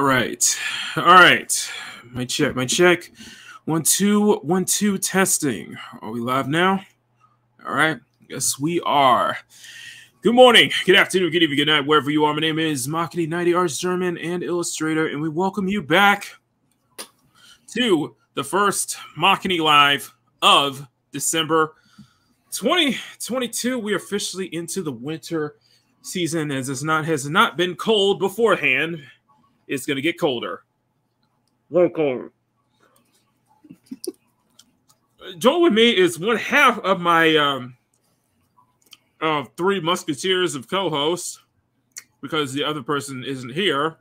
All right. All right. My check. My check. 1 2 1 2 testing. Are we live now? All right. Yes, we are. Good morning, good afternoon, good evening, good night, wherever you are. My name is Makini, 90 Arts German and illustrator, and we welcome you back to the first Makini Live of December 2022. We are officially into the winter season, as has not been cold beforehand. It's going to get colder. Very cold. Join with me is one half of my three musketeers of co-hosts, because the other person isn't here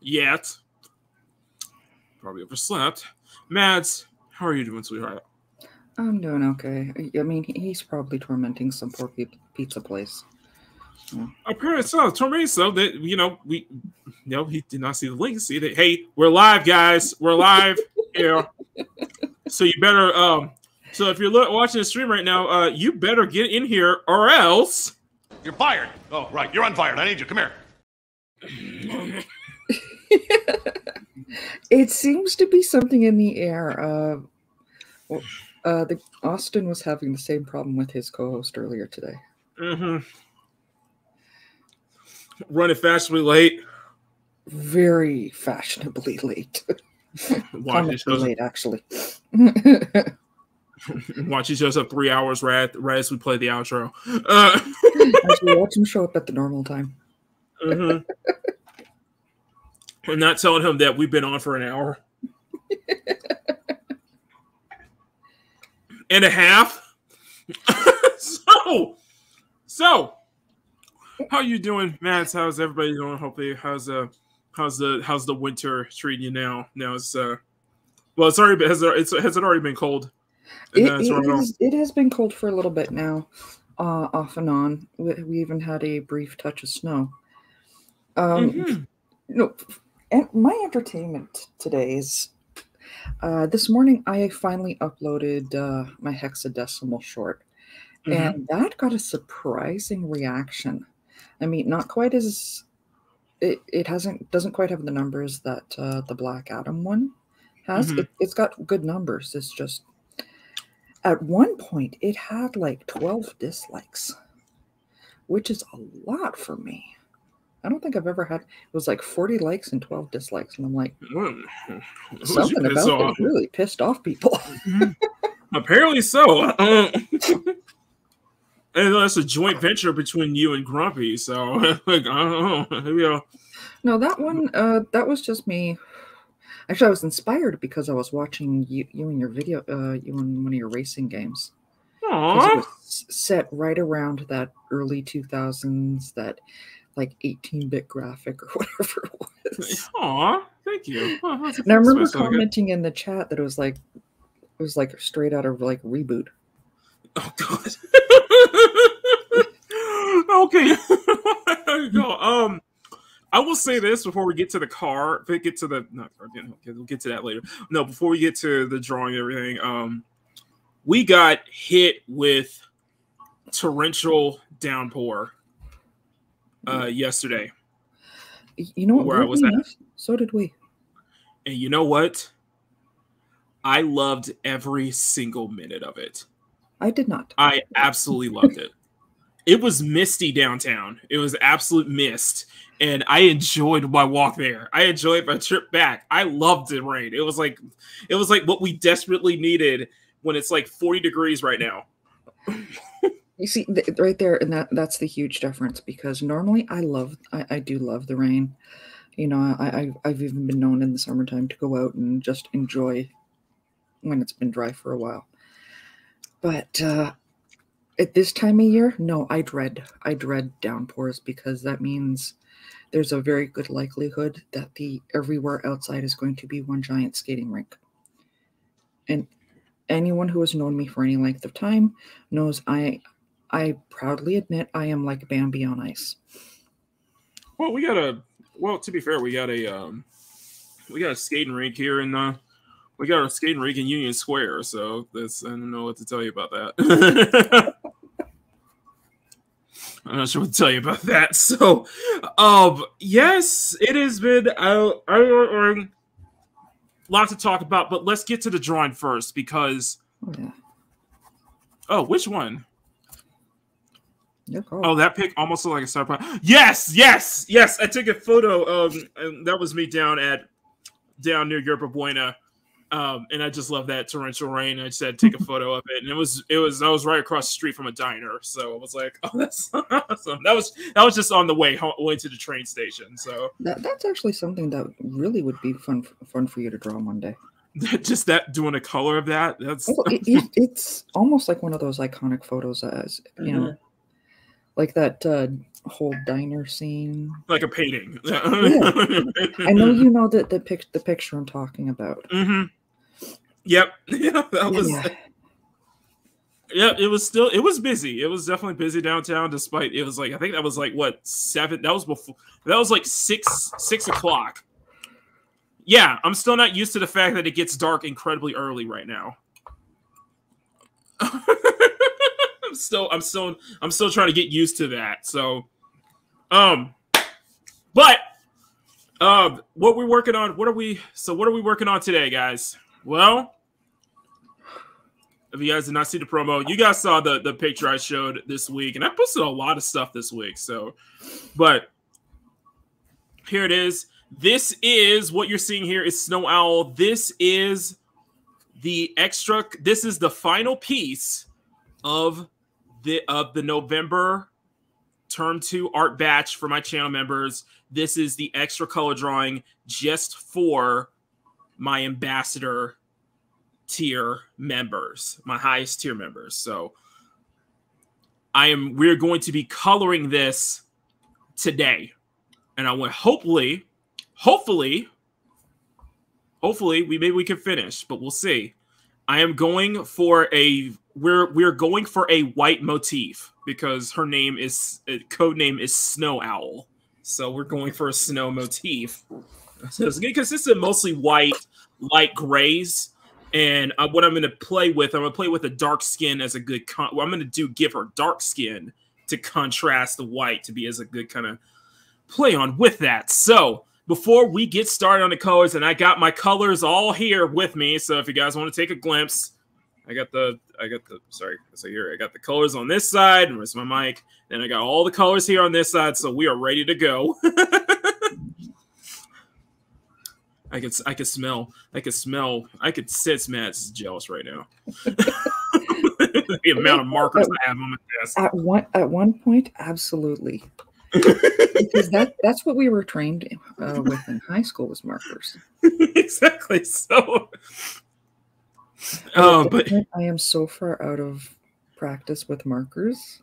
yet. Probably overslept. Mads, how are you doing, sweetheart? I'm doing okay. I mean, he's probably tormenting some poor pizza place. Yeah. Apparently so. Tormenting so that he did not see the link. See that? Hey, we're live, guys. We're live here. So you better So if you're watching the stream right now, you better get in here, or else you're fired. Oh, right, you're unfired. I need you. Come here. It seems to be something in the air. Austin was having the same problem with his co-host earlier today. Mm-hmm. Running fashionably late. Very fashionably late. Comically late, actually. Watch he shows up 3 hours right as we play the outro. Actually, watch him show up at the normal time. Mm-hmm. We're not telling him that we've been on for an hour and a half. So how you doing, Matt? How's everybody doing? Hopefully, how's the winter treating you now? Now it's well, it's already has it already been cold? It has been cold for a little bit now, off and on. We even had a brief touch of snow. And my entertainment today is this morning I finally uploaded my hexadecimal short, and that got a surprising reaction. I mean, not quite as it doesn't quite have the numbers that the Black Adam one has. It's got good numbers. It's just at one point it had like 12 dislikes, which is a lot for me. I don't think I've ever had. It was like 40 likes and 12 dislikes, and I'm like, something about it really pissed off people. Apparently so. And that's a joint venture between you and Grumpy. So, like, I don't know. Maybe no, that one, that was just me. Actually, I was inspired because I was watching you in your video, you in one of your racing games. Aww. It was set right around that early 2000s, that like 18-bit graphic or whatever it was. Aw, thank you. Oh, and I remember commenting in the chat that it was like straight out of like Reboot. Oh God. Okay. No, I will say this before we get to the car. We'll get to that later. No, before we get to the drawing and everything, we got hit with torrential downpour yesterday. You know what? Where I was at. So did we. And you know what? I loved every single minute of it. I did not. I absolutely loved it. It was misty downtown. It was absolute mist. And I enjoyed my walk there. I enjoyed my trip back. I loved the rain. It was like what we desperately needed when it's like 40 degrees right now. You see, right there, and that's the huge difference, because normally I do love the rain. You know, I've even been known in the summertime to go out and just enjoy when it's been dry for a while. But at this time of year, no, I dread downpours, because that means there's a very good likelihood that everywhere outside is going to be one giant skating rink. And anyone who has known me for any length of time knows I proudly admit I am like Bambi on ice. Well, to be fair, we got a skating rink here in we got a skating rink in Union Square, so I don't know what to tell you about that. I'm not sure what to tell you about that. So, yes, it has been a lot to talk about, but let's get to the drawing first because. Oh, which one? Oh, that pic almost looked like a star player. Yes. I took a photo and that was me down near Yerba Buena. And I just love that torrential rain. I said take a photo of it, and I was right across the street from a diner, so I was like, "Oh, that's awesome." That was just on the way to the train station. So that's actually something that really would be fun for you to draw one day. Just that doing a color of that. That's it's almost like one of those iconic photos, as you know, like that whole diner scene, like a painting. Yeah. I know you know the picture I'm talking about. Yep. Yeah, that was. Yeah, it was busy. It was definitely busy downtown. Despite it was like I think that was like what 7. That was before. That was like 6 o'clock. Yeah, I'm still not used to the fact that it gets dark incredibly early right now. I'm still trying to get used to that. So, but what we're working on. What are we working on today, guys? Well, if you guys did not see the promo, you guys saw the picture I showed this week, and I posted a lot of stuff this week. So, but here it is. This is what you're seeing here is Snow Owl. This is the extra. This is the final piece of the November Term 2 art batch for my channel members. This is the extra color drawing just for my ambassador tier members, my highest tier members. So we're going to be coloring this today, and I want hopefully maybe we can finish, but we'll see. I am going for we're going for a white motif because her code name is Snow Owl. So we're going for a snow motif. So it's going to consist of mostly white, light grays. And what I'm going to play with, a dark skin as a good I'm going to give her dark skin to contrast the white to be as a good kind of play on with that. So before we get started on the colors, and I got my colors all here with me. So if you guys want to take a glimpse, I got the colors on this side, and where's my mic? Then I got all the colors here on this side, so we are ready to go. I could sense Matt's jealous right now. The amount of markers I have on my desk. At one point, absolutely. Because that's what we were trained with in high school was markers. Exactly. So, but I am so far out of practice with markers.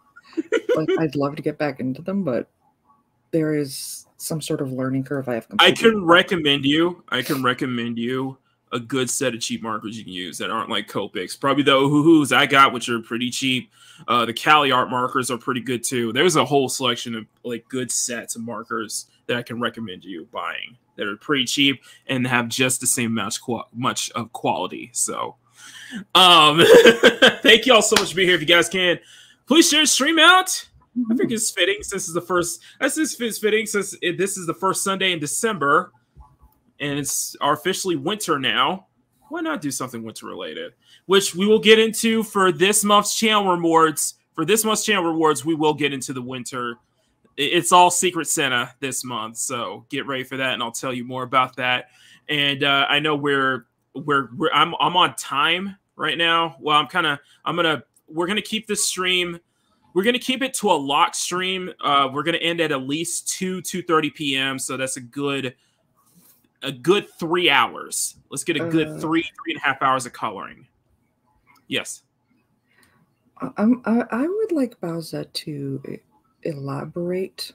Like I'd love to get back into them, but there is some sort of learning curve I have. I can recommend you a good set of cheap markers you can use that aren't like Copics. Probably the Ohuhus I got, which are pretty cheap. The Cali art markers are pretty good too. There's a whole selection of like good sets of markers that I can recommend you buying that are pretty cheap and have just the same much of quality. So, thank you all so much for being here. If you guys can, please share the stream out. I think it's fitting since this is the first. This is the first Sunday in December. And it's officially winter now. Why not do something winter related? Which we will get into for this month's channel rewards. For this month's channel rewards, we will get into the winter. It's all Secret Santa this month, so get ready for that, and I'll tell you more about that. And I know I'm on time right now. Well, we're gonna keep this stream. We're gonna keep it to a lock stream. We're gonna end at least 2:30 p.m. So that's a good 3 hours. Let's get a good 3.5 hours of coloring. Yes. I would like Bowsette to elaborate.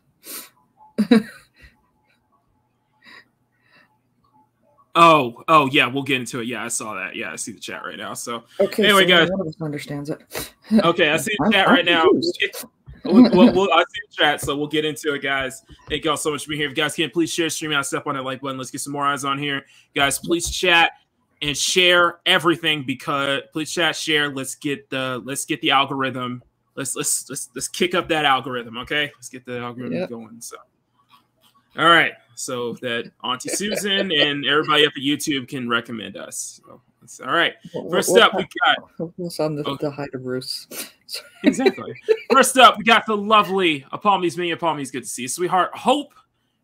Oh yeah, we'll get into it. Yeah, I saw that. Yeah, I see the chat right now. So okay, anyway, so guys, one of us understands it. Okay, I see the chat right now. I see the chat, so we'll get into it, guys. Thank y'all so much for being here. If you guys can, please share, stream out, step on that like button. Let's get some more eyes on here, guys. Please chat and share everything because please chat, share. Let's get the algorithm let's kick up that algorithm, okay? Let's get the algorithm going. So, all right, so that Auntie Susan and everybody up at YouTube can recommend us. So, all right, first up we got who's on the hide of Bruce. Exactly. First up, we got the lovely Palmies. Me and Palmies, good to see you, sweetheart. Hope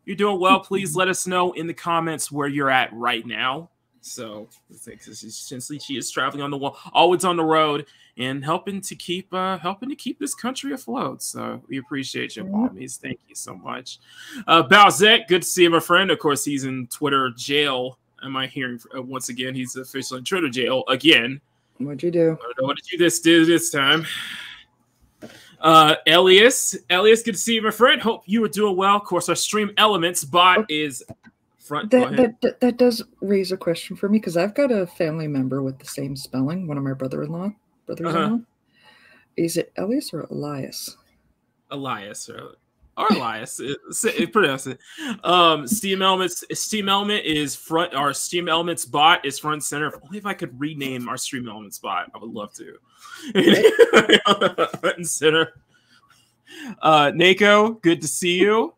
you're doing well. Please let us know in the comments where you're at right now. So, essentially, she is traveling on the wall, always on the road, and helping to keep this country afloat. So we appreciate you, Palmies. Thank you so much. Bowsette, good to see you, my friend. Of course, he's in Twitter jail. Am I hearing once again? He's officially in Twitter jail again. What'd you do? I don't know what did you do this time. Elias, good to see you, my friend. Hope you are doing well. Of course, our Stream Elements bot is front. That does raise a question for me because I've got a family member with the same spelling. One of my brothers-in-law. Is it Elias or Elias? Elias or Elias. Pronounce it. Steam Element is front. Our Steam Elements bot is front and center. Only if I could rename our Stream Elements bot, I would love to. Front and center. Nako, good to see you.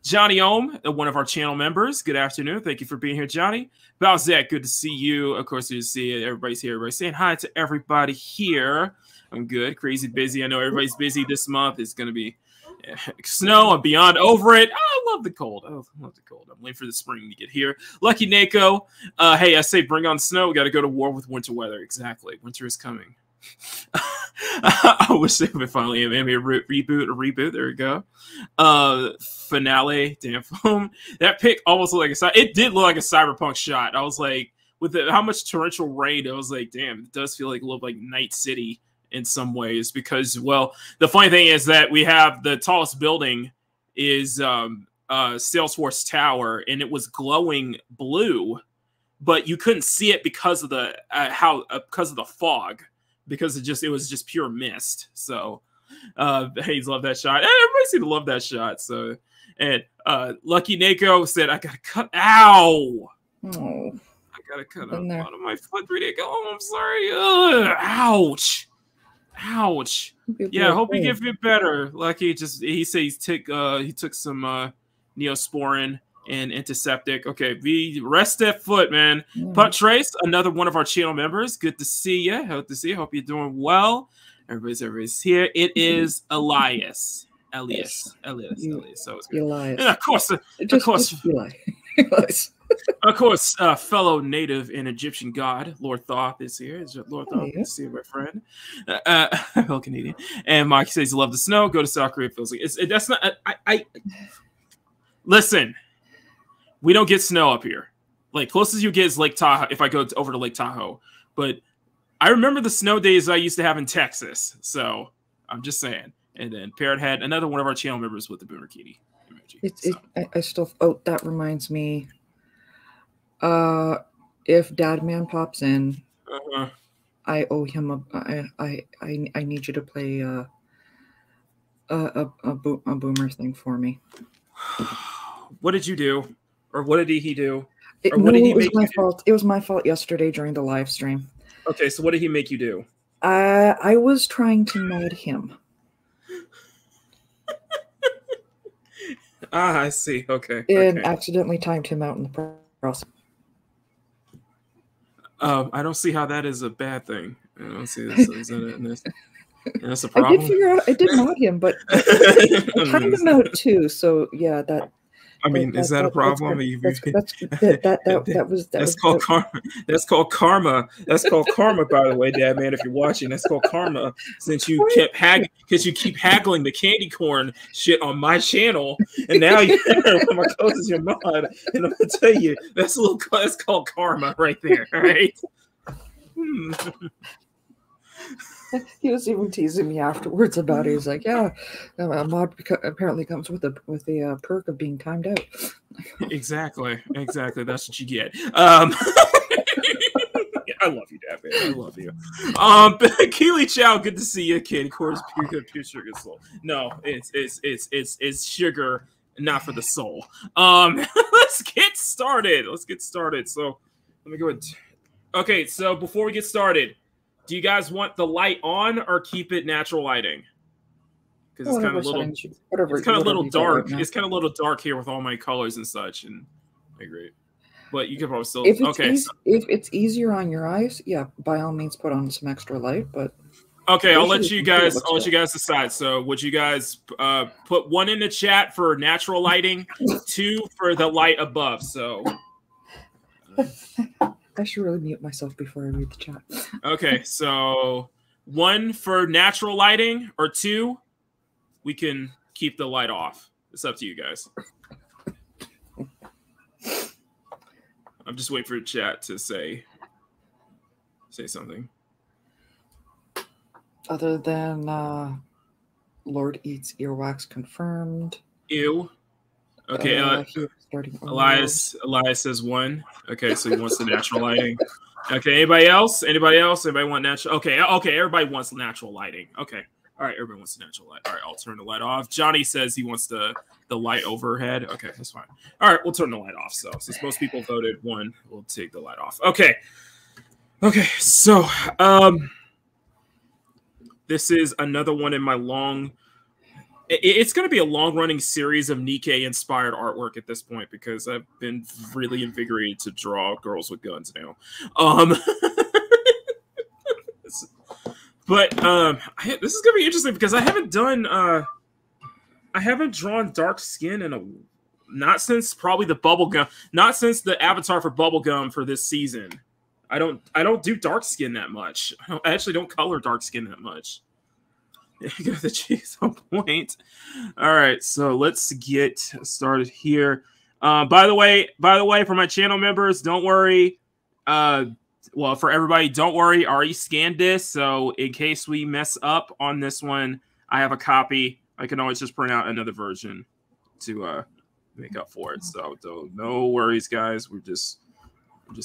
Johnny Ohm, one of our channel members. Good afternoon. Thank you for being here, Johnny. Bowsette, good to see you. Of course, you see it. Everybody's here. Everybody's saying hi to everybody here. I'm good. Crazy busy. I know everybody's busy this month. It's going to be snow. I'm beyond over it. I love the cold. I love the cold. I'm waiting for the spring to get here. Lucky Nako. Hey, I say bring on snow. We got to go to war with winter weather. Exactly. Winter is coming. I wish they would finally have a reboot. There we go. Finale. Damn foam. That pick almost looked like it did look like a cyberpunk shot. I was like, with how much torrential rain, I was like, damn, it does feel like a little like Night City in some ways, because, well, the funny thing is that we have the tallest building is Salesforce Tower, and it was glowing blue, but you couldn't see it because of the because of the fog, because it was just pure mist. So Hayes loved that shot. Everybody seemed to love that shot. So, and Lucky Nako said, I gotta cut. Ow! Oh, I gotta cut out of my foot. Oh, I'm sorry. Ugh, ouch! Ouch! Yeah, I hope you get it better. Lucky, he said he took some Neosporin and antiseptic. Okay, rest that foot, man. Trece, another one of our channel members. Good to see you. Hope to see you. Hope you're doing well. Everybody's here. It is Elias. So it's good. Elias. And of course, of course, fellow native and Egyptian god Lord Thoth is here. Lord Thoth, good to see you, my friend. Hello, Canadian. And Mike says he loves the snow. Go to South Korea. Feels like that's not. Listen. We don't get snow up here. Like, closest you get is Lake Tahoe, if I go over to Lake Tahoe. But I remember the snow days I used to have in Texas. So, I'm just saying. And then Parrot had another one of our channel members with the Boomer Kitty emoji. I still... Oh, that reminds me. If Dadman pops in, I owe him I need you to play a Boomer thing for me. What did you do? Or what did he do? It was my fault. It was my fault yesterday during the live stream. Okay, so what did he make you do? I was trying to mod him. I see. Okay. And accidentally timed him out in the process. I don't see how that is a bad thing. I don't see this. That's a problem. I did figure out. I did mod him, but I timed him out too. So yeah, that. I mean, is that a problem? That's called karma. That's called karma. That's called karma, by the way, Dad man. If you're watching, that's called karma. Since you kept haggling the candy corn shit on my channel, and now you're one of my closest your mod, and I'm gonna tell you that's called karma right there. All right. He was even teasing me afterwards about it. He's like, "Yeah, a mod apparently comes with a perk of being timed out." Exactly. That's what you get. I love you, Dad, man. I love you. Keely Chow, good to see you, kid. Of course, pure sugar soul. No, it's sugar, not for the soul. Let's get started. So let me go ahead. Okay, so before we get started, do you guys want the light on or keep it natural lighting? because it's kind of little. It's kind of a little dark. It's kind of a little dark here with all my colors and such. And I agree. But you can probably still. If it's easier on your eyes, yeah, by all means, put on some extra light. But okay, I'll let you guys decide. So, would you guys put 1 in the chat for natural lighting, 2 for the light above? So, I should really mute myself before I read the chat. Okay, so 1 for natural lighting, or 2, we can keep the light off. It's up to you guys. I'm just waiting for the chat to say something. Other than Lord eats earwax confirmed. Ew. Okay, Elias says 1. Okay, so he wants the natural lighting. Okay, anybody else? Anybody want natural? Okay, everybody wants natural lighting. Okay. All right, everybody wants the natural light. All right, I'll turn the light off. Johnny says he wants the light overhead. Okay, that's fine. All right, we'll turn the light off. So since most people voted 1, we'll take the light off. Okay. Okay, so this is another one in my long. It's going to be a long-running series of Nikkei-inspired artwork at this point because I've been really invigorated to draw girls with guns now. But this is gonna be interesting because I haven't drawn dark skin not since probably the bubblegum, not since the avatar for bubblegum for this season. I don't do dark skin that much. I actually don't color dark skin that much. You got the cheese on point. All right, so let's get started here. By the way, for my channel members, don't worry. Well, for everybody, don't worry. I already scanned this, so in case we mess up on this one, I have a copy. I can always just print out another version to make up for it. So no worries, guys. We're just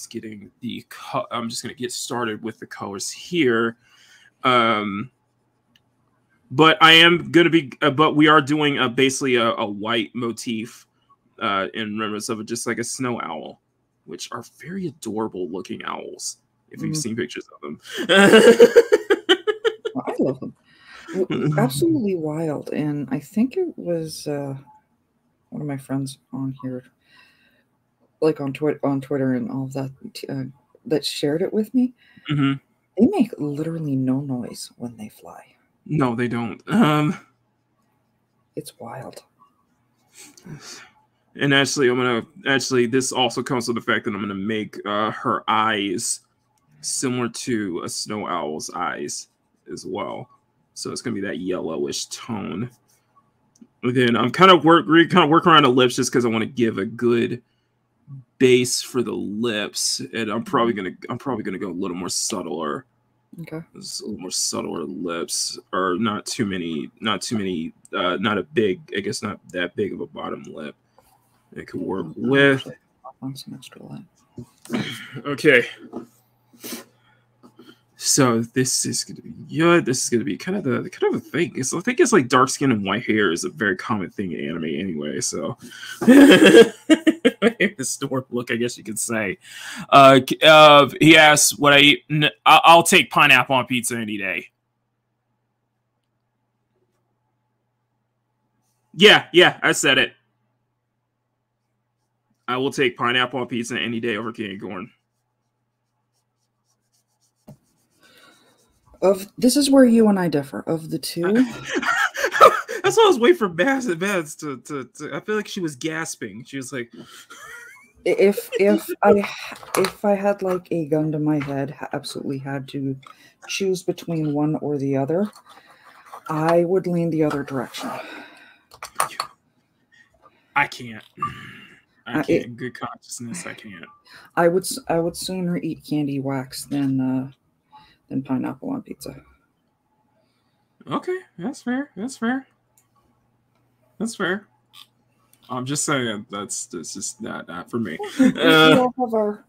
getting the. I'm just gonna get started with the colors here. But I am gonna be. But we are doing basically a white motif in remembrance of just like a snow owl, which are very adorable looking owls. If you've seen pictures of them. I love them. Absolutely wild. And I think it was one of my friends on here, like on Twitter and all of that, that shared it with me. Mm-hmm. They make literally no noise when they fly. No, they don't. It's wild. And actually, this also comes with the fact that I'm gonna make her eyes similar to a snow owl's eyes as well. So it's gonna be that yellowish tone. And then I'm kind of working around the lips just because I want to give a good base for the lips, and I'm probably gonna go a little more subtler. Okay. There's a little more subtler lips, or not too many, not a big, I guess not that big of a bottom lip. It could work with. On some extra light. Okay. So this is gonna be good. This is gonna be kind of a thing. I think it's like dark skin and white hair is a very common thing in anime anyway. So the storm look, I guess you could say. He asks what I eat. I'll take pineapple on pizza any day. Yeah, I said it. I will take pineapple on pizza any day over candy corn. This is where you and I differ. Of the two, that's why I was waiting for Baz to. I feel like she was gasping. She was like, if I had like a gun to my head, absolutely had to choose between one or the other, I would lean the other direction. I can't. In good consciousness, I can't. I would sooner eat candy wax than pineapple on pizza. Okay, that's fair. I'm just saying that's just not for me. We all have our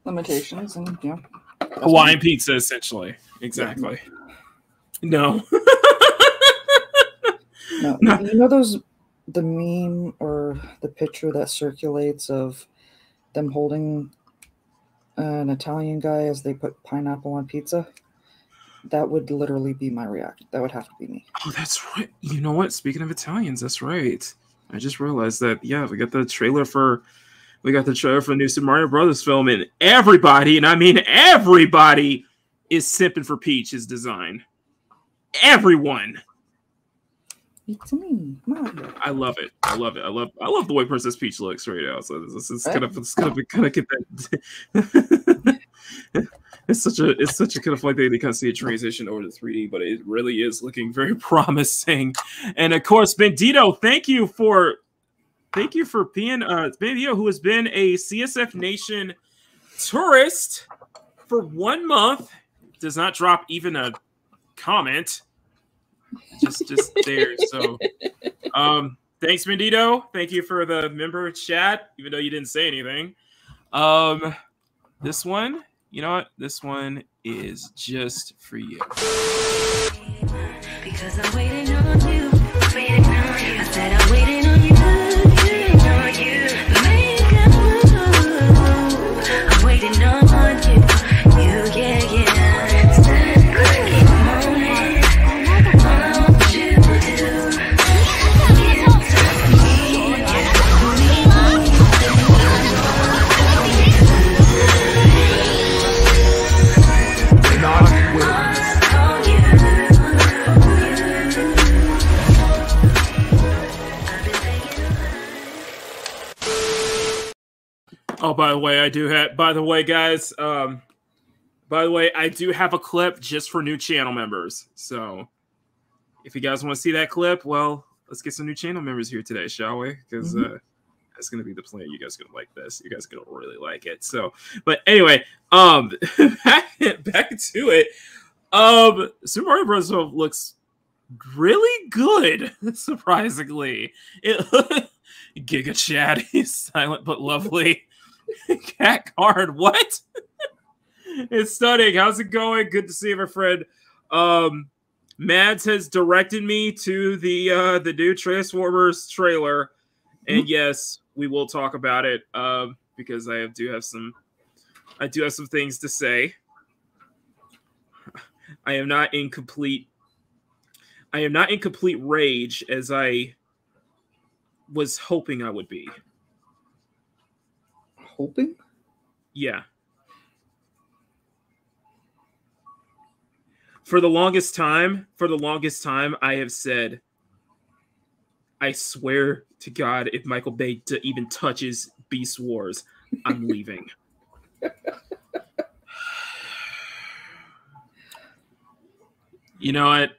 limitations, and yeah. Hawaiian pizza, essentially. Exactly. Yeah. No. No. You know the meme or the picture that circulates of them holding an Italian guy as they put pineapple on pizza? That would literally be my reaction. That would have to be me. Oh, that's right. You know what? Speaking of Italians, that's right. I just realized that, yeah, we got the trailer for the new Super Mario Brothers film, and everybody, and I mean everybody, is simping for Peach's design. Everyone. It's me, Mario. I love it. I love it. I love the way Princess Peach looks right now. So it's gonna get that. It's such a kind of like they kind of see a transition over to 3D, but it really is looking very promising. And of course, Bandito, thank you for being Bandito, who has been a CSF Nation tourist for 1 month, does not drop even a comment. Just there. So thanks, Bandito. Thank you for the member chat, even though you didn't say anything. This one, you know what? This one is just for you. Because I'm waiting on you. I said I'm waiting on you. Make a move. I'm waiting on you. Yeah. Oh, by the way, I do have. By the way, guys. By the way, I do have a clip just for new channel members. So, if you guys want to see that clip, well, let's get some new channel members here today, shall we? Because that's gonna be the plan. You guys are gonna like this. You guys are gonna really like it. So, but anyway, back to it. Super Mario Bros. Looks really good, surprisingly. Giga Chad, he's silent but lovely. Cat card, what? It's stunning. How's it going? Good to see you, my friend. Mads has directed me to the new Transformers trailer, and yes, we will talk about it because I do have some things to say. I am not in complete rage as I was hoping I would be. Hoping? Yeah. For the longest time, I have said, I swear to God, if Michael Bay even touches Beast Wars, I'm leaving. You know what?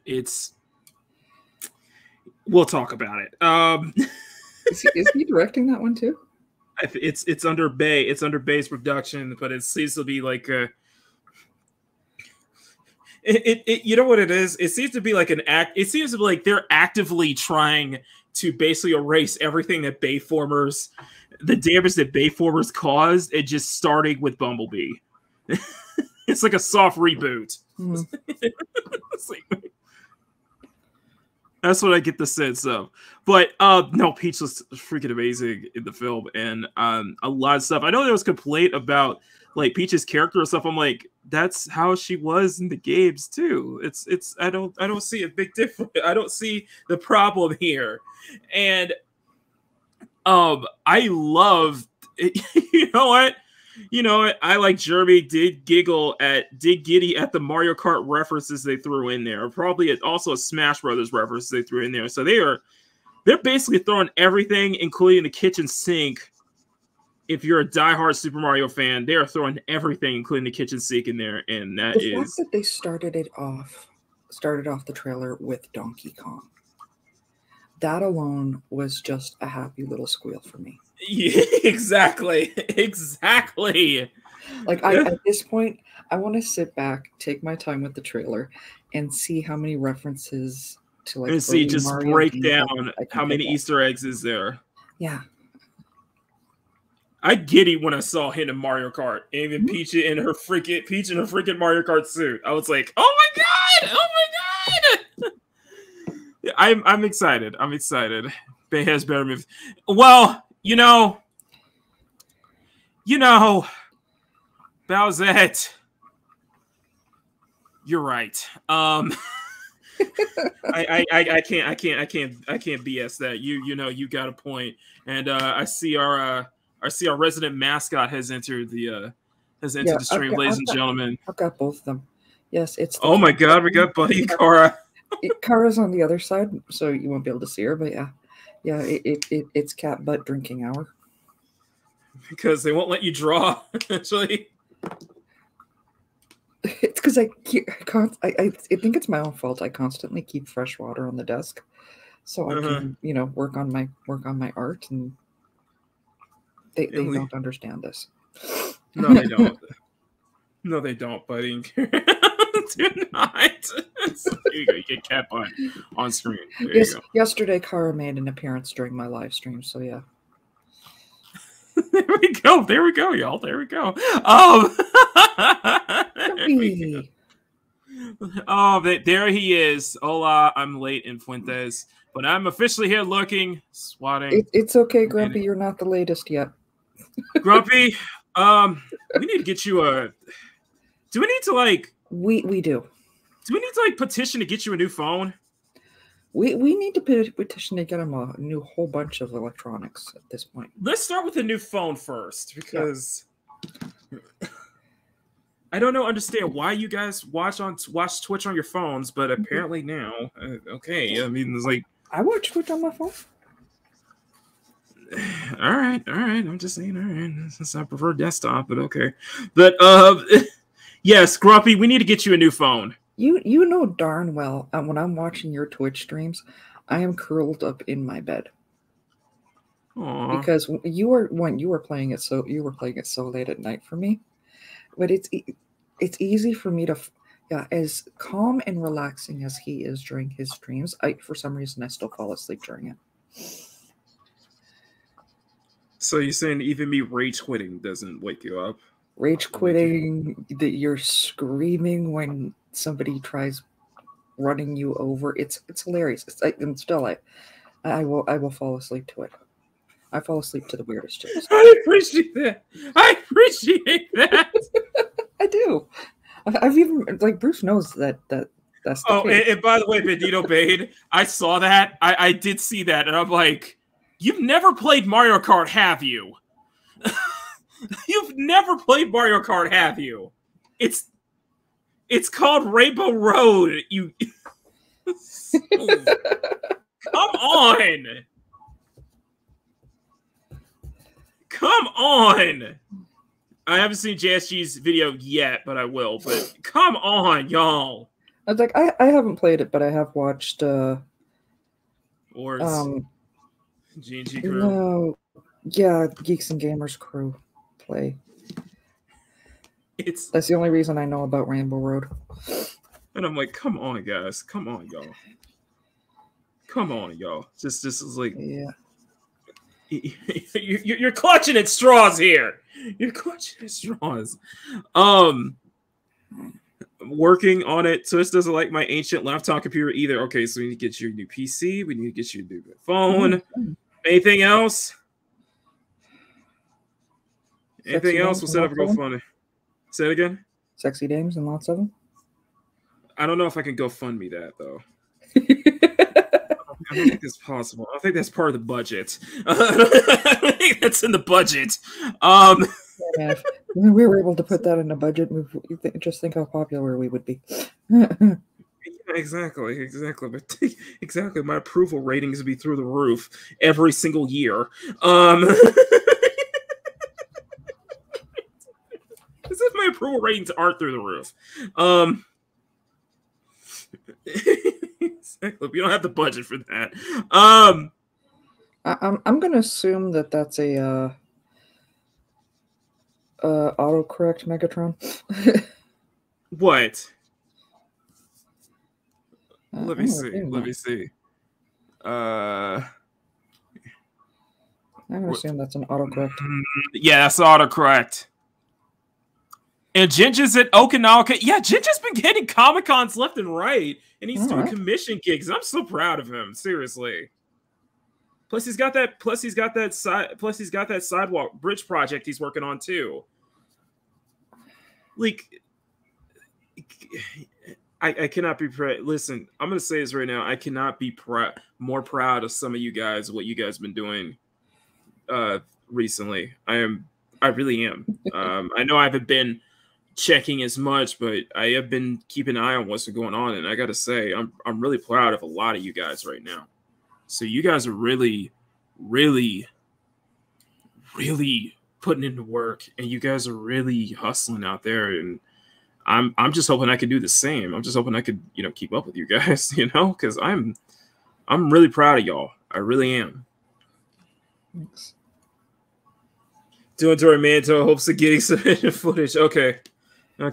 We'll talk about it. Is he directing that one too? It's under Bay. It's under Bay's production, but it seems to be like you know what it is? It seems to be like an act. It seems to be like they're actively trying to basically erase everything that Bayformers, the damage that Bayformers caused, and just starting with Bumblebee. It's like a soft reboot. That's what I get the sense of. But no, Peach was freaking amazing in the film, and a lot of stuff. I know there was complaint about like Peach's character or stuff. I'm like, that's how she was in the games too. It's I don't see a big difference. I don't see the problem here. And I love you know what? You know, I like Jeremy did giddy at the Mario Kart references they threw in there. Probably also a Smash Brothers reference they threw in there. So they're basically throwing everything, including the kitchen sink. If you're a diehard Super Mario fan, they are throwing everything, including the kitchen sink, in there, and that the fact that they started off the trailer with Donkey Kong. That alone was just a happy little squeal for me. Yeah, exactly. Like at this point, I want to sit back, take my time with the trailer, and see how many references to like. And see, just Mario break down how many Easter eggs is there. Yeah. I giddy when I saw him in Mario Kart, and even Peach in her freaking Mario Kart suit. I was like, "Oh my god! Oh my god!" I'm excited. I'm excited. Bay has better moves. Well, you know, Bowsette. You're right. I can't BS that. You know, you got a point. And I see our resident mascot has entered the stream, ladies and gentlemen. I've got both of them. Yes, it's. Oh my God, we got Buddy Kara. Kara's on the other side, so you won't be able to see her. But yeah, it's cat butt drinking hour. Because they won't let you draw. Actually, it's because I think it's my own fault. I constantly keep fresh water on the desk, so I can work on my art, and they don't understand this. No, they don't. No, they don't, buddy. Do not. So here you go. You get cat butt on screen. Yes, yesterday Kara made an appearance during my live stream, so yeah. There we go. There we go, y'all. There we go. There he is. Hola, I'm late in Fuentes, but I'm officially here looking, swatting. It's okay, Grumpy. You're not the latest yet. Grumpy, we need to get you a. Do we need to like? We do. Do we need to like petition to get you a new phone? We need to petition to get him a new whole bunch of electronics at this point. Let's start with a new phone first, because I don't understand why you guys watch Twitch on your phones, but apparently now, okay. I mean, it's like I watch Twitch on my phone. All right. I'm just saying, all right. Since I prefer desktop, but okay. But yes, Grumpy, we need to get you a new phone. You know darn well when I'm watching your Twitch streams, I am curled up in my bed. Aww. Because you were playing it so late at night for me, but it's easy for me to as calm and relaxing as he is during his streams. For some reason I still fall asleep during it. So you're saying even me rage quitting doesn't wake you up? Rage quitting, that you're screaming when somebody tries running you over. It's hilarious. I will fall asleep to it. I fall asleep to the weirdest jokes. I appreciate that. I do. I've even Bruce knows that's the case. And by the way, Banditobane, I saw that. I did see that, and I'm like, you've never played Mario Kart, have you? You've never played Mario Kart, have you? It's called Rainbow Road. You come on. Come on. I haven't seen JSG's video yet, but I will. But come on, y'all. I was like, I haven't played it, but I have watched G&G Crew. No, yeah, Geeks and Gamers Crew play. That's the only reason I know about Rainbow Road. And I'm like, come on, guys. Come on, y'all. Come on, y'all. Just is like, yeah. You're clutching at straws here. You're clutching at straws. Working on it. So this doesn't like my ancient laptop computer either. Okay, so we need to get you a new PC. We need to get you a new phone. Mm-hmm. Anything else? Anything else? We'll set up a GoFundMe. Say it again. Sexy dames and lots of them. I don't know if I can GoFundMe that though. I don't think that's possible. I don't think that's part of the budget. I don't think that's in the budget. Yeah, man, if we were able to put that in a budget, just think how popular we would be. Yeah, exactly. But exactly, my approval ratings would be through the roof every single year. As if my approval ratings aren't through the roof. Exactly. We don't have the budget for that. I'm gonna assume that that's a autocorrect Megatron. What? Let me see. I'm gonna assume that's an autocorrect. Yeah, that's autocorrect. And Ginger's at Okinawa. Yeah, Ginger's been getting Comic-Cons left and right, and he's doing commission gigs. I'm so proud of him, seriously. Plus he's got that sidewalk bridge project he's working on too. Like, I cannot be proud. Listen, I'm gonna say this right now. I cannot be more proud of some of you guys. What you guys been doing recently. I really am. I know I haven't been checking as much, but I have been keeping an eye on what's going on, and I gotta say, I'm really proud of a lot of you guys right now. So you guys are really, really, really putting into work, and you guys are really hustling out there, and I'm just hoping I could do the same. I'm just hoping I could, you know, keep up with you guys, you know, because I'm really proud of y'all. I really am. Thanks. Doing Dorado hopes of getting some footage. Okay. We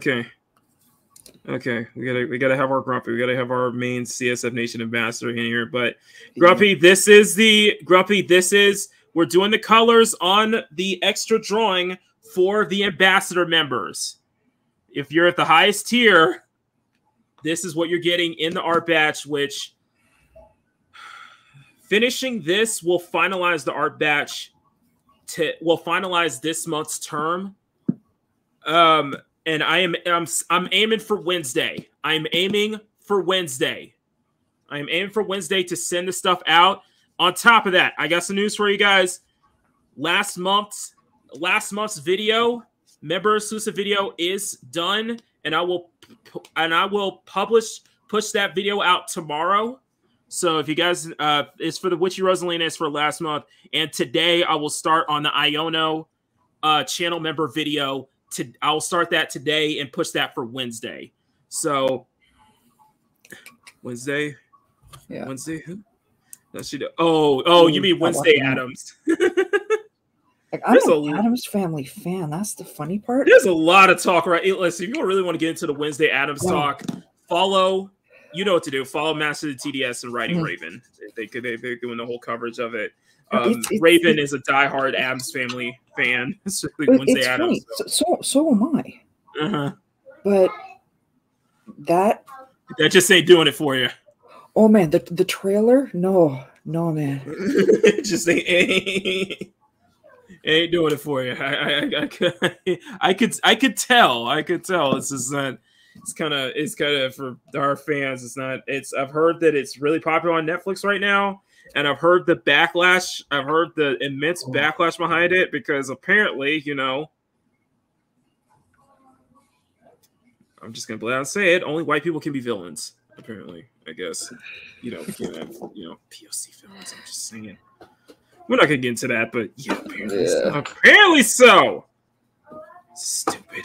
gotta have our Grumpy. We gotta have our main CSF Nation ambassador in here. But Grumpy, this is we're doing the colors on the extra drawing for the ambassador members. If you're at the highest tier, this is what you're getting in the art batch, which finishing this will finalize the art batch. Will finalize this month's term. And I'm aiming for Wednesday. I'm aiming for Wednesday to send the stuff out. On top of that, I got some news for you guys. Last month's video, member exclusive video, is done, and I will push that video out tomorrow. So if you guys, it's for the Witchy Rosalina, it's for last month, and today I will start on the Iono channel member video. I'll start that today and push that for Wednesday. So Wednesday, yeah. Wednesday. Who? Oh, you mean Wednesday Adams? Like, I'm an Adams Family fan. That's the funny part. There's a lot of talk, right? Listen, if you really want to get into the Wednesday Adams talk, follow. You know what to do. Follow Master of the TDS and Writing Raven. They're doing the whole coverage of it. Raven is a diehard Adams Family fan. Wednesday Adams. So am I. But that just ain't doing it for you. Oh man, the trailer? No, man. It just ain't doing it for you. I could tell. It's just that it's kind of for our fans. It's not. I've heard that it's really popular on Netflix right now. And I've heard the backlash. I've heard the immense backlash behind it because apparently, you know, I'm just gonna out and say it. Only white people can be villains. Apparently, I guess, you know, POC villains. I'm just saying. We're not gonna get into that, but yeah, apparently so. Stupid.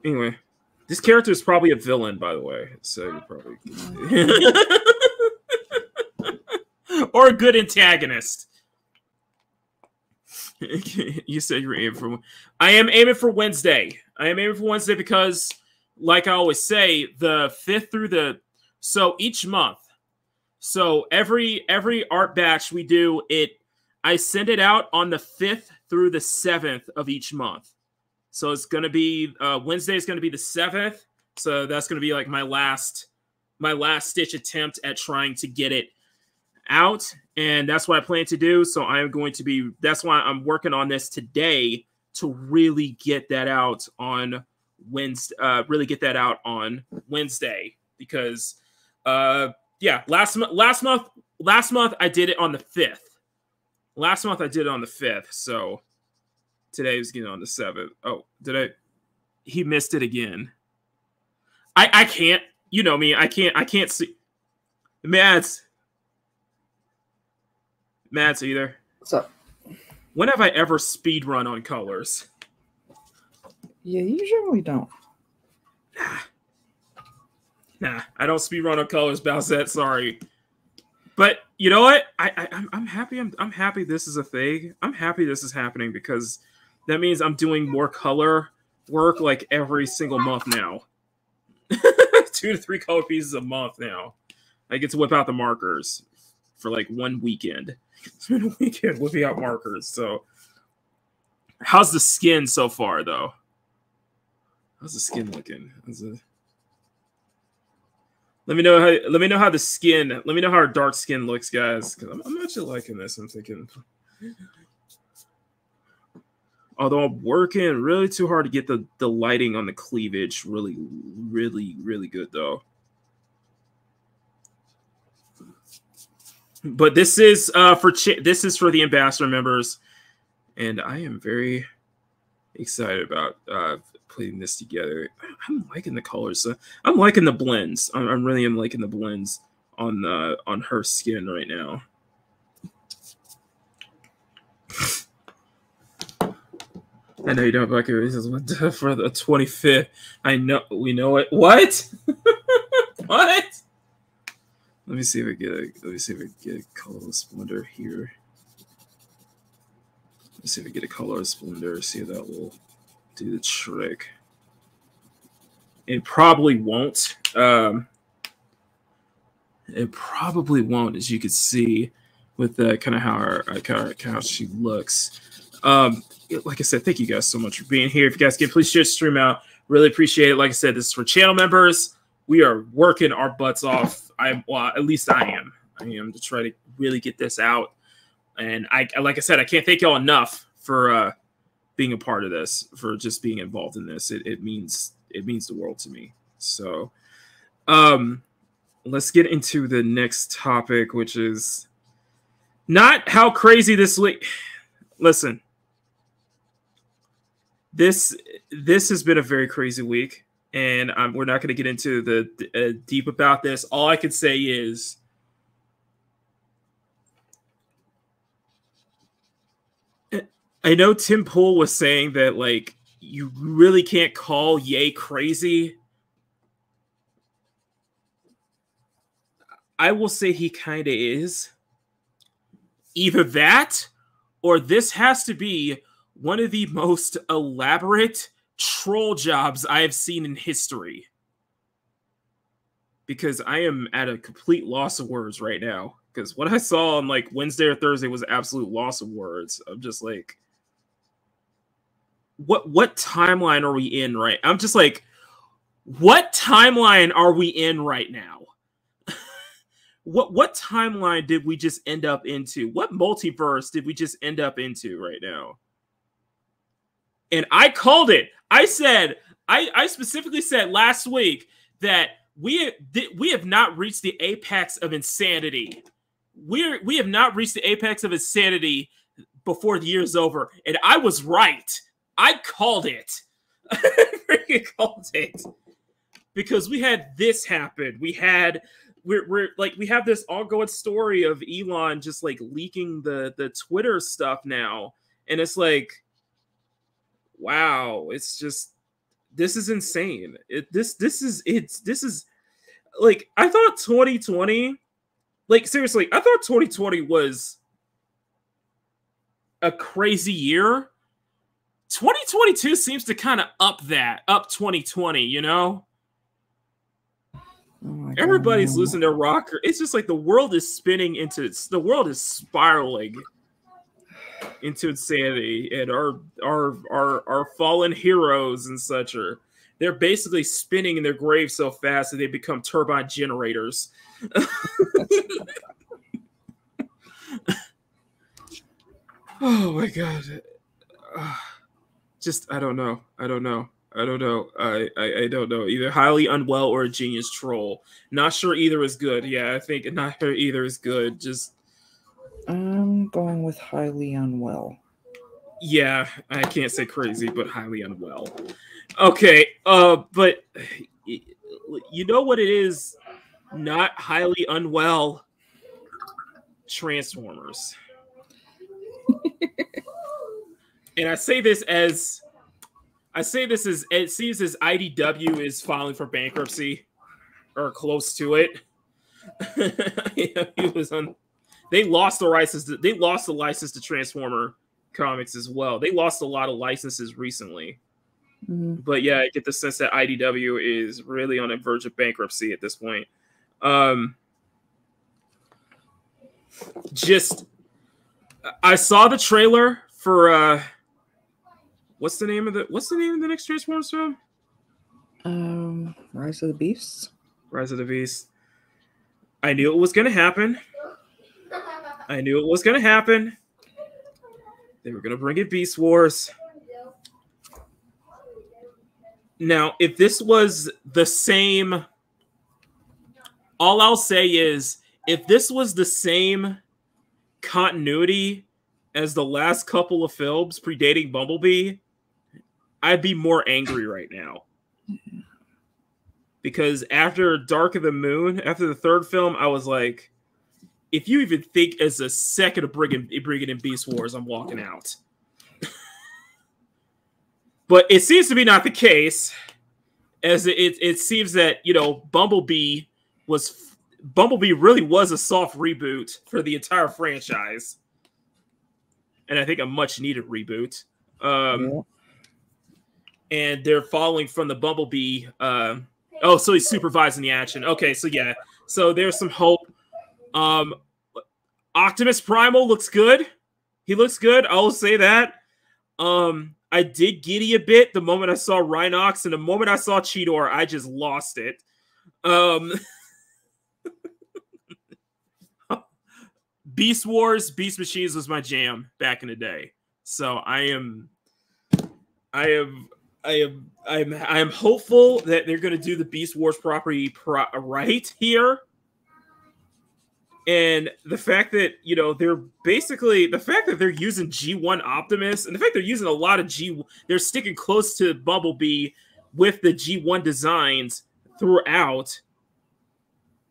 Anyway, this character is probably a villain, by the way. So you probably. Or a good antagonist. You said you were aiming for. I am aiming for Wednesday. Because, like I always say, the 5th through each month. So every art batch we do it. I send it out on the 5th through the 7th of each month. So it's gonna be Wednesday is gonna be the 7th. So that's gonna be like my last ditch attempt at trying to get it out, and that's what I plan to do. So that's why I'm working on this today to really get that out on Wednesday. Because last month I did it on the 5th. So today is getting on the 7th. Oh, he missed it again. I can't, you know me, I can't see. Mads, are you there? What's up? When have I ever speed run on colors? Yeah, you generally don't. Nah, I don't speed run on colors, Bowsette. Sorry, but you know what? I'm happy. I'm happy this is a thing. I'm happy this is happening because that means I'm doing more color work like every single month now. 2 to 3 color pieces a month now. I get to whip out the markers for like one weekend. Whipping out markers. So, how's the skin so far, though? How's the skin looking? Let me know how the skin. Let me know how our dark skin looks, guys. Because I'm actually liking this. I'm thinking. Although I'm working really too hard to get the lighting on the cleavage really good though. But this is for the ambassador members, and I am very excited about putting this together. I'm liking the colors. I'm liking the blends. I'm really liking the blends on her skin right now. I know you don't like it. This is for the 25th. I know we know it. What? What? Let me see if I get a color splendor here. Let's see if I get a color splendor. See if that will do the trick. It probably won't. It probably won't, as you can see with the kind of how she looks. Like I said, thank you guys so much for being here. If you guys can, please share the stream out. Really appreciate it. Like I said, this is for channel members. We are working our butts off. Well, at least I am. I am to try to really get this out. And like I said, I can't thank y'all enough for being a part of this, for just being involved in this. It means the world to me. So, let's get into the next topic, which is not how crazy this week. Listen, this has been a very crazy week, and we're not going to get into the deep about this. All I can say is I know Tim Pool was saying that, like, you really can't call Ye crazy. I will say he kind of is. Either that, or this has to be one of the most elaborate troll jobs I have seen in history. Because I am at a complete loss of words right now. Because what I saw on like Wednesday or Thursday was an absolute loss of words. I'm just like, what timeline are we in right? I'm just like, what timeline are we in right now? What timeline did we just end up into? What multiverse did we just end up into right now? And I called it. I said, I specifically said last week that we have not reached the apex of insanity. We have not reached the apex of insanity before the year's over. And I was right. I called it. I freaking called it. Because we had this happen. We have this ongoing story of Elon just like leaking the Twitter stuff now. And it's like, wow, it's just, this is insane. This is like, I thought 2020, like seriously, I thought 2020 was a crazy year. 2022 seems to kind of up 2020, you know? Oh, everybody's losing their rocker. It's just like the world is spiraling into insanity, and our fallen heroes and such they're basically spinning in their graves so fast that they become turbine generators. Oh my god. Just I don't know. I don't know. Either highly unwell or a genius troll. Not sure either is good. Yeah, I think not sure either is good. Just I'm going with highly unwell. Yeah, I can't say crazy, but highly unwell. Okay, but you know what it is? Not highly unwell. Transformers. And I say this as it seems as IDW is filing for bankruptcy or close to it. They lost the license to Transformer comics as well. They lost a lot of licenses recently. Mm-hmm. But yeah, I get the sense that IDW is really on the verge of bankruptcy at this point. I saw the trailer for what's the name of the next Transformers film? Rise of the Beasts. Rise of the Beasts. I knew it was going to happen. They were going to bring it Beast Wars. Now, if this was the same, all I'll say is, if this was the same continuity as the last couple of films predating Bumblebee, I'd be more angry right now. Because after Dark of the Moon, after the third film, I was like, if you even think as a second of bringing in Beast Wars, I'm walking out. But it seems to be not the case, as it seems that, you know, Bumblebee really was a soft reboot for the entire franchise. And I think a much needed reboot. Yeah. And they're following from the Bumblebee. Oh, so he's supervising the action. Okay, so yeah. So there's some hope. Optimus Primal looks good. He looks good. I'll say that. I did giddy a bit the moment I saw Rhinox, and the moment I saw Cheetor, I just lost it. Beast Wars, Beast Machines was my jam back in the day. So I am hopeful that they're going to do the Beast Wars property right here. And the fact that, you know, they're basically, the fact that they're using G1 Optimus, and the fact they're using a lot of they're sticking close to Bumblebee with the G1 designs throughout,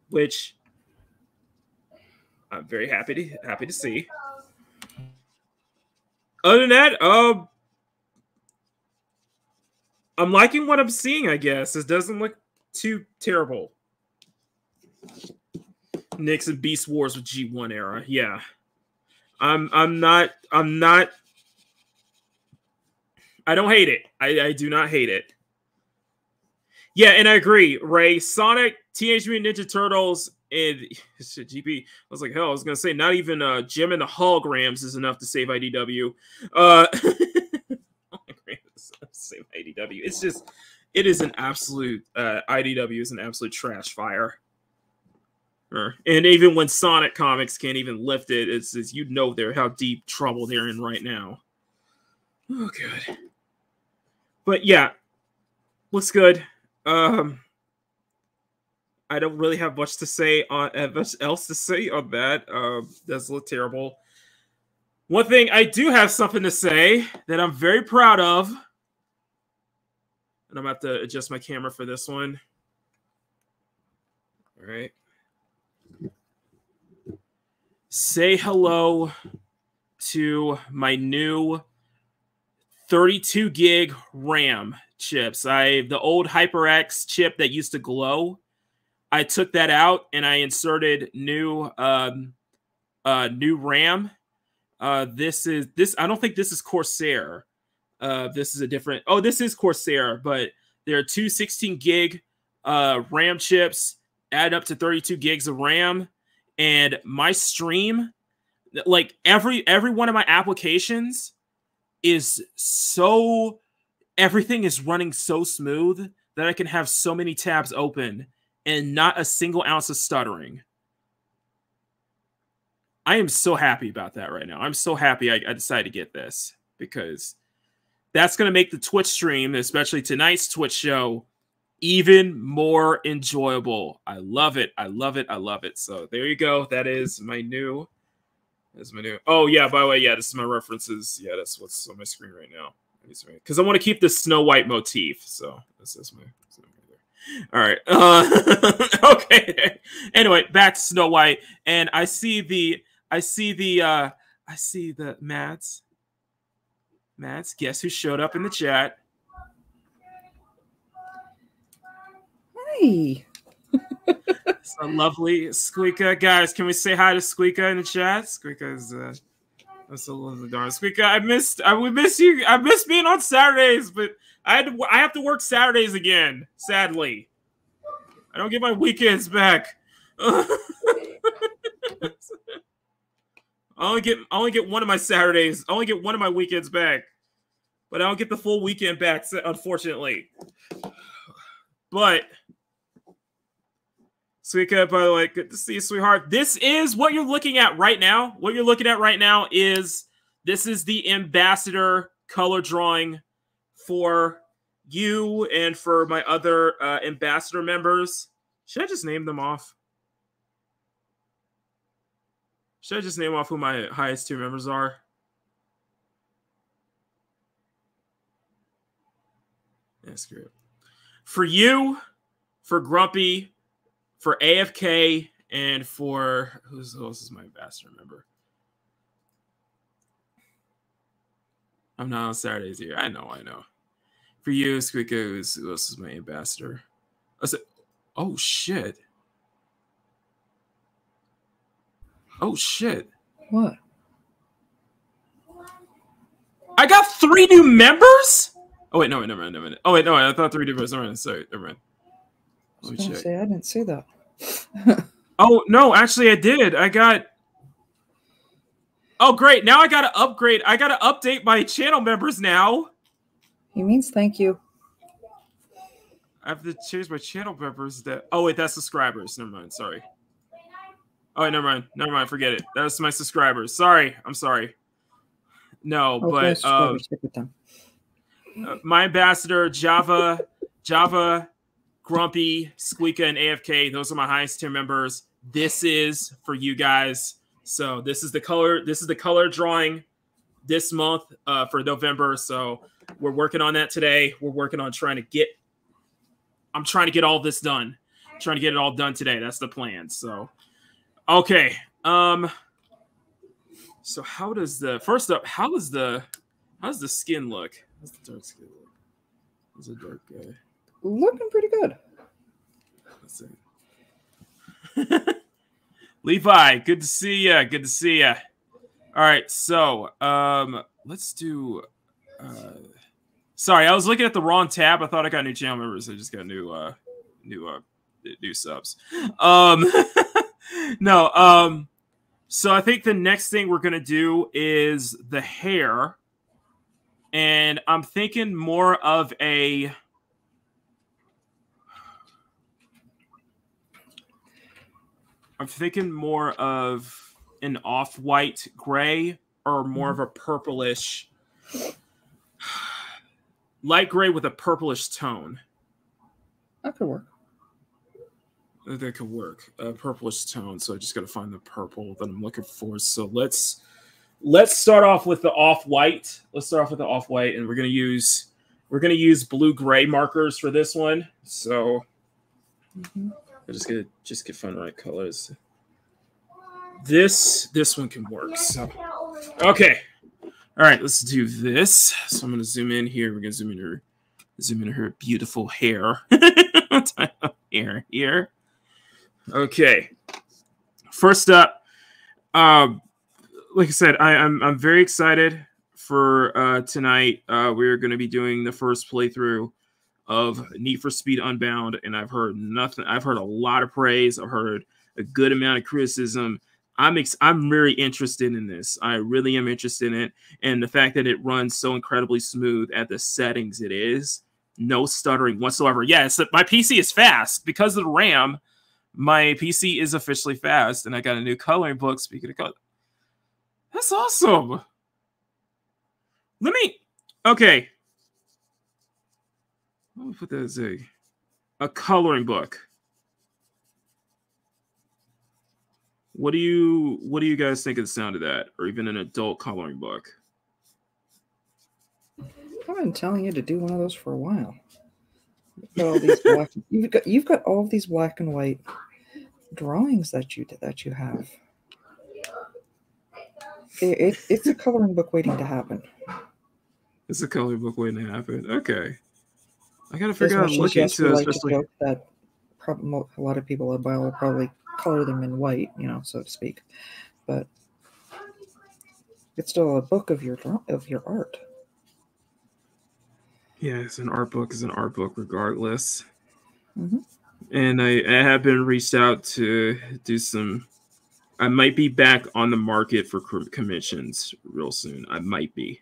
which I'm very happy to see. Other than that, I'm liking what I'm seeing, I guess. It doesn't look too terrible. Knicks and Beast Wars with G1 era. Yeah. I'm not I don't hate it. I do not hate it. Yeah, and I agree, Ray. Sonic, Teenage Mutant Ninja Turtles, and GP. I was like, hell, I was gonna say not even Gem and the Holograms is enough to save IDW. Save IDW. It's just, it is an absolute IDW is an absolute trash fire. And even when Sonic Comics can't even lift it, it's you know how deep trouble they're in right now. Oh, good. But yeah, looks good. I don't really have much to say on much else to say on that. Does look terrible. One thing I do have something to say that I'm very proud of, and I'm gonna have to adjust my camera for this one. All right. Say hello to my new 32 gig RAM chips. The old HyperX chip that used to glow, I took that out and I inserted new RAM. This I don't think this is Corsair. This is a different. Oh, this is Corsair, but there are two 16 gig RAM chips add up to 32 gigs of RAM. And my stream, like every one of my applications is so, everything is running so smooth that I can have so many tabs open and not a single ounce of stuttering. I am so happy about that right now. I'm so happy I decided to get this, because that's going to make the Twitch stream, especially tonight's Twitch show, even more enjoyable. I love it. I love it. I love it. So there you go. That is my new. That's my new. Oh yeah. By the way, yeah, this is my references. Yeah, that's what's on my screen right now. Because I want to keep the Snow White motif. So this is my. All right. Okay. Anyway, back to Snow White, and I see the Mads. Mads, guess who showed up in the chat? Hey. So lovely, Squeeka. Guys, can we say hi to Squeeka in the chat? Squeeka is that's a lovely darn Squeeka. We miss you. I miss being on Saturdays, but I have to work Saturdays again. Sadly, I don't get my weekends back. I only get one of my Saturdays. I only get one of my weekends back, but I don't get the full weekend back, unfortunately. But Squeeka, by the way, good to see you, sweetheart. This is what you're looking at right now. What you're looking at right now is the ambassador color drawing for you and for my other ambassador members, should I just name them off? Should I just name off who my highest tier members are? Yeah, screw it. For you, for Grumpy, for AFK, and for who else is my ambassador member? I'm not on Saturdays here. I know. For you, Squeeka, who else is my ambassador? Oh shit. Oh shit. What? I got 3 new members? Oh wait, no, never mind. Oh wait, no, I thought 3 new members. Never mind. Sorry, never mind. I was gonna say I didn't say that. Oh no, actually I did. I got. Oh great! Now I gotta upgrade. I gotta update my channel members now. He means thank you. I have to change my channel members. Oh wait, that's subscribers. Never mind. Sorry. Oh wait, never mind. Forget it. That's my subscribers. Sorry. I'm sorry. No, okay, but my ambassador, Java, Grumpy, Squeeka, and AFK. Those are my highest tier members. This is for you guys. So this is the color drawing this month for November. So we're working on that today. We're working on I'm trying to get all this done. I'm trying to get it all done today. That's the plan. So okay. So how does the skin look? How's the dark skin look? How's the dark guy? Looking pretty good. Let's see. Levi, good to see ya. Good to see ya. All right, so let's do. Sorry, I was looking at the wrong tab. I thought I got new channel members. I just got new subs. No. So I think the next thing we're gonna do is the hair, and I'm thinking more of a. I'm thinking more of an off-white gray or more of a purplish, light gray with a purplish tone. That could work. That could work. A purplish tone. So I just got to find the purple that I'm looking for. So let's start off with the off-white. Let's start off with the off-white, and we're gonna use blue-gray markers for this one. So. I just get find the right colors. This one can work. So okay. All right, let's do this. So I'm gonna zoom in here. We're gonna zoom in her beautiful hair. Hair here. Okay. First up, like I said, I'm very excited for tonight. We're gonna be doing the first playthrough of Need for Speed Unbound, and I've heard nothing. I've heard a lot of praise. I've heard a good amount of criticism. I'm very interested in this. I really am interested in it, and the fact that it runs so incredibly smooth at the settings it is, no stuttering whatsoever. Yes, my PC is fast because of the RAM. My PC is officially fast, and I got a new coloring book. Speaking of color, that's awesome. Okay. Let me put that as a coloring book. What do you guys think of the sound of that, or even an adult coloring book? I've been telling you to do one of those for a while. You've got all of these black and white drawings that you have. It's a coloring book waiting to happen. It's a coloring book waiting to happen. Okay. I gotta figure out look into it, especially that a lot of people will probably color them in white, so to speak. But it's still a book of your art. Yeah, it's an art book. Is an art book regardless. Mm-hmm. And I have been reached out to do some. I might be back on the market for commissions real soon. I might be.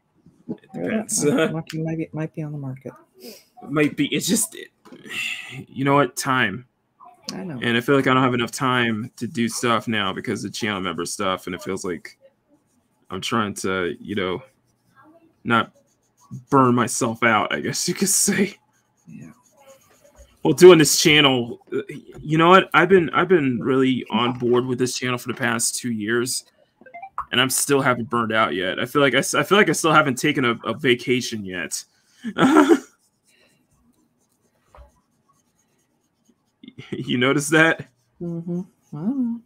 It depends. Might be on the market. Might be. It's just, you know what? Time. I know. And I feel like I don't have enough time to do stuff now because of channel member stuff. And it feels like I'm trying to, not burn myself out, I guess you could say. Yeah. Well, doing this channel, you know what? I've been really on board with this channel for the past 2 years, and I'm still haven't burned out yet. I feel like I still haven't taken a vacation yet. You notice that? Mm-hmm. Wow.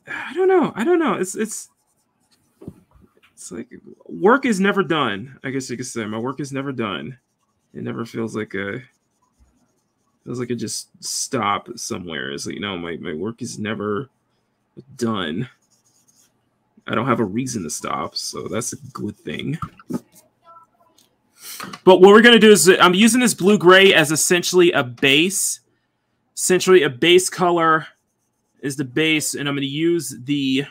I don't know. It's like work is never done. I guess you could say my work is never done. It never feels like it just stopped somewhere. It's like, my work is never done. I don't have a reason to stop, so that's a good thing. But what we're gonna do is I'm using this blue-gray as essentially a base. Essentially, a base color is the base, and I'm gonna use the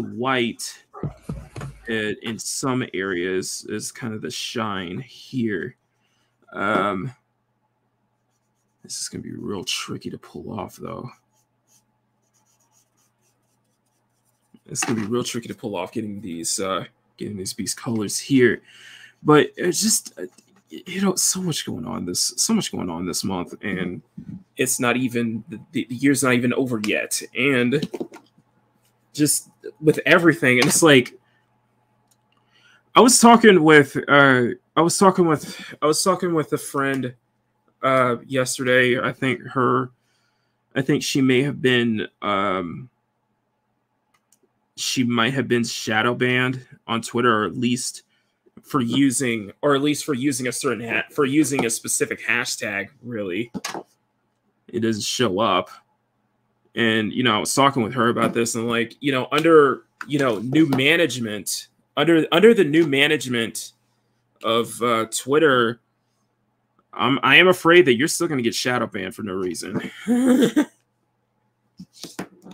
white in some areas as kind of the shine here. This is gonna be real tricky to pull off, though. It's gonna be real tricky to pull off getting these beast colors here. But it's just so much going on this month, and it's not even the year's not even over yet, and just with everything, and it's like I was talking with a friend yesterday. I think she may have been she might have been shadow banned on Twitter, or at least for using a specific hashtag. Really, it doesn't show up. And I was talking with her about this, and like, under new management, under the new management of Twitter, I am afraid that you're still going to get shadow banned for no reason.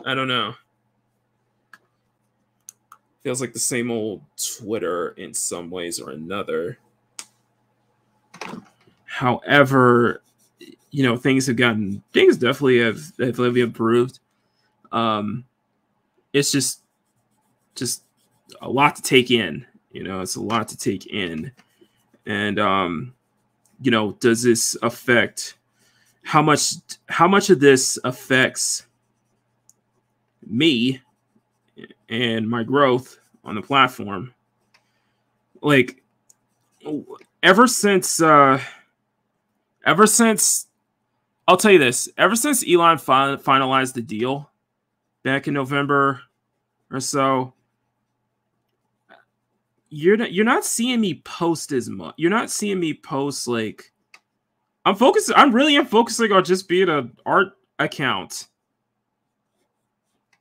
I don't know. Feels like the same old Twitter in some ways or another. However, things definitely have improved. It's just a lot to take in. It's a lot to take in. And does this affect how much of this affects me and my growth on the platform? Like, ever since I'll tell you this, ever since Elon finalized the deal back in November or so, you're not seeing me post as much. You're not seeing me post like I'm really focusing on just being an art account.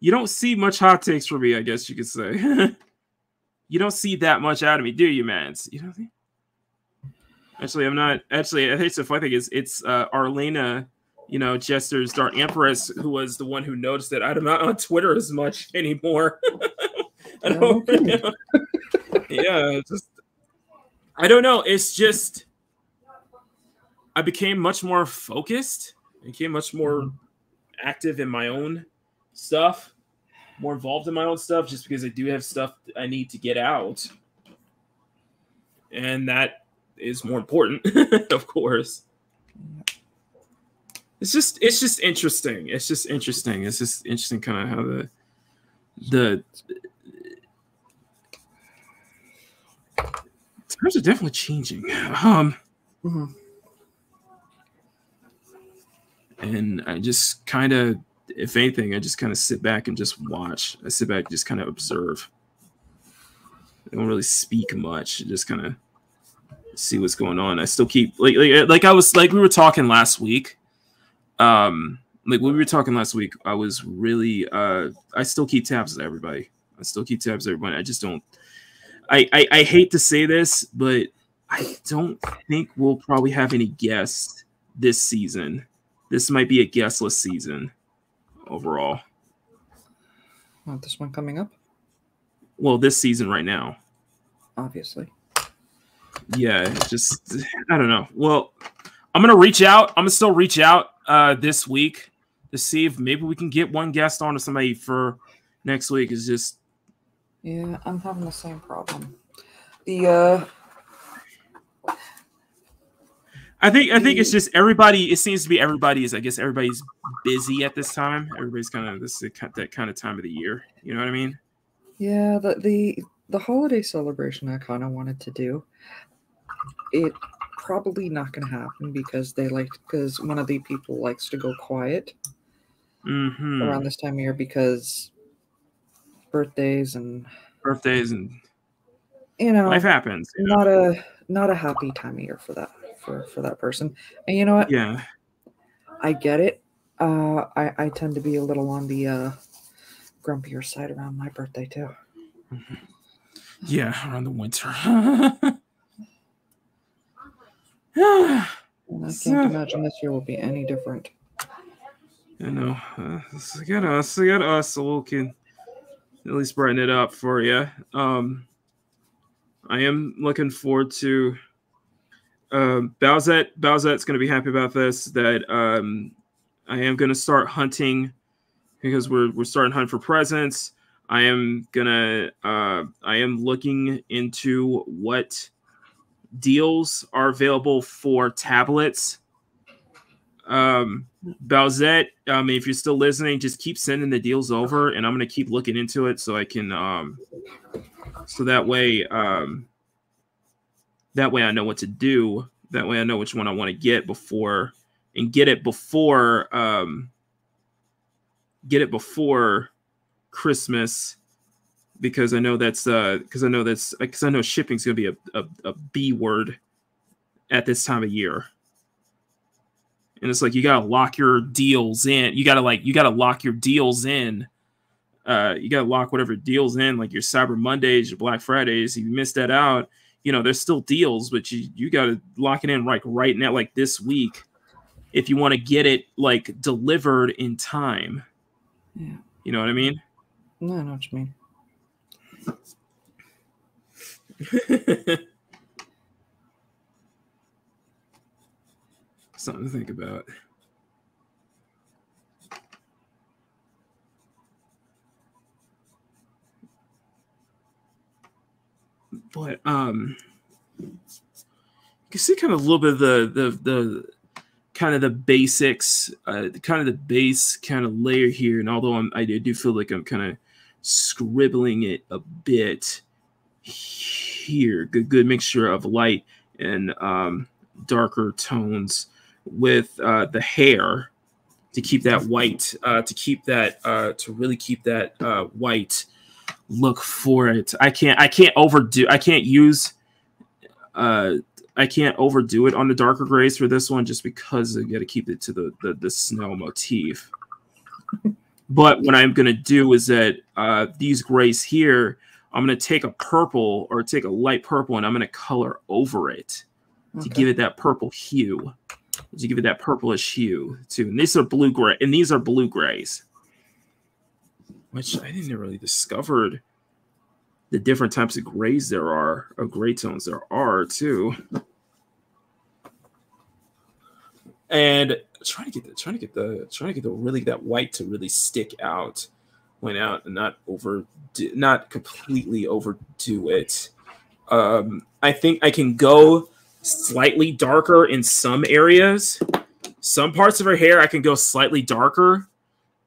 You don't see much hot takes from me, I guess you could say. You don't see that much out of me, do you, Mans? You don't think? Actually, I'm not. Actually, I think the funny thing is it's Arlena, Jester's Dark Empress, who was the one who noticed that I'm not on Twitter as much anymore. I don't know. Yeah, I don't know. It's just I became much more focused. I became much more active in my own stuff, more involved in my own stuff, just because I do have stuff I need to get out, and that is more important, of course. It's just interesting. It's just interesting. It's just interesting, kind of how the times are definitely changing. And I just kind of, if anything, I just kind of sit back and just watch. I sit back and just kind of observe. I don't really speak much. I just kind of see what's going on. I still keep like we were talking last week. I was really I still keep tabs on everybody. I just don't. I hate to say this, but I don't think we'll probably have any guests this season. This might be a guestless season overall. Not this one coming up? Well, this season right now. Obviously. Yeah, just, I don't know. Well, I'm going to reach out. I'm going to still reach out this week to see if maybe we can get one guest on or somebody for next week. Is just... Yeah, I'm having the same problem. The I think it's just everybody. It seems to be everybody's. I guess everybody's busy at this time. Everybody's kind of that kind of time of the year. You know what I mean? Yeah, the holiday celebration I kind of wanted to do. It probably not going to happen because one of the people likes to go quiet around this time of year because birthdays and life happens. Not a happy time of year for that person. And you know what? Yeah, I get it. I tend to be a little on the grumpier side around my birthday too. Yeah, around the winter. And I can't imagine this year will be any different. I know. Get us, so we can at least brighten it up for you. I am looking forward to Bowsette. Bowsette's going to be happy about this. That I am going to start hunting because we're starting to hunt for presents. I am looking into what deals are available for tablets. Bowsette, if you're still listening, just keep sending the deals over, and I'm gonna keep looking into it so I can so that way I know what to do. That way I know which one I want to get before Christmas, because I know shipping's gonna be a B word at this time of year. And it's like you gotta lock your deals in. You gotta lock your deals in. You gotta lock whatever deals in, like your Cyber Mondays, your Black Fridays. If you miss that out, there's still deals, but you gotta lock it in like right now, like this week, if you want to get it like delivered in time. Yeah. You know what I mean? No, I know what you mean. Something to think about. But you can see kind of a little bit of the kind of the basics, kind of the base kind of layer here. And although I do feel like I'm kind of scribbling it a bit here, good mixture of light and darker tones with the hair to keep that white, to really keep that white look for it. I can't overdo it on the darker grays for this one, just because I got to keep it to the snow motif. But what I'm going to do is that these grays here, I'm going to take a purple or take a light purple, and I'm going to color over it to give it that purple hue, to give it that purplish hue too. And these are blue gray, and these are blue grays, which I didn't really discovered the different types of grays there are, of gray tones there are too. And trying to get that white to really stick out, point out, and not completely overdo it. I think I can go slightly darker in some areas. Some parts of her hair I can go slightly darker,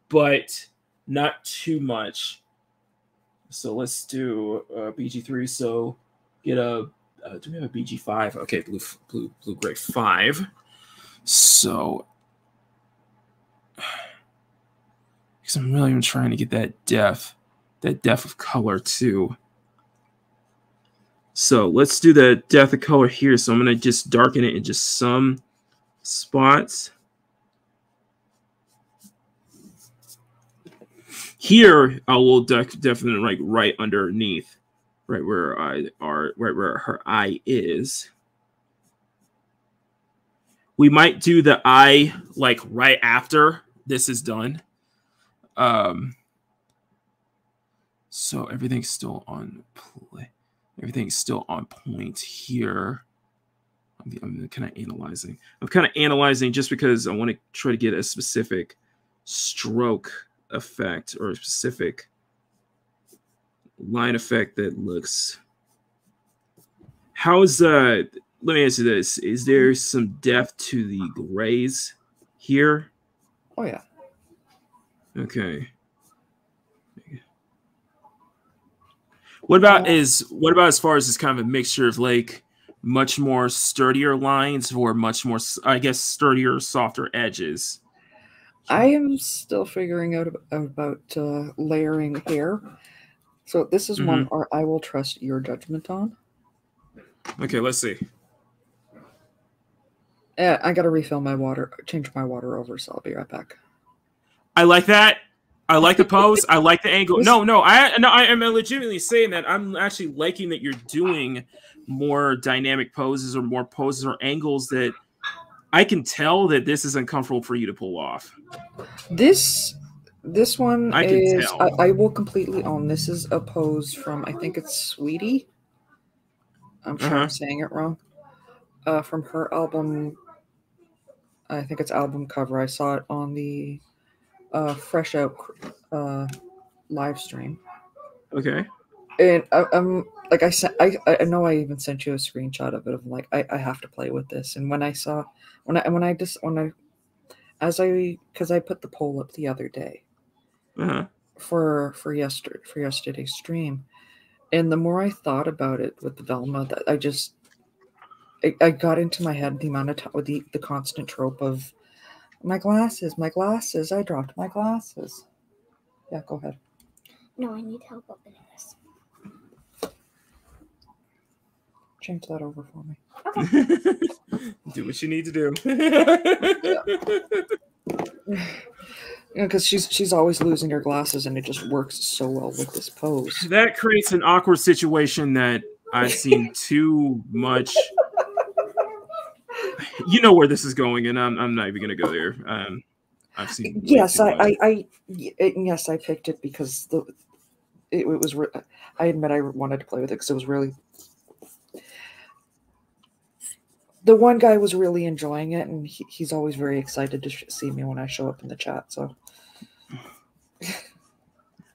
but not too much. So let's do BG3. So get do we have a BG5? Okay, blue gray 5. So because I'm really even trying to get that depth of color too. So let's do the depth of color here. So I'm gonna just darken it in just some spots. Here, I will definitely like right underneath, right where her eye is. We might do the eye like right after this is done. So everything's still on play. Everything's still on point here. I'm kind of analyzing. I'm kind of analyzing just because I want to try to get a specific stroke effect or a specific line effect that looks How's let me ask you this. Is there some depth to the grays here? Oh yeah. Okay. What about as far as this kind of a mixture of like much more sturdier lines or much more, I guess, sturdier, softer edges? I am still figuring out about layering hair. So this is one I will trust your judgment on. Okay, let's see. I gotta refill my water, change my water over, so I'll be right back. I like that. I like the pose. I like the angle. No, I am legitimately saying that. I'm actually liking that you're doing more dynamic poses or more poses or angles that I can tell that this is uncomfortable for you to pull off. This one I can tell. I will completely own. This is a pose from, I think it's Sweetie. I'm sure I'm saying it wrong. From her album, I think it's album cover. I saw it on the Fresh Out live stream. Okay. And I'm like, I know I even sent you a screenshot of it. I'm like, I have to play with this. And when I because I put the poll up the other day for yesterday's stream, and the more I thought about it with the Velma, that I got into my head the amount of time with the constant trope of my glasses, I dropped my glasses. Yeah, go ahead. No, I need help opening this. Change that over for me. Okay. Do what you need to do. Yeah, because she's always losing her glasses, and it just works so well with this pose. That creates an awkward situation that I've seen too much. You know where this is going, and I'm not even going to go there. I've seen. Yes, yes, I picked it because it was. I admit I wanted to play with it because it was really. The one guy was really enjoying it, and he's always very excited to see me when I show up in the chat. So.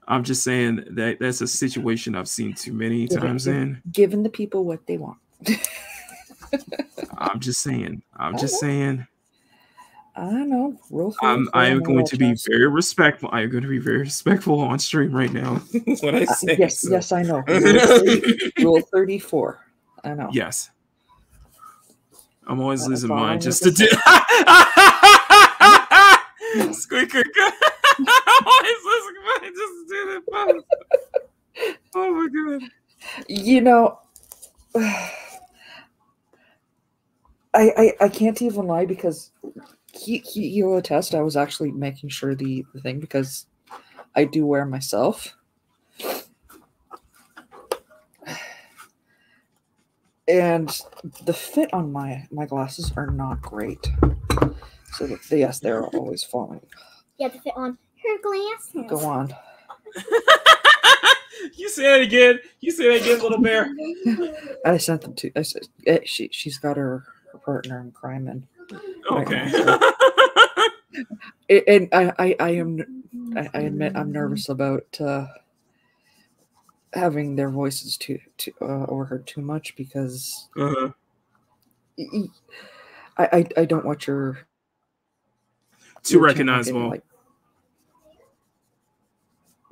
I'm just saying that that's a situation I've seen too many times giving the people what they want. I'm just saying. I know. I am going to be very respectful. I am going to be very respectful on stream right now. What I say. Yes, I know. Rule 34. I know. Yes. I'm always losing mine just to do. Squeaker. I'm always losing mine just to do that pose. Oh my god. You know, I can't even lie because he'll attest. I was actually making sure the thing because I do wear myself. And the fit on my glasses are not great. So yes, they're always falling. You have to fit on her glasses. Go on. You say that again. You say that again, little bear. I sent them to. I said she's got her partner in crime and. Okay. And I admit I'm nervous about having their voices too overheard too much because I don't want your too recognizable. Like,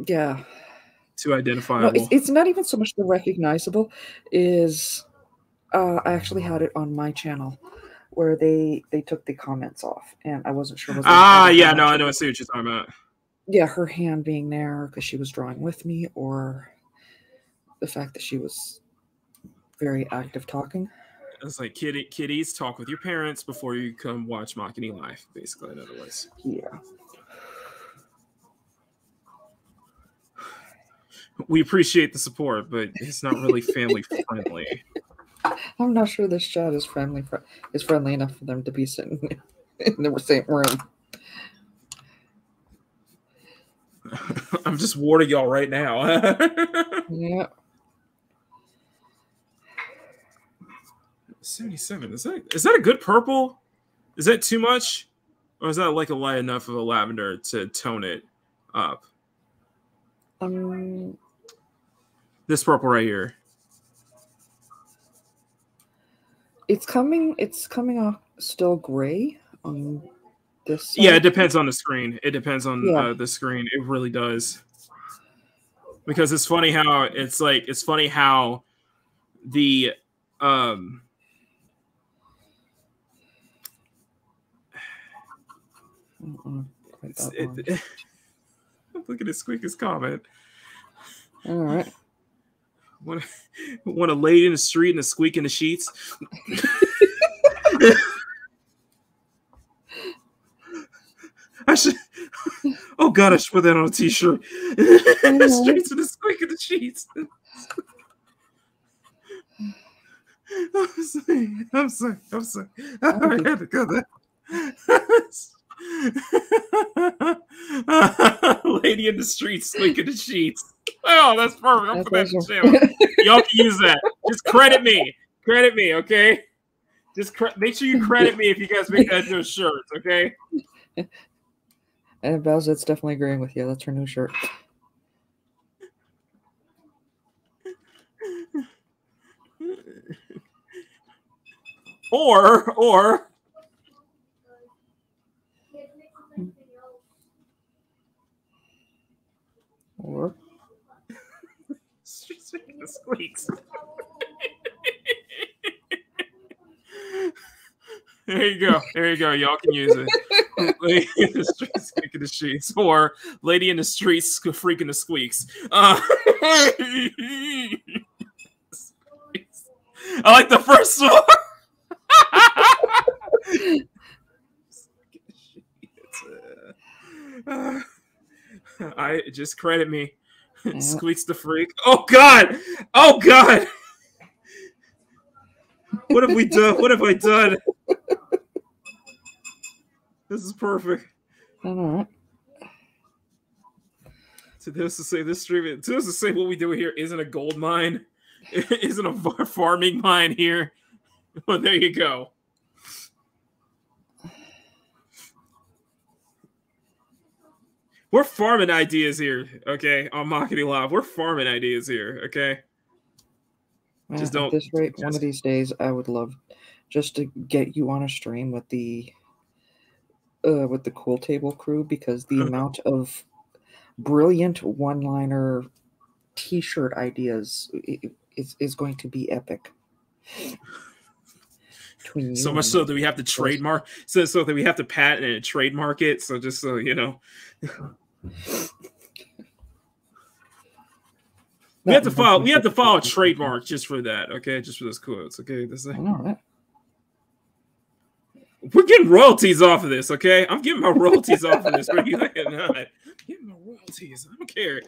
yeah. Too identifiable. No, it's not even so much the recognizable. Is I actually had it on my channel where they took the comments off, and I wasn't sure. Yeah, no, I know. I see what you're talking about. Yeah, her hand being there because she was drawing with me, or the fact that she was very active talking. It's like kiddies, talk with your parents before you come watch Makini live, basically, in other words. Yeah. We appreciate the support, but it's not really family friendly. I'm not sure this chat is friendly enough for them to be sitting in the same room. I'm just warning y'all right now. Yeah. 77. Is that a good purple? Is that too much? Or is that like a light enough of a lavender to tone it up? This purple right here. It's coming off still gray on this side. Yeah, it depends on the screen. It depends on the screen. It really does. Because it's funny how the look at this Squeaka's comment. All right. Want a lady in the street and a squeak in the sheets? I should. Oh God, I should put that on a t-shirt. The streets and the squeak in the sheets. I'm sorry. I had to cut that. Lady in the street, squeak in the sheets. Oh, that's perfect. I'll put that in the channel. Y'all can use that. Just credit me. Credit me, okay? Just make sure you credit me if you guys make that into a shirt, okay? And Bells, it's definitely agreeing with you. That's her new shirt. Or speaking of squeaks. There you go. Y'all can use it. Lady in the streets, squeaking the sheets, or lady in the streets, freaking the squeaks. I like the first one. I just credit me. Squeaks the freak. Oh God! What have we done? What have I done? This is perfect. All right. To this to say this stream. To this to say what we do here isn't a gold mine. It isn't a farming mine here. Well, there you go. We're farming ideas here, okay? On Makini Live, we're farming ideas here, okay? Man, just don't. At this rate, one of these days, I would love just to get you on a stream with the Cool Table crew, because the amount of brilliant one-liner T-shirt ideas is going to be epic. So much so that we have to trademark, so that we have to patent and trademark it. So just so you know. We have to file a trademark just for that, okay? Just for those quotes, okay? We're getting royalties off of this, okay? I'm getting my royalties off of this. Whether you like it or not. I'm getting my royalties. I don't care.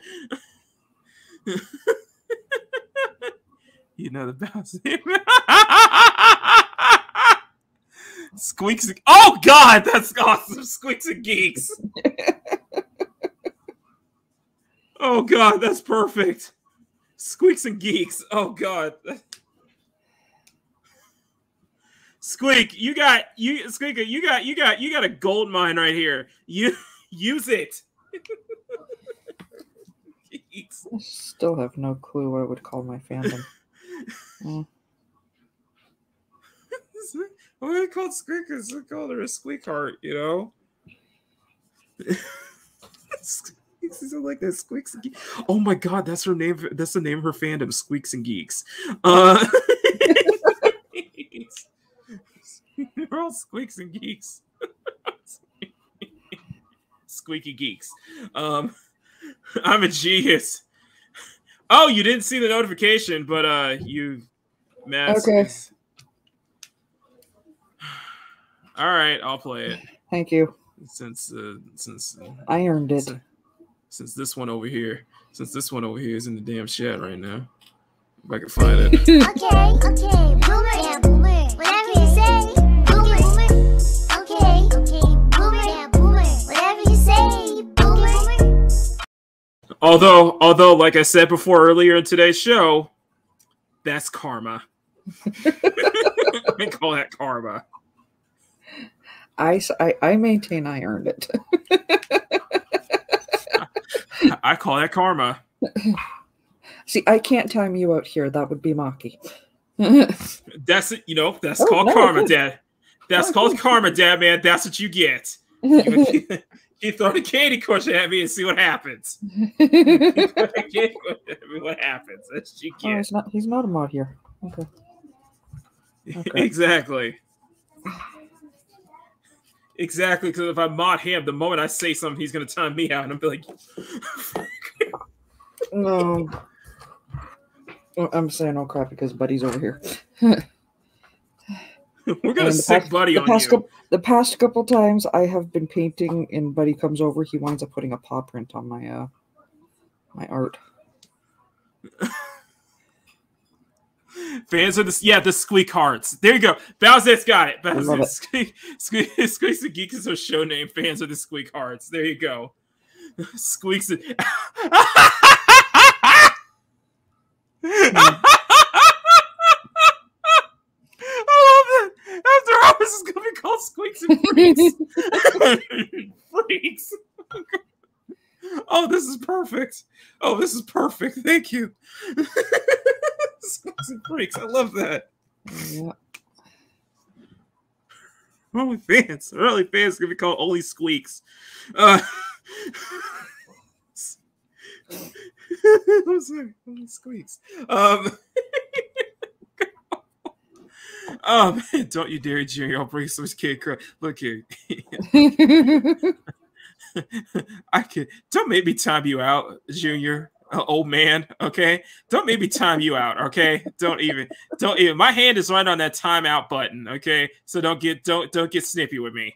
You know the bounce. Squeaks. Oh God, that's awesome. Squeaks and Geeks. Oh God, that's perfect. Squeaks and Geeks. Oh God. Squeak, you got a gold mine right here. You use it. I still have no clue what I would call my fandom. What are they called squeakers? They call her a squeak heart, you know? Squeaks like that. Squeaks and Geeks. Oh my God, that's her name. That's the name of her fandom, Squeaks and Geeks. They're all Squeaks and Geeks. Squeaky Geeks. I'm a genius. Oh, you didn't see the notification, but you masked. Okay. All right, I'll play it. Thank you. Since I earned it. Since this one over here is in the damn chat right now. If I can find it. Okay, boomer, yeah, boomer. Whatever you say, boomer. Okay, boomer, yeah, boomer. Whatever you say, boomer. Although, like I said before earlier in today's show, that's karma. I call that karma. I maintain I earned it. I call that karma. See, I can't time you out here. That would be Maki. That's it. You know, that's called karma, Dad. That's called karma, Dad, man. That's what you get. You throw the candy crush at me and see what happens. What happens? That's what you get. Oh, he's not a mod here. Okay. Exactly. Exactly, because if I mod him, the moment I say something, he's going to time me out, and I'm like... No. I'm saying oh crap because Buddy's over here. We're going to sick Buddy on you. The past couple times I have been painting and Buddy comes over, he winds up putting a paw print on my my art. Fans of the Squeak Hearts. There you go. Bowser's got it. Bowser. Squeak's the Geek is a show name. Fans of the Squeak Hearts. There you go. Squeak's it. I love that. After hours, it's gonna be called Squeaks and Freaks. Freaks. Oh, this is perfect. Oh, this is perfect. Thank you. Squeaks and Freaks. I love that. Yeah. Only fans gonna be called Only Squeaks. I'm sorry, Only Squeaks. Don't you dare, Jerry. I'll bring some kid. Look here. Don't make me time you out, Junior. Old man, okay? Don't make me time you out, okay? Don't even. My hand is right on that timeout button, okay? So don't get snippy with me.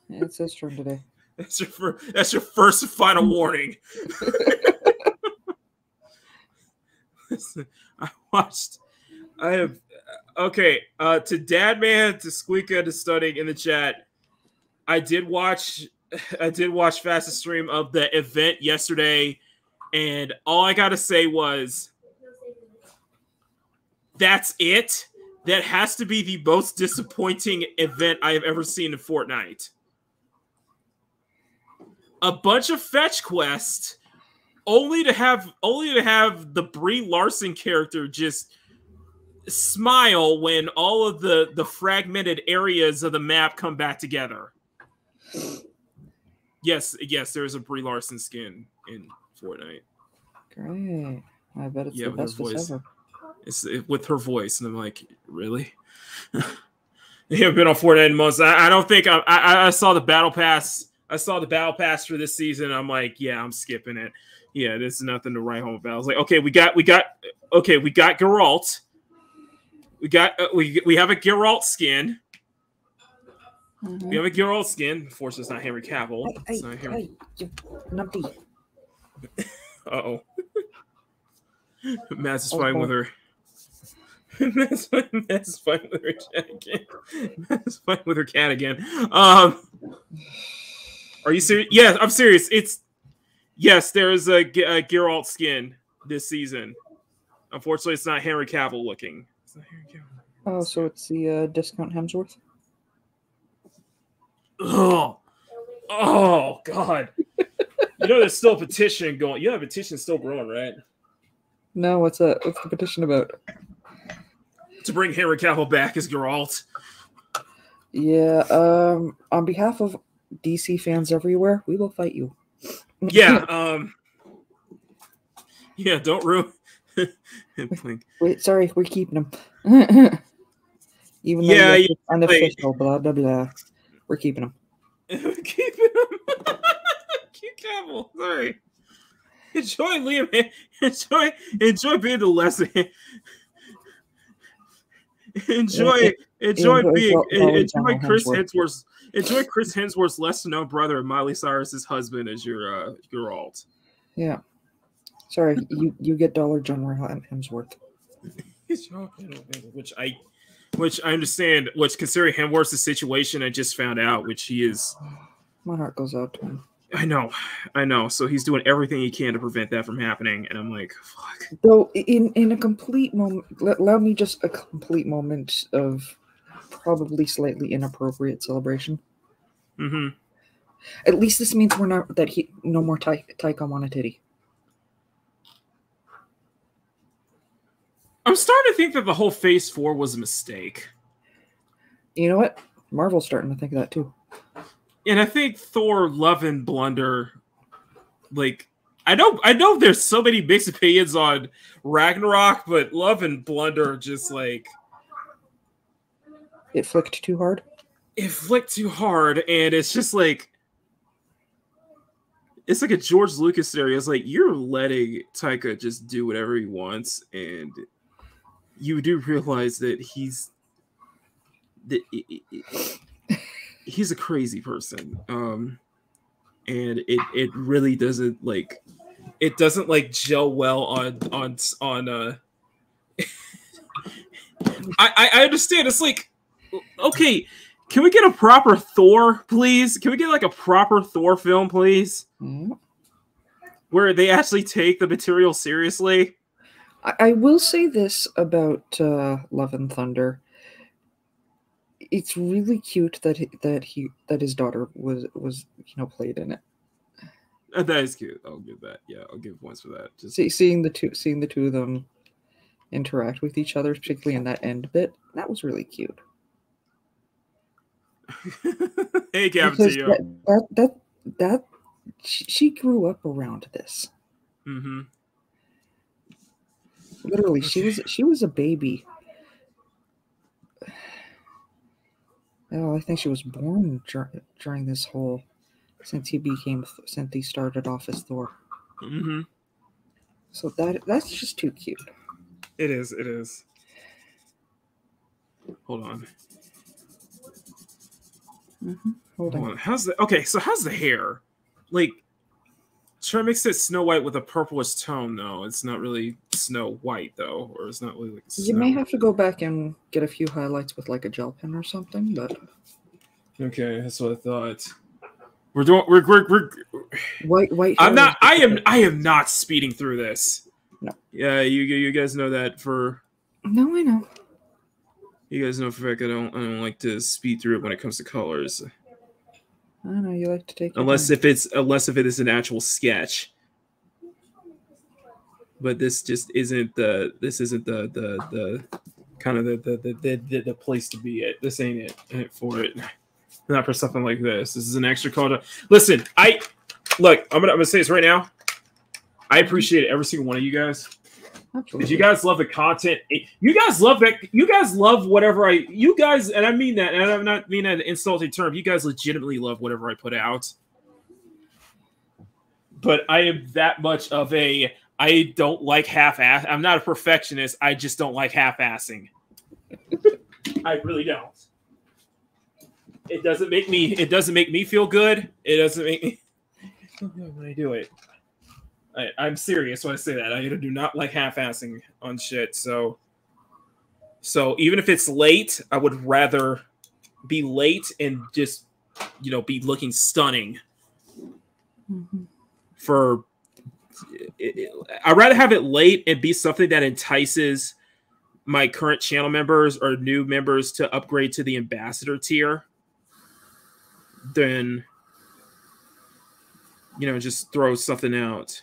It's his turn today. That's your first and final warning. Listen, okay, to Dadman, to Squeeka, to Stunning in the chat. I did watch Fastest stream of the event yesterday, and all I gotta say was that's it. That has to be the most disappointing event I have ever seen in Fortnite. A bunch of fetch quests, only to have the Brie Larson character just smile when all of the fragmented areas of the map come back together. Yes, there is a Brie Larson skin in Fortnite. Great. I bet it's the bestest ever. It's with her voice, and I'm like, really? You haven't been on Fortnite in months. I don't think I saw the battle pass. I saw the battle pass for this season. I'm like, yeah, I'm skipping it. Yeah, this is nothing to write home about. I was like, okay, we got Geralt. We have a Geralt skin. Mm-hmm. We have a Geralt skin. Unfortunately, it's not Henry Cavill. It's not Henry. Uh-oh. Matt's is fighting with her. Matt's fighting with her cat again. Matt's fighting with her cat again. Are you serious? Yeah, I'm serious. Yes, there is a Geralt skin this season. Unfortunately, it's not Henry Cavill looking. It's not Henry Cavill. Oh, so it's the discount Hemsworth? Oh, God. You know, there's still a petition going. You know, a petition still growing, right? No, what's the petition about? To bring Henry Cavill back as Geralt. Yeah, on behalf of DC fans everywhere, we will fight you. Yeah, yeah, don't ruin. Wait, sorry, we're keeping him. Even though it's unofficial, blah, blah, blah. We're keeping him. Keeping him. Keep Cavill. Sorry. Enjoy Liam. Enjoy being the lesson. Enjoy Chris Hemsworth's. Enjoy Chris Hemsworth's lesser known brother, Miley Cyrus's husband, as your alt. Yeah. Sorry, you get Dollar General Hemsworth. Which I understand. Which, considering Hemsworth's situation, I just found out, which he is. My heart goes out to him. I know. So he's doing everything he can to prevent that from happening, and I'm like, fuck. Though, in a complete moment, allow me just a complete moment of probably slightly inappropriate celebration. Mm-hmm. At least this means no more Taika Waititi. I'm starting to think that the whole Phase 4 was a mistake. You know what? Marvel's starting to think of that too. And I think Thor, Love and Blunder, like, I know there's so many mixed opinions on Ragnarok, but Love and Blunder just like... It flicked too hard? It flicked too hard, and it's just like... It's like a George Lucas scenario. It's like, you're letting Taika just do whatever he wants, and you do realize that he's a crazy person. And it really doesn't like... It doesn't like gel well on I understand. It's like, okay, can we get a proper Thor, please? Can we get like a proper Thor film, please? Mm-hmm. Where they actually take the material seriously? I will say this about Love and Thunder. It's really cute that his daughter was played in it. That is cute. I'll give that. Yeah, I'll give points for that. Just seeing the two of them interact with each other, particularly in that end bit, that was really cute. Hey, Captain. That she grew up around this. Mm-hmm. Literally, Okay. she was a baby. Oh, I think she was born during this whole, since he started off as Thor. Mm-hmm. So that's just too cute. It is. It is. Hold on. Mm-hmm. Hold on. How's the hair? Like, try to mix it Snow White with a purplish tone, though. It's not really Snow White, though, or it's not really like You may have to go back and get a few highlights with like a gel pen or something, but okay, that's what I thought. We're white. I am not speeding through this. No. Yeah, you guys know that for. No, I know. You guys know for a fact I don't like to speed through it when it comes to colors. I know you like to take your Unless time. if it is an actual sketch. But this just isn't the kind of the place to be at. This ain't it for it. Not for something like this. This is an extra color. Listen, I'm gonna say this right now. I appreciate every single one of you guys. Absolutely. If you guys love the content, you guys love that. You guys love whatever you guys, and I mean that, and I'm not mean that in an insulting term. You guys legitimately love whatever I put out. But I am that much of a. I don't like half-ass. I'm not a perfectionist. I just don't like half-assing. I really don't. It doesn't make me feel good. It doesn't make me feel good when I do it. I'm serious when I say that. I do not like half-assing on shit. So even if it's late, I would rather be late and just be looking stunning. Mm-hmm. I'd rather have it late and be something that entices my current channel members or new members to upgrade to the ambassador tier than just throw something out.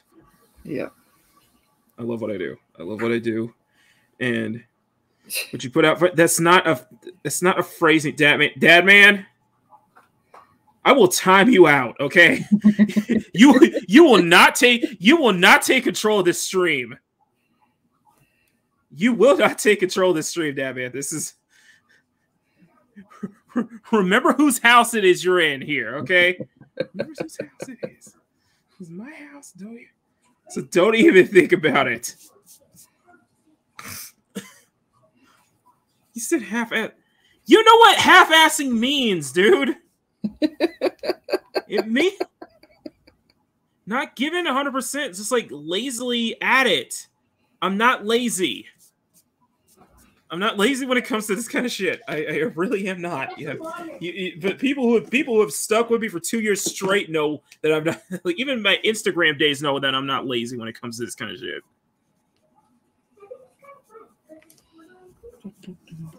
Yeah. I love what I do. And what you put out that's not a phrasing, dad man. I will time you out, okay? you will not take control of this stream. You will not take control of this stream, dad man. This is remember whose house it is you're in here, okay? Remember whose house it is. It's my house, don't you? So don't even think about it. You said half-ass. You know what half-assing means, dude? It means not giving 100%. It's just like lazily at it. I'm not lazy. I'm not lazy when it comes to this kind of shit. I really am not. But people who have stuck with me for 2 years straight know that I'm not. Like even my Instagram days know that I'm not lazy when it comes to this kind of shit.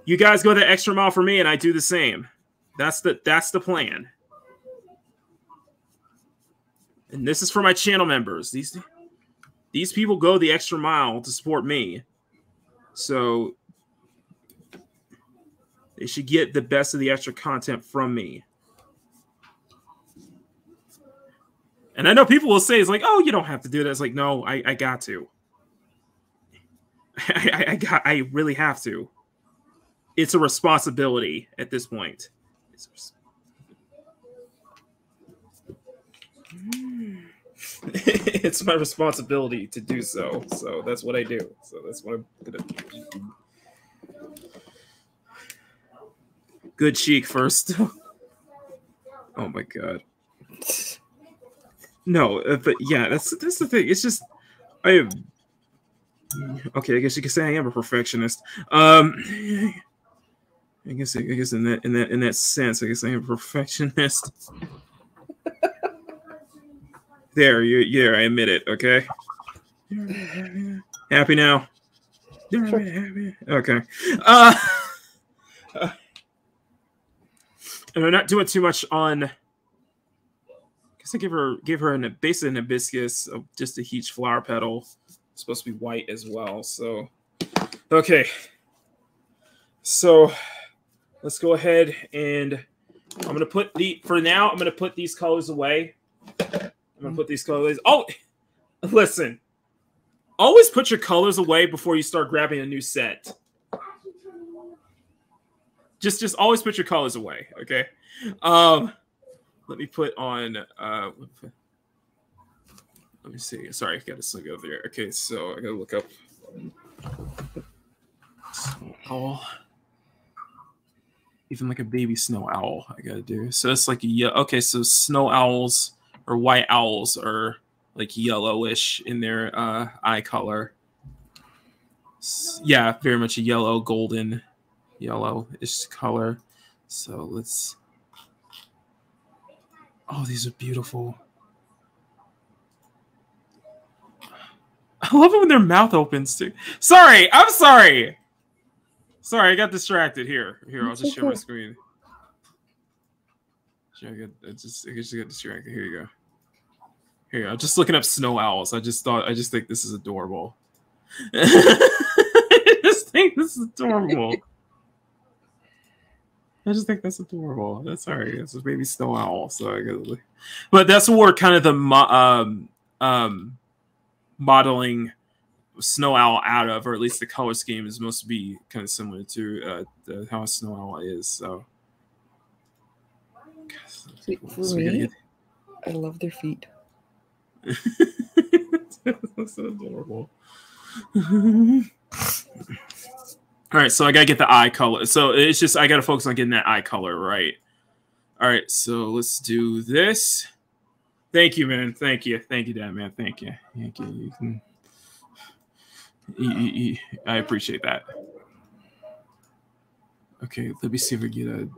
You guys go the extra mile for me, and I do the same. That's the plan. And this is for my channel members. These people go the extra mile to support me. So they should get the best of the extra content from me. And I know people will say, it's like, oh, you don't have to do that. It's like, no, I got to. I really have to. It's a responsibility at this point. It's my responsibility to do so. So that's what I do. So that's what I'm gonna do. Good cheek first. Oh my god. No, but yeah, that's the thing. It's just okay. I guess you could say I am a perfectionist. I guess in that sense, I guess I am a perfectionist. There, I admit it. Okay. Happy now? Okay. And I'm not doing too much on. I guess I give her basically an hibiscus of just a huge flower petal. It's supposed to be white as well. So, okay. So, let's go ahead and I'm gonna put for now. I'm gonna put these colors away. I'm gonna put these colors. Oh, listen. Always put your colors away before you start grabbing a new set. Just always put your colors away, okay? Let me put on. Let me see. Sorry, I got to look over there. Okay, so I got to look up. Snow owl. Even like a baby snow owl, I got to do. So it's like okay. So snow owls or white owls are like yellowish in their eye color. Yeah, very much a yellow, golden. Yellow-ish color. So let's. Oh, these are beautiful. I love it when their mouth opens too. Sorry, I'm sorry. Sorry, I got distracted. Here, I'll just share my screen. I just got distracted. Here you go. Here, I'm just looking up snow owls. I just think this is adorable. I just think this is adorable. I just think that's adorable. That's all right. It's a baby snow owl. So I guess, but that's what we're kind of the modeling snow owl out of, or at least the color scheme is supposed to be kind of similar to how a snow owl is. So, for me, I love their feet. That's so adorable. All right, so I gotta get the eye color. So it's just I gotta focus on getting that eye color right. All right, so let's do this. Thank you, man. Thank you, Dad, man. Thank you. I appreciate that. Okay, let me see if we get a.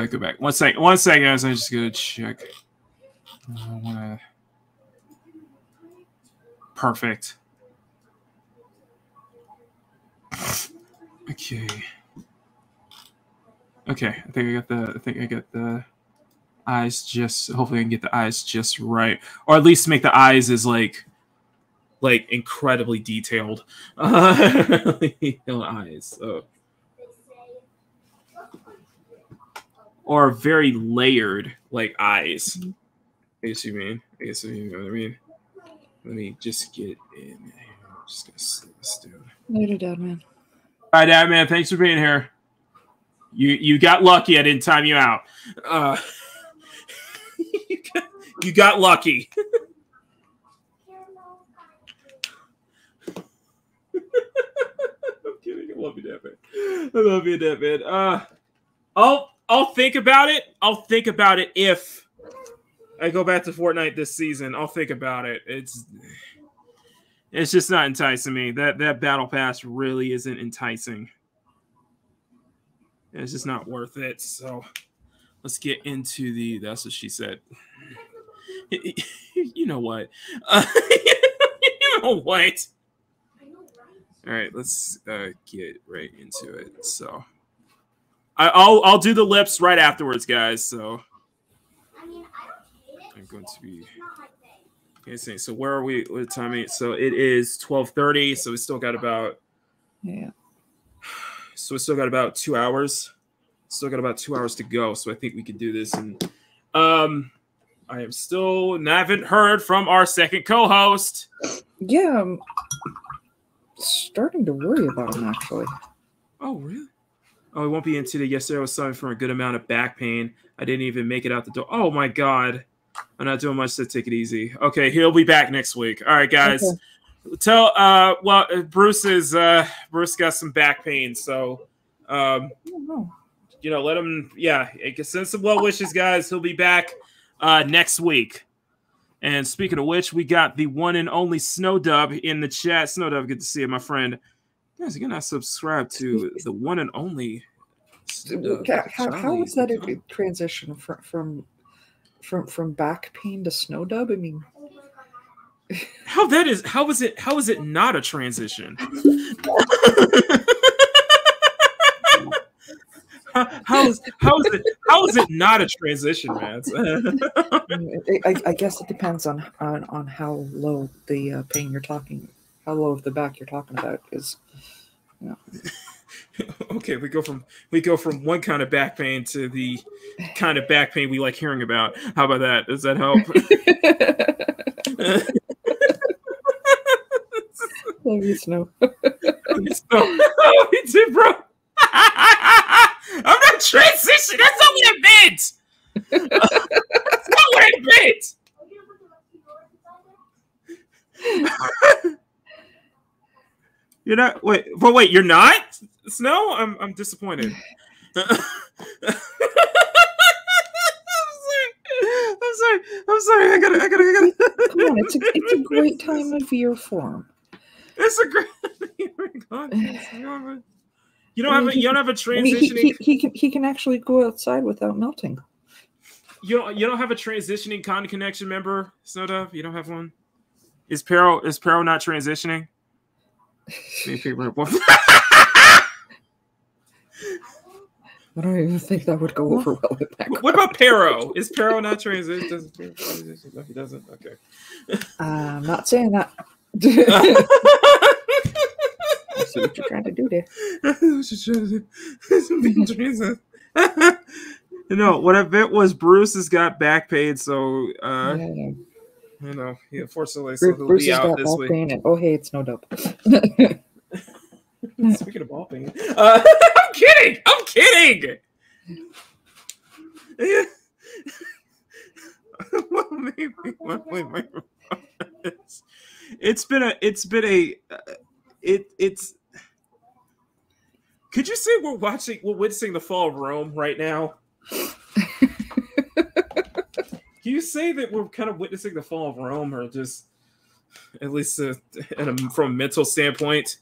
Go back. One second, guys. I'm just gonna check. I wanna. Perfect. Okay. I think I got the eyes just. Hopefully, I can get the eyes just right, or at least make the eyes as like incredibly detailed. Eyes, so. Or very layered like eyes. I guess you mean. I guess you know what I mean. Let me just get in here. I'm just gonna see this dude. Later, Dad Man. All right, Dad Man. Thanks for being here. You got lucky. I didn't time you out. You got lucky. I'm kidding. I love you, Dad Man. I love you, Dad Man. I'll think about it. I'll think about it if I go back to Fortnite this season. I'll think about it. It's just not enticing me. That battle pass really isn't enticing. It's just not worth it. So let's get into the. That's what she said. You know what? You know what? All right, let's get right into it. So I'll do the lips right afterwards, guys. So I'm going to be. Okay, so where are we? What time is it? So it is 12:30. So we still got about So we still got about 2 hours. Still got about 2 hours to go. So I think we can do this. And I am still haven't heard from our second co-host. Yeah, I'm starting to worry about him actually. Oh, really? Oh, he won't be in today. Yesterday I was suffering from a good amount of back pain. I didn't even make it out the door. Oh my god. I'm not doing much, so take it easy. Okay, he'll be back next week. All right, guys. Okay. Tell Bruce got some back pain, so you know, let him send some well wishes, guys. He'll be back next week. And speaking of which, we got the one and only Snowdub in the chat. Snowdub, good to see you, my friend. Guys, you're gonna subscribe to the one and only Snowdub. How is that a transition from back pain to Snowdub? I mean, how is it not a transition? How is it not a transition, man? I guess it depends on how low the pain you're talking, how low of the back you're talking about is. You know. Okay, we go from one kind of back pain to the kind of back pain we like hearing about. How about that? Does that help? Love you, Snow. Oh, me too, bro. I'm not transitioning. That's not what I meant. That's not what I meant. You're not. Wait. You're not. Snow. I'm disappointed. I'm sorry. I gotta. Come on, it's a great time of year for him. It's a great. You don't have a transitioning. He can actually go outside without melting. You don't have a transitioning con connection member, Snowdove? You don't have one? Is Pero not transitioning? I don't even think that would go over well with that. What about Pero? Is Pero not transition? No, he doesn't. Okay. I'm not saying that. I see what you're trying to do there. No, what I meant was Bruce has got back pain, so you know, unfortunately, so he'll be out this week. And, oh, hey, it's Snowdub. Speaking of ball pain, I'm kidding. Well, maybe. It's. Could you say we're witnessing the fall of Rome right now? Can you say that we're kind of witnessing the fall of Rome, or just at least from a mental standpoint?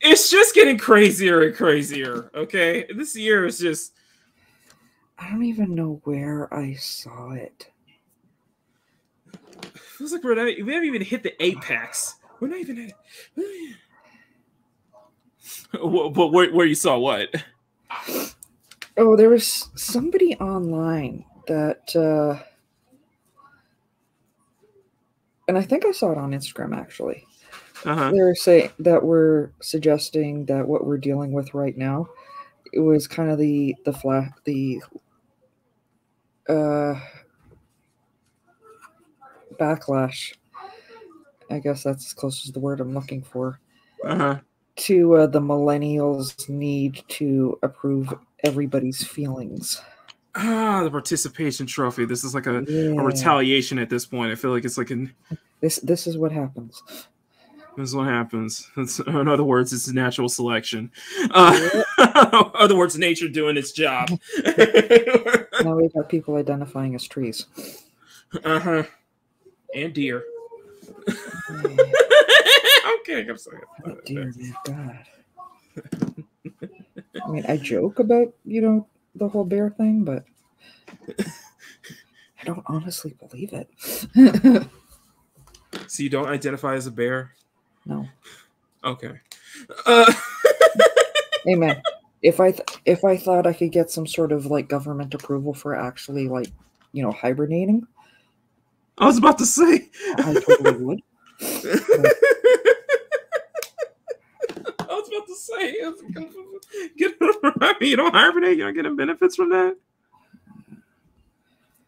It's just getting crazier and crazier. Okay, this year is just. I don't even know where I saw it. Feels like we haven't even hit the apex. We're not even at it. But where you saw what? Oh, there was somebody online that, and I think I saw it on Instagram actually. They were saying that we're suggesting that what we're dealing with right now, it was kind of the backlash. I guess that's as close as the word I'm looking for. To the millennials' need to approve everybody's feelings. The participation trophy. This is like a retaliation at this point. I feel like it's like this is what happens. This is what happens. In other words, it's natural selection. In other words, nature doing its job. Now we've got people identifying as trees. And deer. I'm kidding. I'm sorry. Oh, dear God. I mean, I joke about, the whole bear thing, but I don't honestly believe it. So you don't identify as a bear? No. Okay. Hey, man, if I thought I could get some sort of, government approval for actually, hibernating. I was about to say. I totally would. I was about to say, you don't hibernate, you're not getting benefits from that?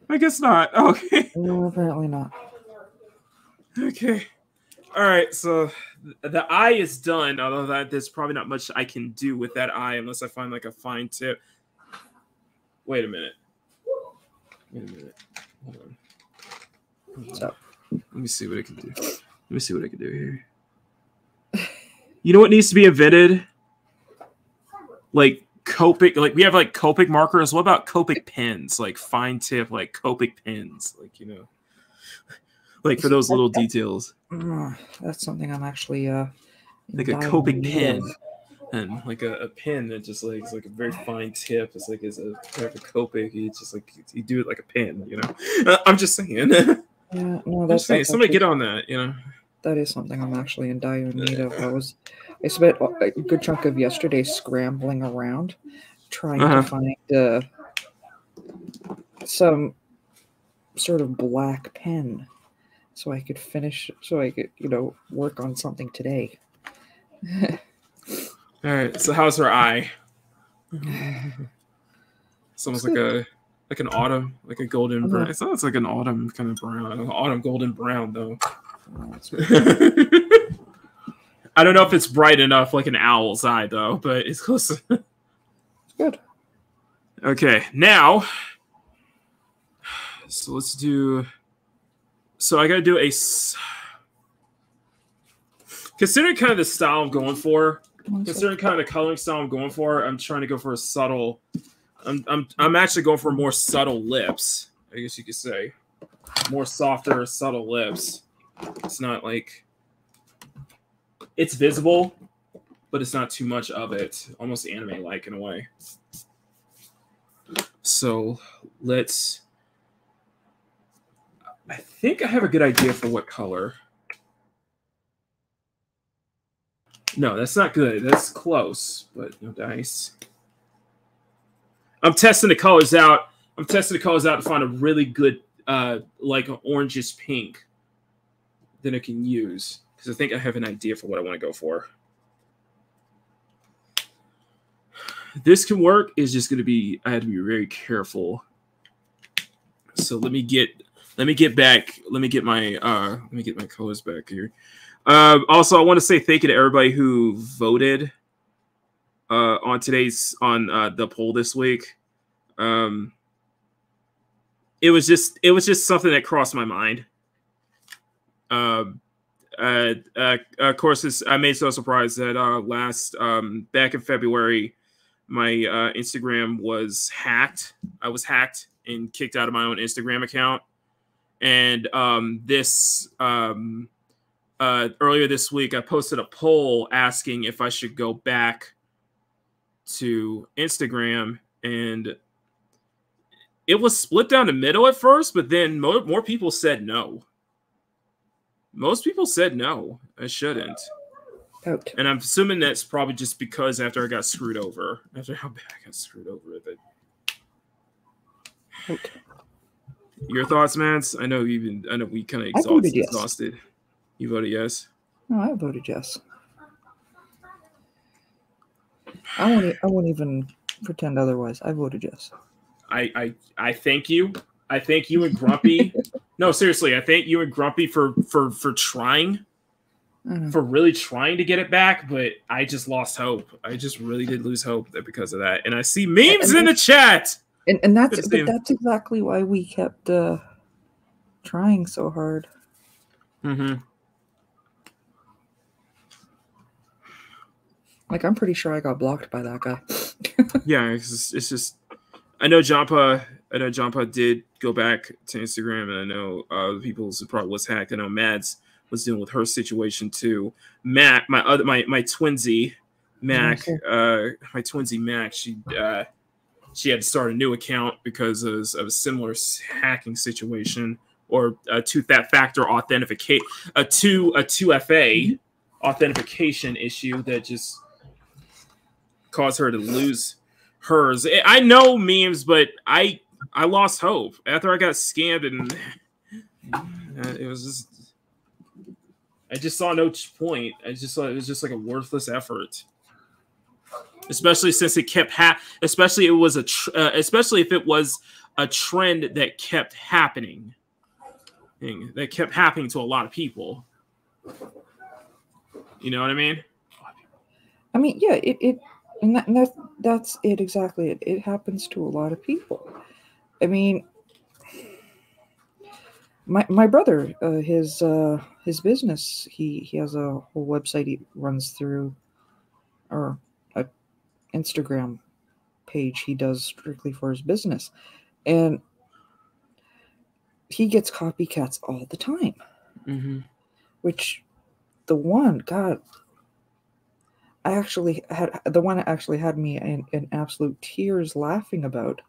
I guess not. Okay. No, apparently not. Okay. All right, so the eye is done, although there's probably not much I can do with that eye unless I find like a fine tip. Wait a minute. Hold on. So, let me see what I can do. Let me see what I can do here. You know what needs to be invented? Like Copic, like we have like Copic markers. What about Copic pens? Like fine tip, like Copic pens. Like, like for those little details. That's something I'm actually like a Copic pen. And like a pen that just like is like a very fine tip. It's like a type of Copic. You just like you do it like a pen, I'm just saying. Yeah, no, that's saying. Somebody get on that, That is something I'm actually in dire need of. I spent a good chunk of yesterday scrambling around trying to find some sort of black pen so I could work on something today. All right, so how's her eye? It's almost like an autumn, like a golden brown. It sounds like an autumn kind of brown, an autumn golden brown though. I don't know if it's bright enough like an owl's eye though, but it's close. It's good. Okay, now, so let's do. So I gotta do a. Considering kind of the style I'm going for, considering kind of the coloring style I'm going for, I'm trying to go for a subtle. I'm actually going for more subtle lips. I guess you could say, more softer, subtle lips. It's not like it's visible, but it's not too much of it. Almost anime-like in a way. So let's. I think I have a good idea for what color. No, that's not good. That's close, but no dice. I'm testing the colors out. To find a really good, like an orangish pink that I can use. Because I think I have an idea for what I want to go for. This can work. It's just going to be, I have to be very careful. So let me get my colors back here. Also, I want to say thank you to everybody who voted on the poll this week. It was just something that crossed my mind. Of course, I made no surprise that back in February, my Instagram was hacked. I was hacked and kicked out of my own Instagram account. And earlier this week, I posted a poll asking if I should go back to Instagram, and it was split down the middle at first, but then more people said no. Most people said no, I shouldn't. Out. And I'm assuming that's probably just because after I got screwed over, after how bad I got screwed over with it. Out. Your thoughts, Mance? I know we kind of exhausted. Yes. You voted yes? No, I voted yes. I won't even pretend otherwise. I voted yes. I thank you. I thank you and Grumpy. No, seriously, I thank you and Grumpy for trying. For really trying to get it back, but I just lost hope. I just really did lose hope because of that. And I see memes in the chat. And that's exactly why we kept trying so hard. Mm-hmm. Like, I'm pretty sure I got blocked by that guy. Yeah, it's just I know Jampa did go back to Instagram, and I know the people who probably was hacked. I know Mads was dealing with her situation too. Mac, my twinsy Mac, my twinsy Mac, she had to start a new account because of a similar hacking situation, or a two-factor authentication, a 2FA authentication issue that just caused her to lose hers. I know memes, but I I lost hope after I got scammed, and it was just. I just saw no point. I just thought it was just like a worthless effort, especially since it kept especially if it was a trend that kept happening, that kept happening to a lot of people. You know what I mean? I mean, yeah, that's it exactly. It happens to a lot of people. I mean, my brother, his business, he has a whole website he runs through, or a Instagram page he does strictly for his business, and he gets copycats all the time. Mm-hmm. Which the one, God, I actually had the one that actually had me in absolute tears laughing about,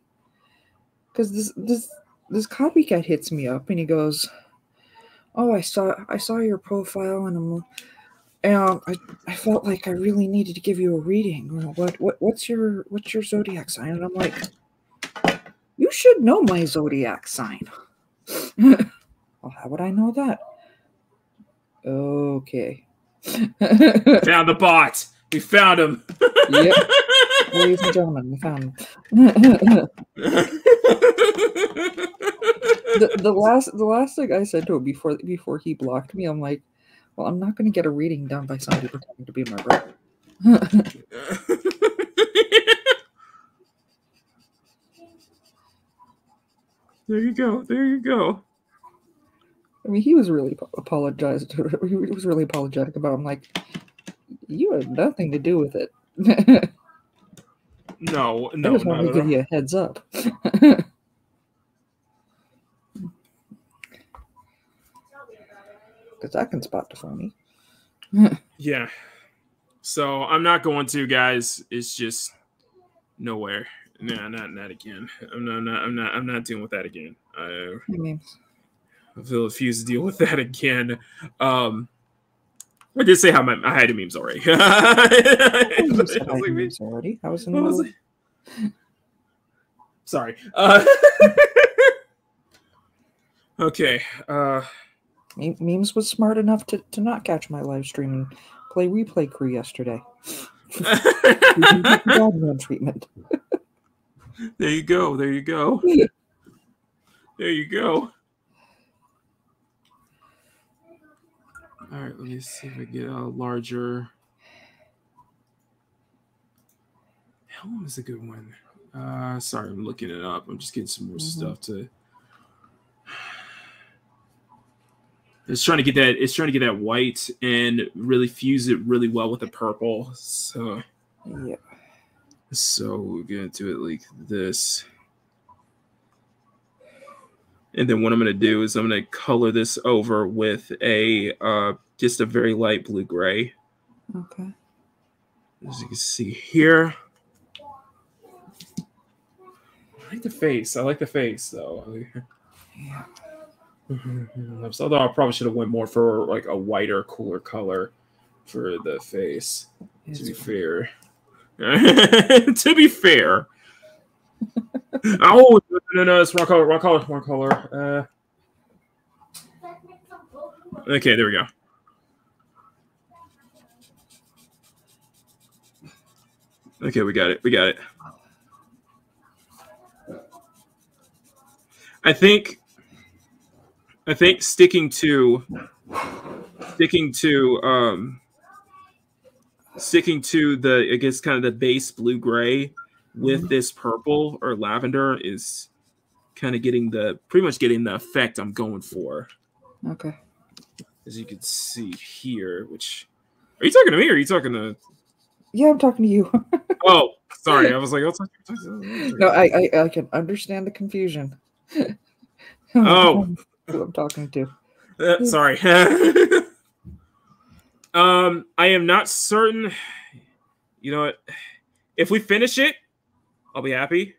because this copycat hits me up and he goes, "Oh, I saw your profile and I felt like I really needed to give you a reading. What's your zodiac sign?" And I'm like, "You should know my zodiac sign." Well, how would I know that? Okay. Found the bot. We found him. Yep. Ladies and gentlemen, we found him. The last thing I said to him before he blocked me, I'm like, well, I'm not going to get a reading done by somebody pretending to be my brother. There you go. There you go. I mean, he was really apologized. He was really apologetic about it. I'm like, you had nothing to do with it. No, I just want to give you a heads up. Because I can spot the phony. Yeah. So I'm not going to, guys. It's just nowhere. No, not again. I'm not dealing with that again. I feel refused to deal with that again. I did say how I had the memes already. Memes already. I was in the middle. Sorry. Okay. Memes was smart enough to not catch my live stream and play replay crew yesterday. Treatment. There you go. There you go. There you go. All right, let me see if I get a larger. Helm is a good one. Sorry, I'm looking it up. I'm just getting some more stuff to. It's trying to get that. It's trying to get that white and really fuse it really well with the purple. So yeah. So we're gonna do it like this. And then what I'm going to do is I'm going to color this over with a just a very light blue gray. Okay. As you can see here. I like the face. I like the face, though. Yeah. Although I probably should have went more for like a whiter, cooler color for the face. To be fair. To be fair. Oh no! It's wrong color. Okay, there we go. Okay, we got it. I think sticking to the, I guess, kind of the base blue gray with this purple or lavender is kind of pretty much getting the effect I'm going for. Okay. As you can see here, which, are you talking to me or are you talking to? Yeah, I'm talking to you. Oh, sorry. I was like, no, I can understand the confusion. Oh, who I'm talking to. Sorry. I am not certain. You know what? If we finish it, I'll be happy.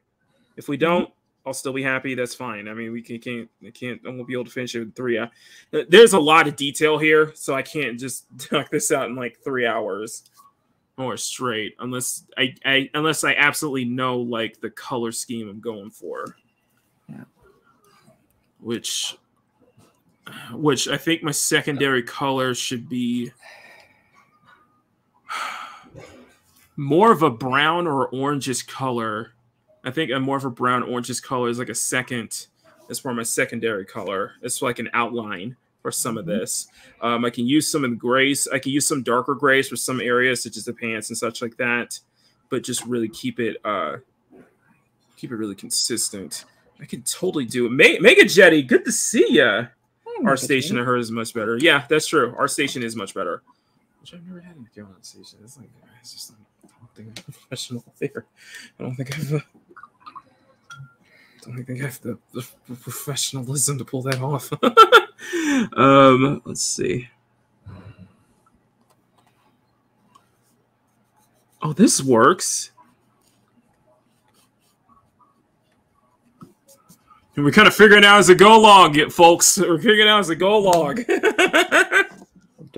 If we don't, I'll still be happy. That's fine. I mean, I won't be able to finish it in 3 hours. There's a lot of detail here, so I can't just knock this out in like 3 hours or straight, unless I absolutely know like the color scheme I'm going for. Yeah. Which I think my secondary color should be more of a brown or orangish color. I think a more of a brown orangish color is like a second. That's for my secondary color. It's like an outline for some of this. I can use some of the grays. I can use some darker grays for some areas, such as the pants and such like that. But just really keep it really consistent. I can totally do it. Mega Jetty, good to see ya. Our station and hers is much better. Yeah, that's true. Our station is much better. Which I've never had a go on station. It's like it's just I don't think I'm professional there. I don't think I have the professionalism to pull that off. Let's see. Oh, this works. And we're kind of figuring out as a go along, folks. We're figuring out as a go along. Do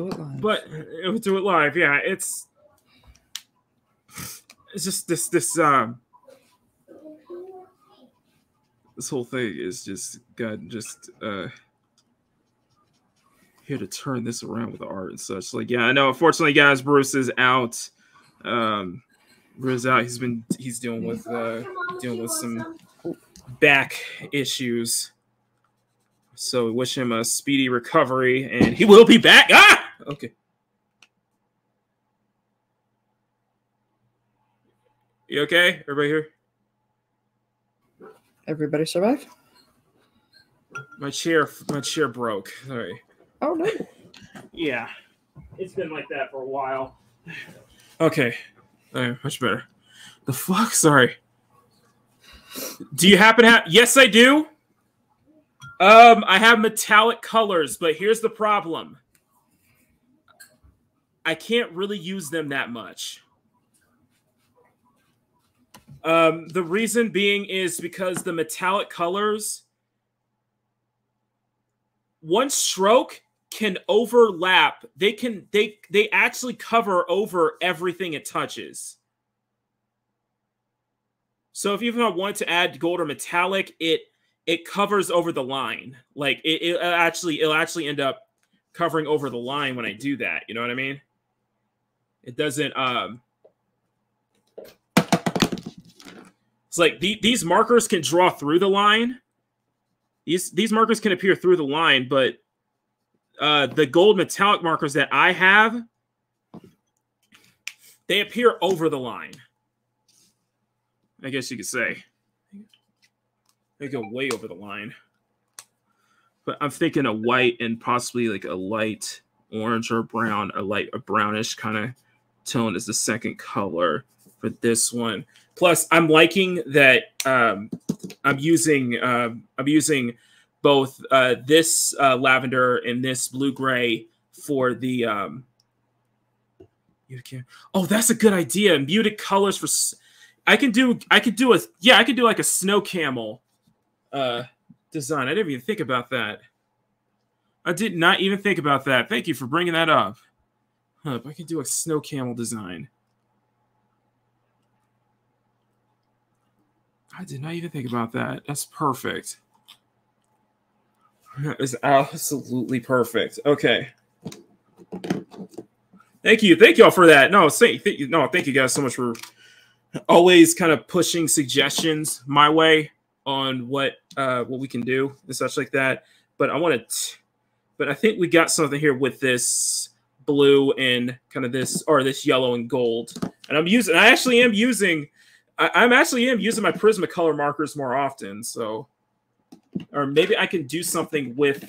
it live. But we'll do it live. Yeah, it's just this whole thing is just here to turn this around with the art and such. Like, yeah, I know. Unfortunately, guys, Bruce is out. Bruce is out. He's dealing with some back issues. So we wish him a speedy recovery, and he will be back. Ah, okay. You okay? Everybody here? Everybody survive? My chair broke. Sorry. Oh no. Yeah, it's been like that for a while. Okay, all right, much better. The fuck? Sorry. Do you happen to have? Yes, I do. I have metallic colors, but here's the problem. I can't really use them that much. The reason being is because the metallic colors, one stroke can overlap. They actually cover over everything it touches. So if even I want to add gold or metallic, it covers over the line. Like it'll actually end up covering over the line when I do that. You know what I mean? It doesn't. It's like these markers can draw through the line. These markers can appear through the line, but the gold metallic markers that I have, they appear over the line. I guess you could say. They go way over the line. But I'm thinking a white and possibly like a light orange or brown, a brownish kind of tone is the second color for this one. Plus, I'm liking that I'm using both this lavender and this blue gray for the oh, that's a good idea. Muted colors for I could do like a snow camel design. I didn't even think about that. I did not even think about that. Thank you for bringing that up. I can do a snow camel design. I did not even think about that. That's perfect. That is absolutely perfect. Okay. Thank you. Thank y'all for that. No, thank you guys so much for always kind of pushing suggestions my way on what we can do and such like that. But I think we got something here with this blue and kind of this yellow and gold. And I actually am using my Prismacolor markers more often. So, or maybe I can do something with.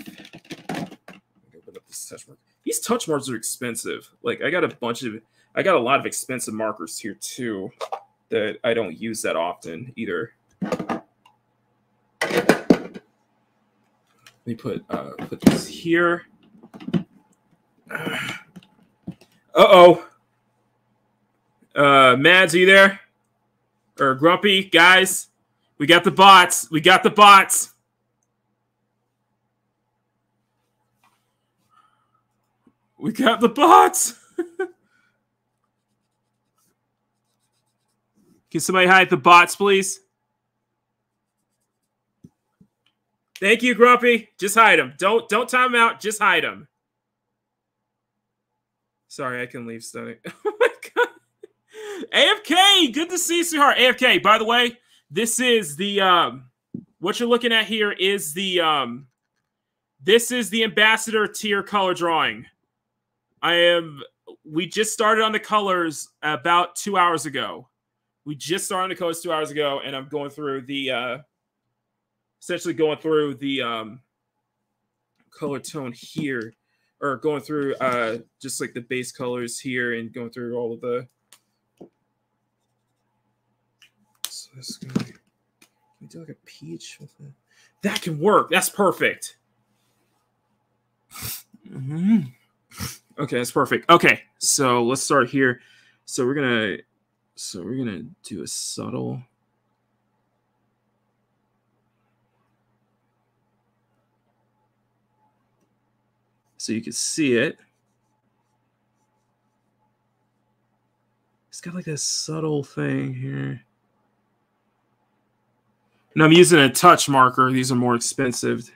Open up this touch mark. These touch markers are expensive. Like I got a lot of expensive markers here too that I don't use that often either. Let me put this here. Mads, are you there? Or Grumpy, guys? We got the bots. We got the bots. We got the bots. Can somebody hide the bots, please? Thank you, Grumpy. Just hide him. Don't time him out. Just hide him. Sorry, I can leave Stunning. Oh my god. AFK, good to see you, sweetheart. AFK, by the way, this is the what you're looking at here is the this is the ambassador tier color drawing. We just started on the colors about 2 hours ago. We just started on the colors 2 hours ago, and I'm going through the essentially going through the color tone here, or going through just like the base colors here and going through all of the. So this can we do like a peach with it? That can work. That's perfect. Okay, that's perfect. Okay, so let's start here. So we're gonna do a subtle. So you can see it. It's got like this subtle thing here. And I'm using a touch marker. These are more expensive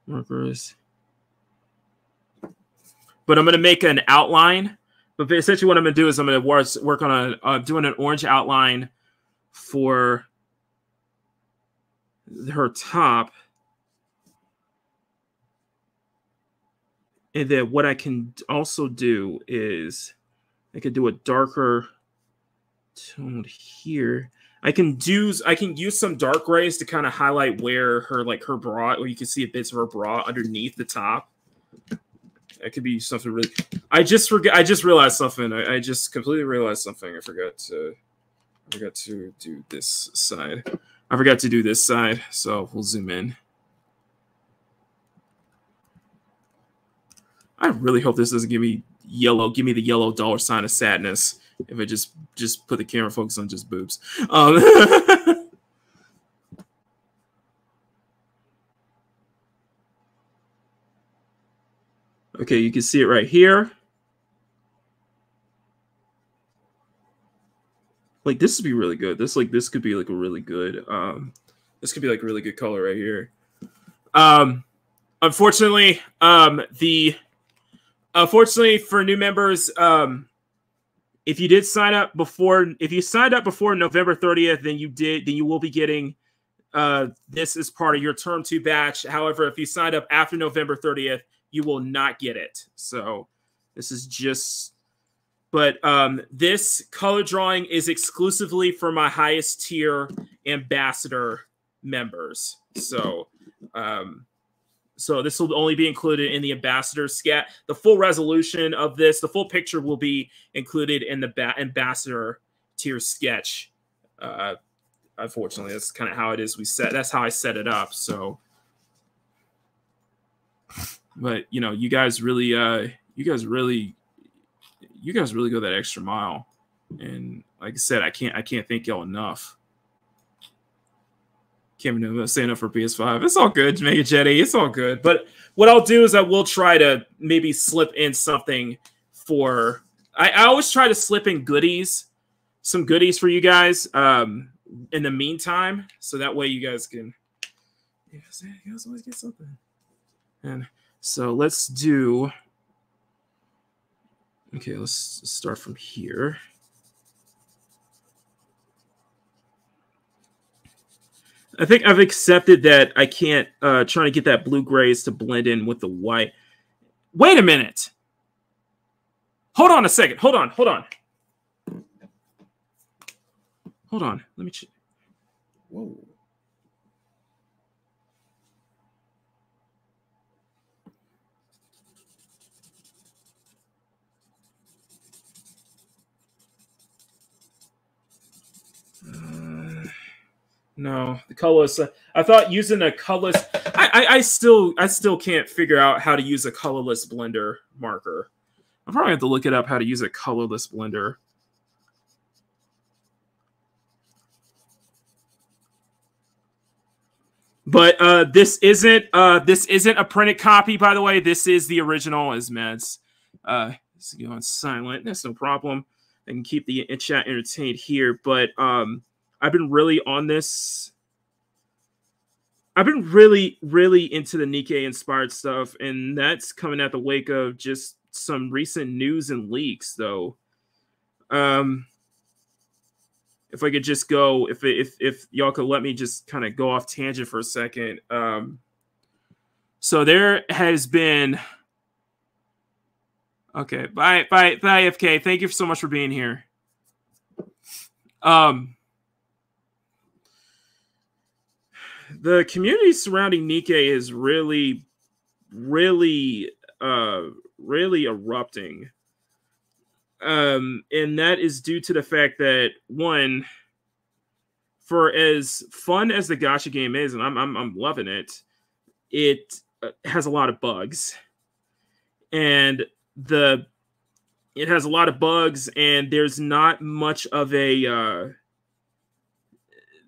markers. But I'm going to make an outline. But essentially what I'm going to do is I'm going to work on doing an orange outline for her top. And then what I can also do is I could do a darker tone here. I can use some dark grays to kind of highlight where her her bra, where you can see bits of her bra underneath the top. That could be something really. I just realized something. I just completely realized something. I forgot to do this side. I forgot to do this side. So we'll zoom in. I really hope this doesn't give me yellow. Give me the yellow dollar sign of sadness. If I just put the camera focus on just boobs. Okay, you can see it right here. Like this would be really good. This could be like a really good. This could be like a really good color right here. Unfortunately, unfortunately for new members, if you did sign up before, November 30th, then you will be getting this as part of your term 2 batch. However, if you signed up after November 30th, you will not get it. So this is just, but this color drawing is exclusively for my highest tier ambassador members. So so this will only be included in the ambassador scat. The full resolution of this, the full picture will be included in the ambassador tier sketch. Unfortunately, that's kind of how it is. That's how I set it up. So, but you know, you guys really go that extra mile, and like I said, I can't thank y'all enough. Can't even say enough for PS5. It's all good, Mega Jetty. It's all good. But what I'll do is I will try to maybe slip in something for. I always try to slip in goodies, some goodies for you guys in the meantime, so that way you guys can. You guys always get something. And so let's do. Okay, let's start from here. I think I've accepted that I can't try to get that blue grays to blend in with the white. Wait a minute. Hold on a second. Hold on. Let me check. Whoa. No, the colorless. I thought using a colorless. I still can't figure out how to use a colorless blender marker. I'm probably have to look it up how to use a colorless blender. But this isn't a printed copy, by the way. This is the original, as Mads. Let's go on silent. That's no problem. I can keep the chat entertained here, but I've been really on this. I've been really, really into the Nikkei inspired stuff, and that's coming at the wake of just some recent news and leaks, though. If I could just go, if y'all could let me just kind of go off tangent for a second. So there has been. Okay, bye, AFK. Thank you so much for being here. The community surrounding Nikkei is really, really erupting. And that is due to the fact that, one, for as fun as the gacha game is, and I'm loving it, it has a lot of bugs. And it has a lot of bugs, and there's not much of a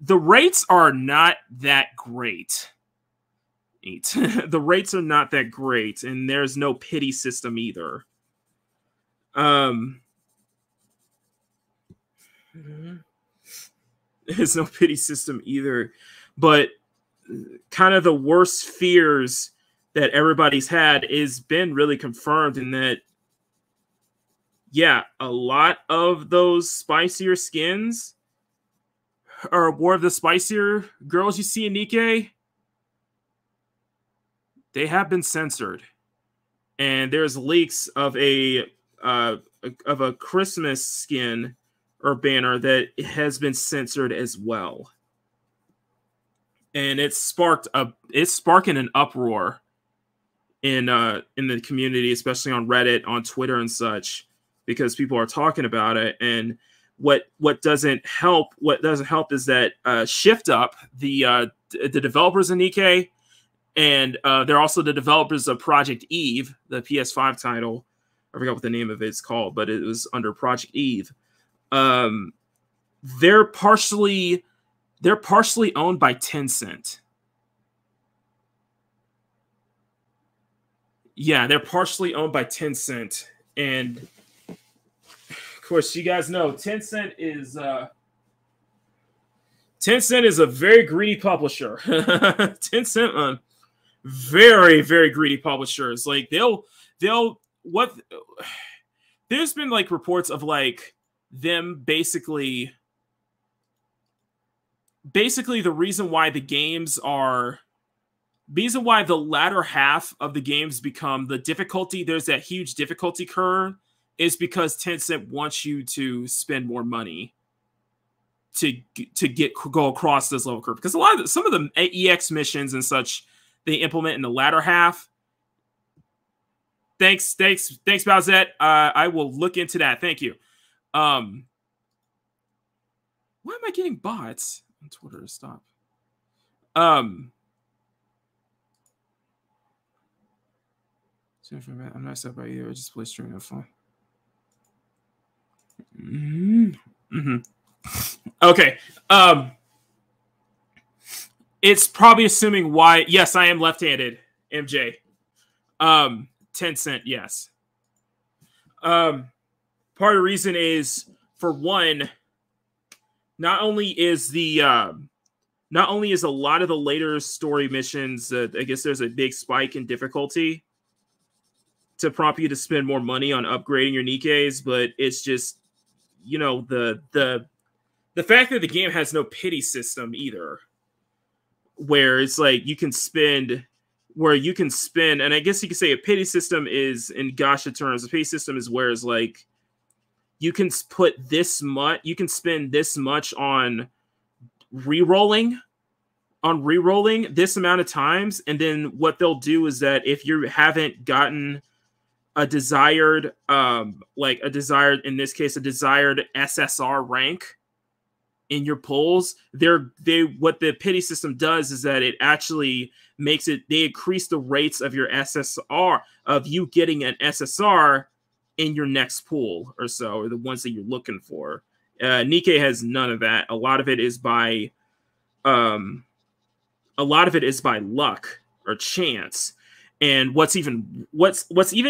the rates are not that great. The rates are not that great, and there's no pity system either. There's no pity system either. But kind of the worst fears that everybody's had is been really confirmed in that, yeah, a lot of those spicier skins, or more of the spicier girls you see in Nikkei, they have been censored. And there's leaks of a Christmas skin or banner that has been censored as well. And it's sparking an uproar in the community, especially on Reddit, on Twitter and such, because people are talking about it. And what doesn't help is that Shift Up, the developers in Nikkei, and they're also the developers of Project Eve, the PS5 title. I forgot what the name of it's called, but it was under Project Eve. They're partially owned by Tencent. Yeah, they're partially owned by Tencent, and of course, you guys know Tencent is a very greedy publisher. Tencent, very, very greedy publishers. Like there's been like reports of like them basically the reason why the latter half of the games become the difficulty, there's that huge difficulty curve, is because Tencent wants you to spend more money to go across this level curve. Because some of the EX missions and such they implement in the latter half. Thanks, Bowsette. I will look into that. Thank you. Why am I getting bots on Twitter? Stop. I'm not set by either. I just play stream, have fun. Okay. It's probably assuming why. Yes, I am left-handed, MJ. Tencent, yes. Part of the reason is, for one, not only is a lot of the later story missions, I guess there's a big spike in difficulty to prompt you to spend more money on upgrading your Nikkeis, but it's just, you know, the fact that the game has no pity system either, where it's like you can spend, and I guess you could say a pity system is, in gacha terms, a pity system is where it's like you can spend this much on re-rolling this amount of times, and then what they'll do is that if you haven't gotten a desired SSR rank in your polls, what the pity system does is that it actually makes it, they increase the rates of your SSR, of you getting an SSR in your next pool or so, or the ones that you're looking for. Nikkei has none of that. A lot of it is by luck or chance. And what's even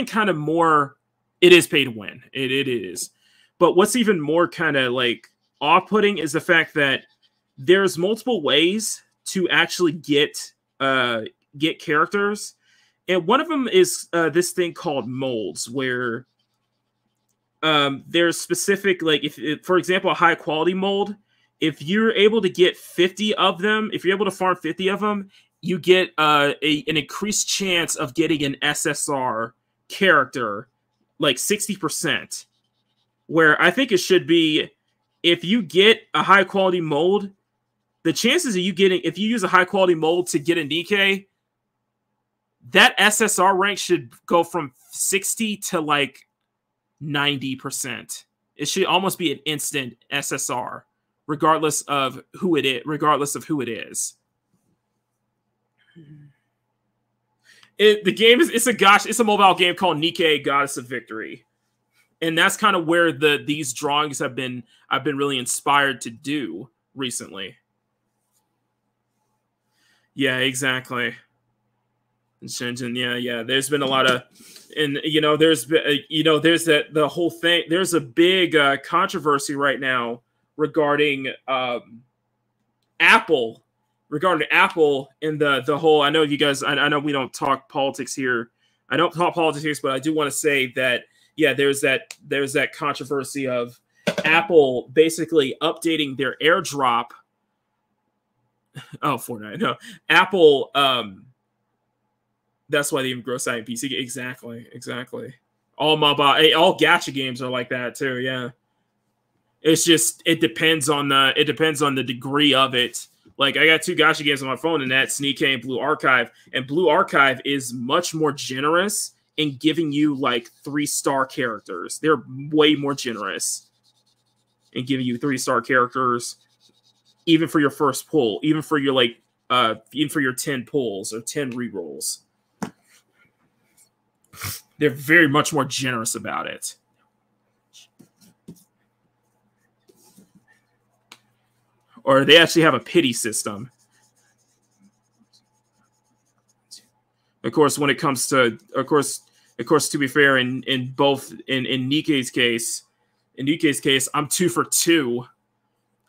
kind of more, it is pay to win. It is. But what's even more kind of like off-putting is the fact that there's multiple ways to actually get get characters, and one of them is this thing called molds, where there's specific, like, if for example a high quality mold, if you're able to get 50 of them, if you're able to farm 50 of them, you get an increased chance of getting an SSR character, like 60%. Where I think it should be, if you get a high quality mold, the chances of you getting, if you use a high quality mold to get a Nikkei, that SSR rank should go from 60 to like 90%. It should almost be an instant SSR, regardless of who it is. The game is it's a mobile game called Nikkei Goddess of Victory. And that's kind of where these drawings I've been really inspired to do recently. Yeah, exactly. In Shenzhen, yeah. There's been a lot of, and there's the whole thing. There's a big controversy right now regarding Apple, and the whole. I know you guys. I know we don't talk politics here. I don't talk politics, but I do want to say that. Yeah, there's that controversy of Apple basically updating their AirDrop. Oh, Fortnite. No, Apple. That's why they even grow side PC. Exactly. All mobile, all gacha games are like that too. Yeah, it's just it depends on the degree of it. Like I got 2 gacha games on my phone, and that's Nikkei and Blue Archive. And Blue Archive is much more generous in giving you like 3-star characters. They're way more generous in giving you 3-star characters, even for your first pull, even for your even for your 10 pulls or 10 rerolls. They're very much more generous about it. Or they actually have a pity system. Of course, when it comes to, to be fair, in Nikkei's case, I'm 2 for 2.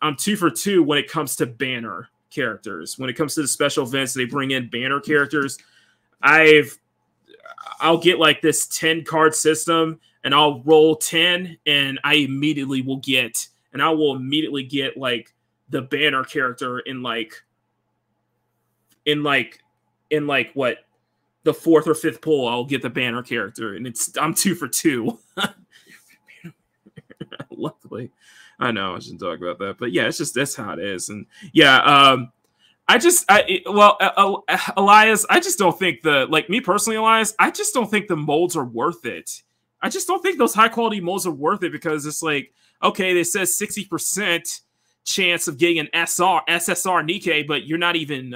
I'm 2 for 2 when it comes to banner characters. When it comes to the special events, they bring in banner characters. I'll get like this 10 card system, and I'll roll 10, and I will immediately get like the banner character in what, the 4th or 5th pull. I'll get the banner character, and I'm 2 for 2. Luckily, I know I shouldn't talk about that, but yeah, that's how it is. And yeah, Elias, I just don't think me personally, Elias, I just don't think the molds are worth it. I just don't think those high quality molds are worth it, because it's like, okay, they says 60% chance of getting an SSR Nikkei, but you're not even,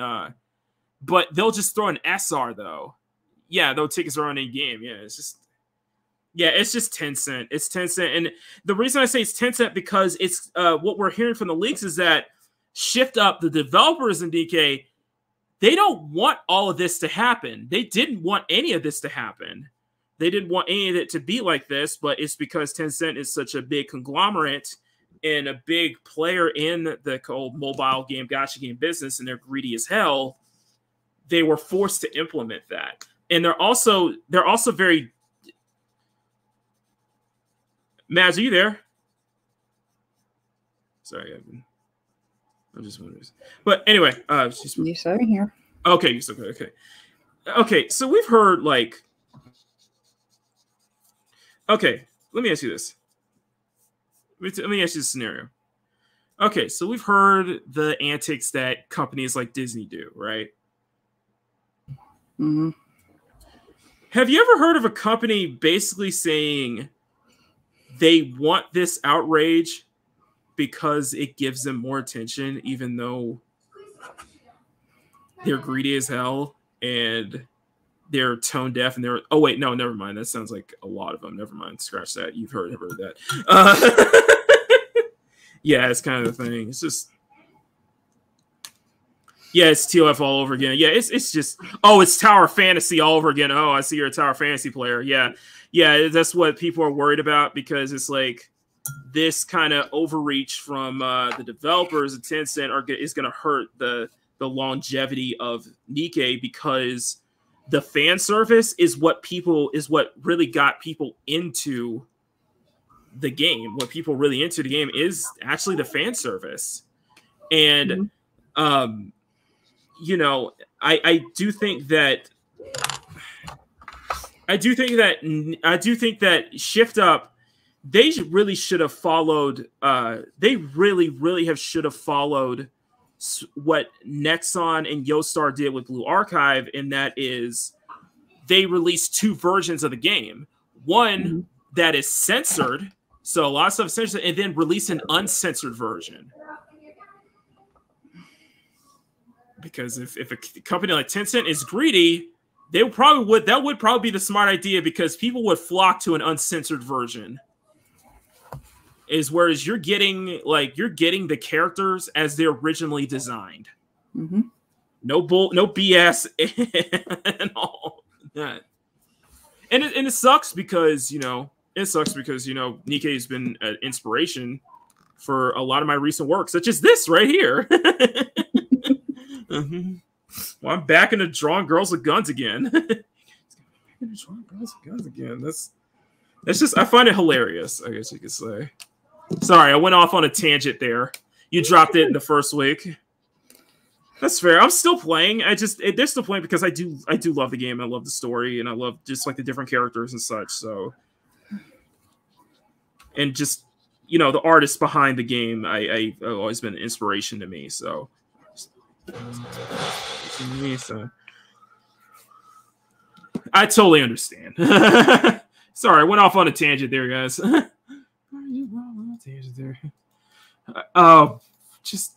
but they'll just throw an SR though. Yeah, those tickets are on in game. Yeah, it's just 10 cent. It's 10 cent. And the reason I say it's 10 cent, because it's what we're hearing from the leaks is that Shift Up, the developers in DK, they don't want all of this to happen. They didn't want any of this to happen. They didn't want any of it to be like this, but it's because Tencent is such a big conglomerate and a big player in the whole mobile game, gacha game business, and they're greedy as hell. They were forced to implement that. And they're also very... Maz, are you there? Sorry, I'm just wondering. But anyway, yes, I'm here. Okay, you're still good. Okay, so we've heard like... Okay, let me ask you this. Let me ask you this scenario. Okay, so we've heard the antics that companies like Disney do, right? Mm-hmm. Have you ever heard of a company basically saying they want this outrage because it gives them more attention, even though they're greedy as hell and they're tone deaf and they're... Oh, wait, no, never mind. That sounds like a lot of them. Never mind. Scratch that. You've heard that. Yeah, it's kind of the thing. It's just... Yeah, it's TOF all over again. Yeah, it's just... Oh, it's Tower Fantasy all over again. Oh, I see you're a Tower Fantasy player. Yeah, that's what people are worried about, because it's like this kind of overreach from the developers at Tencent is going to hurt the the longevity of Nikke, because the fan service is what really got people into the game. What people really into the game is actually the fan service. And you know, I do think that Shift Up, they really should have followed. They really should have followed what Nexon and Yostar did with Blue Archive, and that is they released 2 versions of the game. One that is censored, so a lot of stuff is censored, and then release an uncensored version. Because if a company like Tencent is greedy, that would probably be the smart idea, because people would flock to an uncensored version. Whereas you're getting the characters as they're originally designed. No BS and all that. And it sucks because, you know, Nikke has been an inspiration for a lot of my recent work, such as this right here. Well, I'm back into drawing girls with guns again. That's just, I find it hilarious, I guess you could say. Sorry, I went off on a tangent there. You dropped it in the first week. That's fair. I'm still playing. They're still playing because I do love the game. I love the story, and I love just like the different characters and such. So, and just, you know, the artists behind the game, I've always been an inspiration to me. So, I totally understand. Sorry, I went off on a tangent there, guys. Just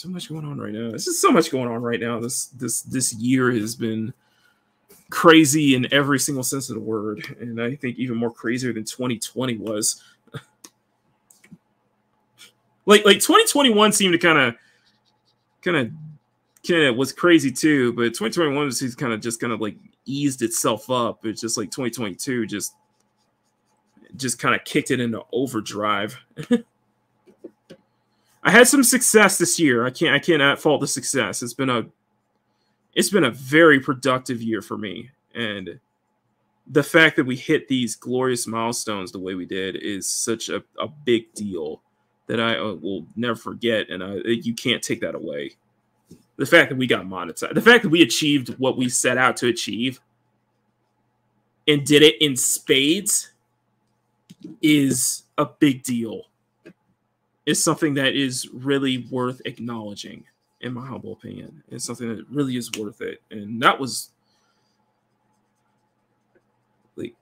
so much going on right now. There's just so much going on right now. This year has been crazy in every single sense of the word, and I think even more crazier than 2020 was. like 2021 seemed to kind of was crazy too, but 2021 was kind of like eased itself up. It's just like 2022 just kind of kicked it into overdrive. I had some success this year. I cannot fault the success. It's been a very productive year for me, and the fact that we hit these glorious milestones the way we did is such a big deal that I will never forget, and you can't take that away. The fact that we got monetized, the fact that we achieved what we set out to achieve and did it in spades is a big deal. It's something that is really worth acknowledging, in my humble opinion. It's something that really is worth it. And that was like,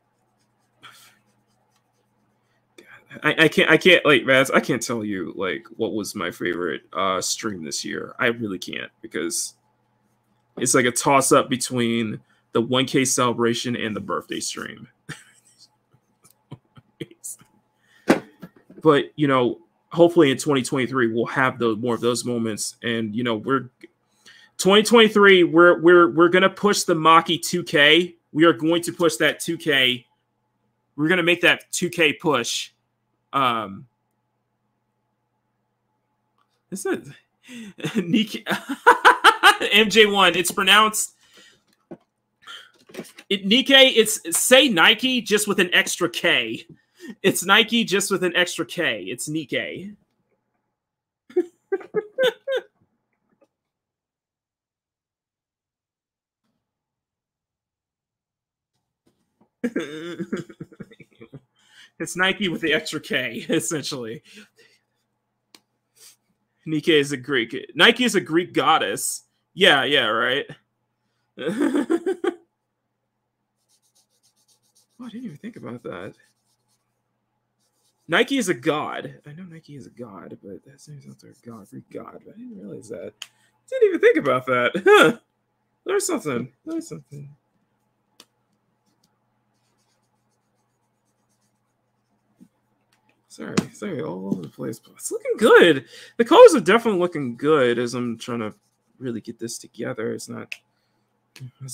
I can't like, Vaz, I can't tell you like what was my favorite stream this year. I really can't, because it's like a toss up between the 1K celebration and the birthday stream. But, you know, hopefully in 2023 we'll have more of those moments, and you know, 2023 we're gonna push the Maki 2K. We are going to push that 2K. We're gonna make that 2K push. Is it Nikke? MJ1? It's pronounced Nikke. It's say Nike just with an extra K. It's Nike just with an extra K. It's Nikke. It's Nike with the extra K, essentially. Nikke is a Greek. Nike is a Greek goddess. Yeah, right. Oh, I didn't even think about that. Nike is a god. I know Nike is a god, but that seems like they're a god, Greek god. But I didn't realize that. I didn't even think about that. Huh. There's something. Sorry, all over the place. But it's looking good. The colors are definitely looking good as I'm trying to really get this together. It's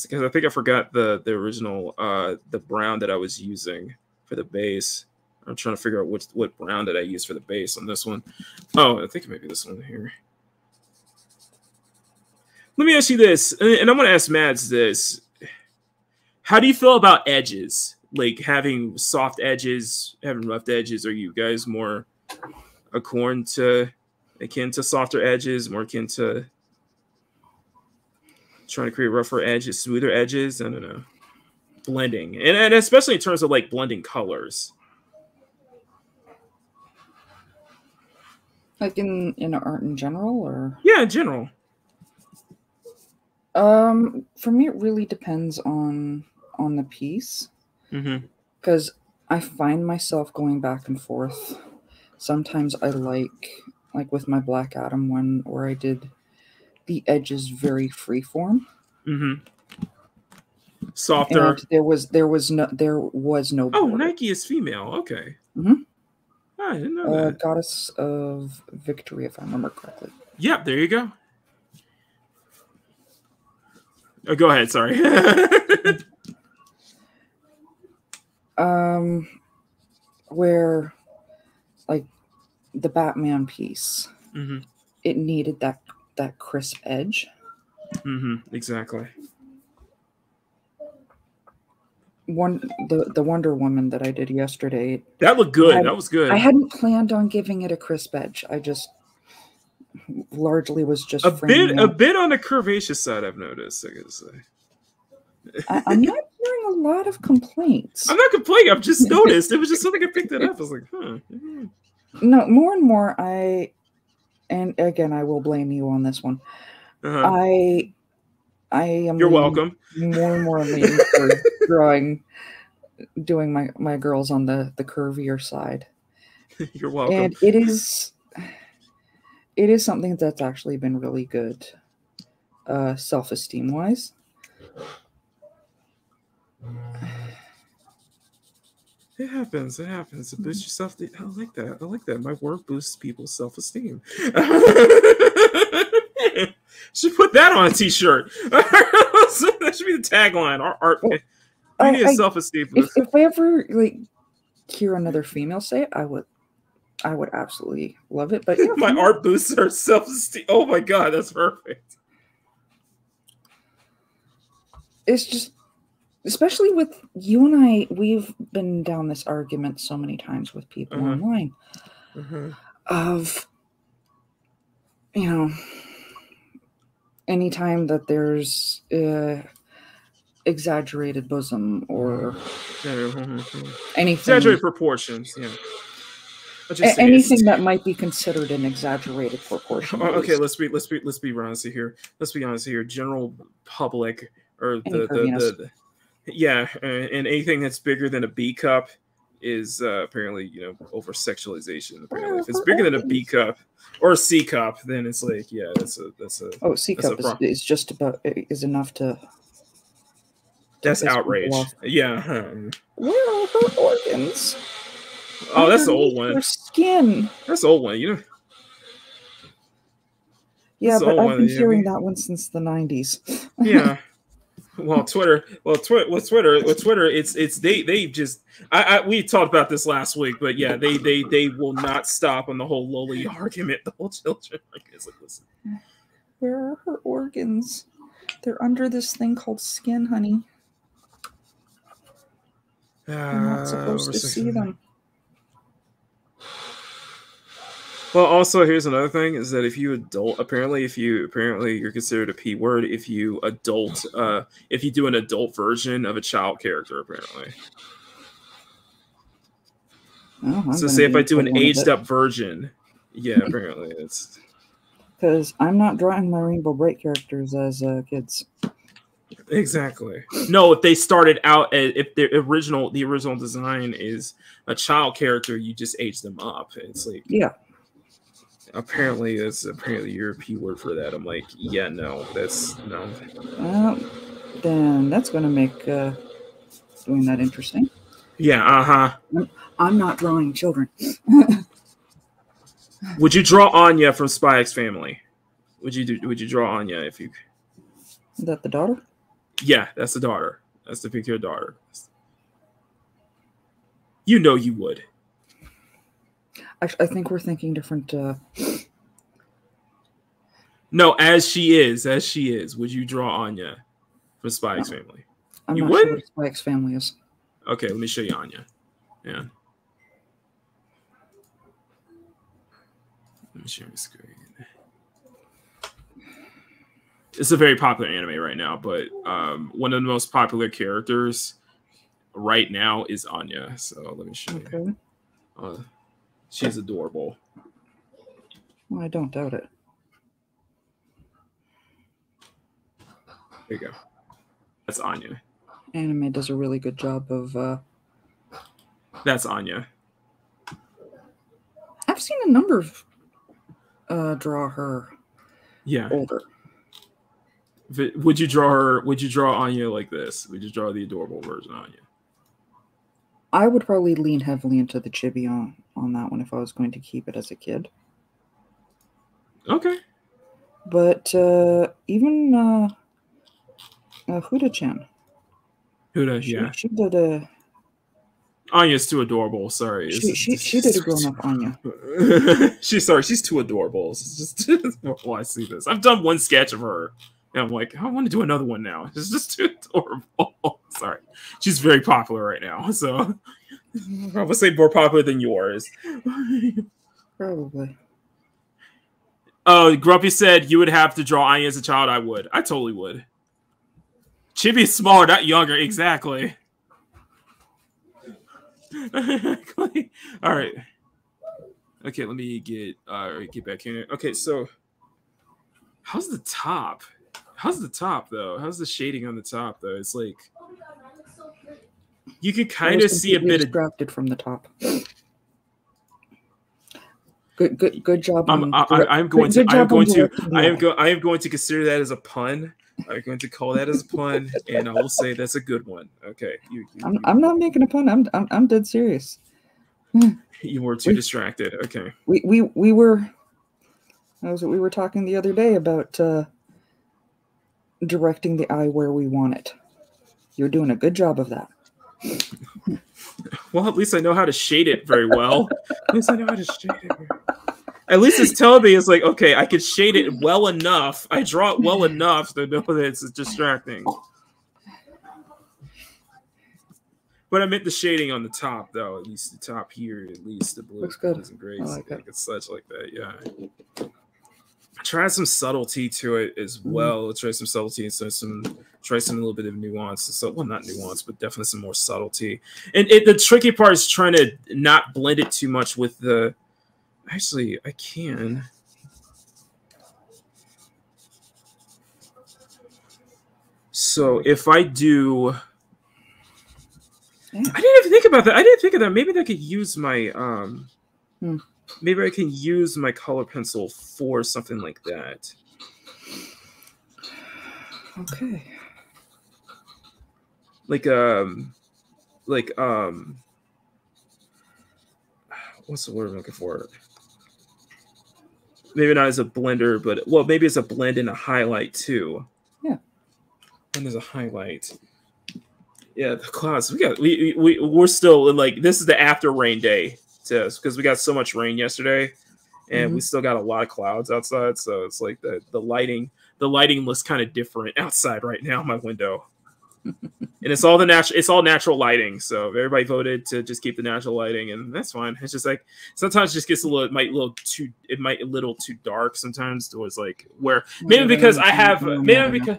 because I think I forgot the original the brown that I was using for the base. I'm trying to figure out what brown did I use for the base on this one. Oh, I think maybe this one here. Let me ask you this, and I'm going to ask Mads this. How do you feel about edges? Like having soft edges, having rough edges? Are you guys more akin to softer edges, more akin to trying to create rougher edges, smoother edges? I don't know. Blending. And especially in terms of like blending colors. Like in art in general, or? Yeah, in general. For me, it really depends on the piece. Because I find myself going back and forth. Sometimes I like with my Black Adam one, where I did the edges very freeform. Softer. And there was no. Oh, border. Nike is female. Okay. I didn't know that. Goddess of Victory, if I remember correctly. Yep, there you go. Oh, go ahead. Sorry. Where, like, the Batman piece, it needed that crisp edge. Exactly. The Wonder Woman that I did yesterday. That looked good. That was good. I hadn't planned on giving it a crisp edge. I just largely was just a bit on the curvaceous side. I've noticed. I gotta say, I'm not hearing a lot of complaints. I'm not complaining. I've just noticed. It was just something I picked it up. I was like, huh. No, more and more. And again, I will blame you on this one. I am. You're welcome. More and more leaning toward doing my girls on the curvier side. You're welcome. And it is something that's actually been really good, self-esteem wise. It happens. It happens. It boosts yourself. I like that. I like that. My work boosts people's self-esteem. Should put that on a t-shirt. That should be the tagline. Our art. Media self-esteem. If I ever hear another female say it, I would absolutely love it. But my art boosts her self-esteem. Oh my god, that's perfect. It's just, especially with you and I, we've been down this argument so many times with people online of, anytime that there's exaggerated bosom or anything, exaggerated proportions, anything that might be considered an exaggerated proportion. Okay, let's be honest here. Let's be honest here. General public or and anything that's bigger than a B cup is apparently over sexualization. Apparently, if it's bigger than a B cup or a C cup, then it's like that's a C cup is just about is enough to. That's outrage. Yeah. Where are her organs? Oh, that's the old one. Her skin. That's the old one. Yeah, but I've been hearing that one since the 90s. Yeah. Well, Twitter. With Twitter, it's they just. We talked about this last week, but yeah, they will not stop on the whole lowly argument. The whole children. It's like, listen. Where are her organs? They're under this thing called skin, honey. I'm not supposed to see them. Well, also here's another thing: is that if you apparently you're considered a P word if you do an adult version of a child character. Apparently, so say if I do an aged up version, apparently it's because I'm not drawing my Rainbow Bright characters as kids. Exactly. No, if they started out if the original design is a child character, you just age them up. It's like Apparently you're a P word for that. I'm like, no, that's no. Then that's going to make doing that interesting. Yeah. I'm not drawing children. Would you draw Anya from Spy X Family? Would you draw Anya if you? Is that the daughter? Yeah, that's the daughter. That's the picture of daughter. You would. I think we're thinking different. No, as she is. Would you draw Anya from Spy X Family? I'm you not would? sure what Spy X Family is. Okay, let me show you Anya. Yeah. Let me share my screen. It's a very popular anime right now, but one of the most popular characters right now is Anya. So let me show you. She's adorable. Well, I don't doubt it. There you go. That's Anya. Anime does a really good job of... That's Anya. I've seen a number of draw her older. Would you draw her? Would you draw Anya like this? Would you draw the adorable version of Anya? I would probably lean heavily into the chibi on that one if I was going to keep it as a kid. Okay. But even Huda-chan. Huda, she did a... Anya's too adorable. Sorry, she did a grown-up Anya. She's too adorable. It's just I see this. I've done one sketch of her, and I'm like, I want to do another one now. It's just too adorable. Sorry, she's very popular right now, so I would say more popular than yours. Probably. Oh, Grumpy said you would have to draw Anya as a child. I would. I totally would. Chibi is smaller, not younger. Exactly. All right. Okay, let me get back in. Okay, so how's the top? How's the top though? How's the shading on the top though? It's like you can kind of see a bit of distracted from the top. Good job. I am going to consider that as a pun. I'm going to call that as a pun, and I will say that's a good one. Okay, I'm not making a pun. I'm dead serious. You were too distracted. Okay. We were. We were talking the other day about directing the eye where we want it. You're doing a good job of that. Well, at least I know how to shade it very well. At least I know how to shade it. At least it's telling me it's like, okay, I can shade it well enough. I draw it well enough to know that it's distracting. But I meant the shading on the top, though. At least the top here, at least the blue looks good. Isn't great. I like it. It's such like that, yeah. Try some subtlety to it as well. Try some subtlety and try some little bit of nuance. So, well, not nuance, but definitely some more subtlety. And the tricky part is trying to not blend it too much with the. Actually, I can. So if I do, I didn't even think about that. I didn't think of that. Maybe I could use my maybe I can use my color pencil for something like that. Okay. Like what's the word I'm looking for? Maybe not as a blender, but well, maybe it's a blend and a highlight too. Yeah. And there's a highlight. Yeah, the clouds. We're still like this is the after rain day because we got so much rain yesterday, and we still got a lot of clouds outside. So it's like the lighting looks kind of different outside right now in my window. And it's all natural lighting. So everybody voted to just keep the natural lighting, and that's fine. It's just like sometimes it just gets a little too dark sometimes. Towards like where maybe because I have maybe because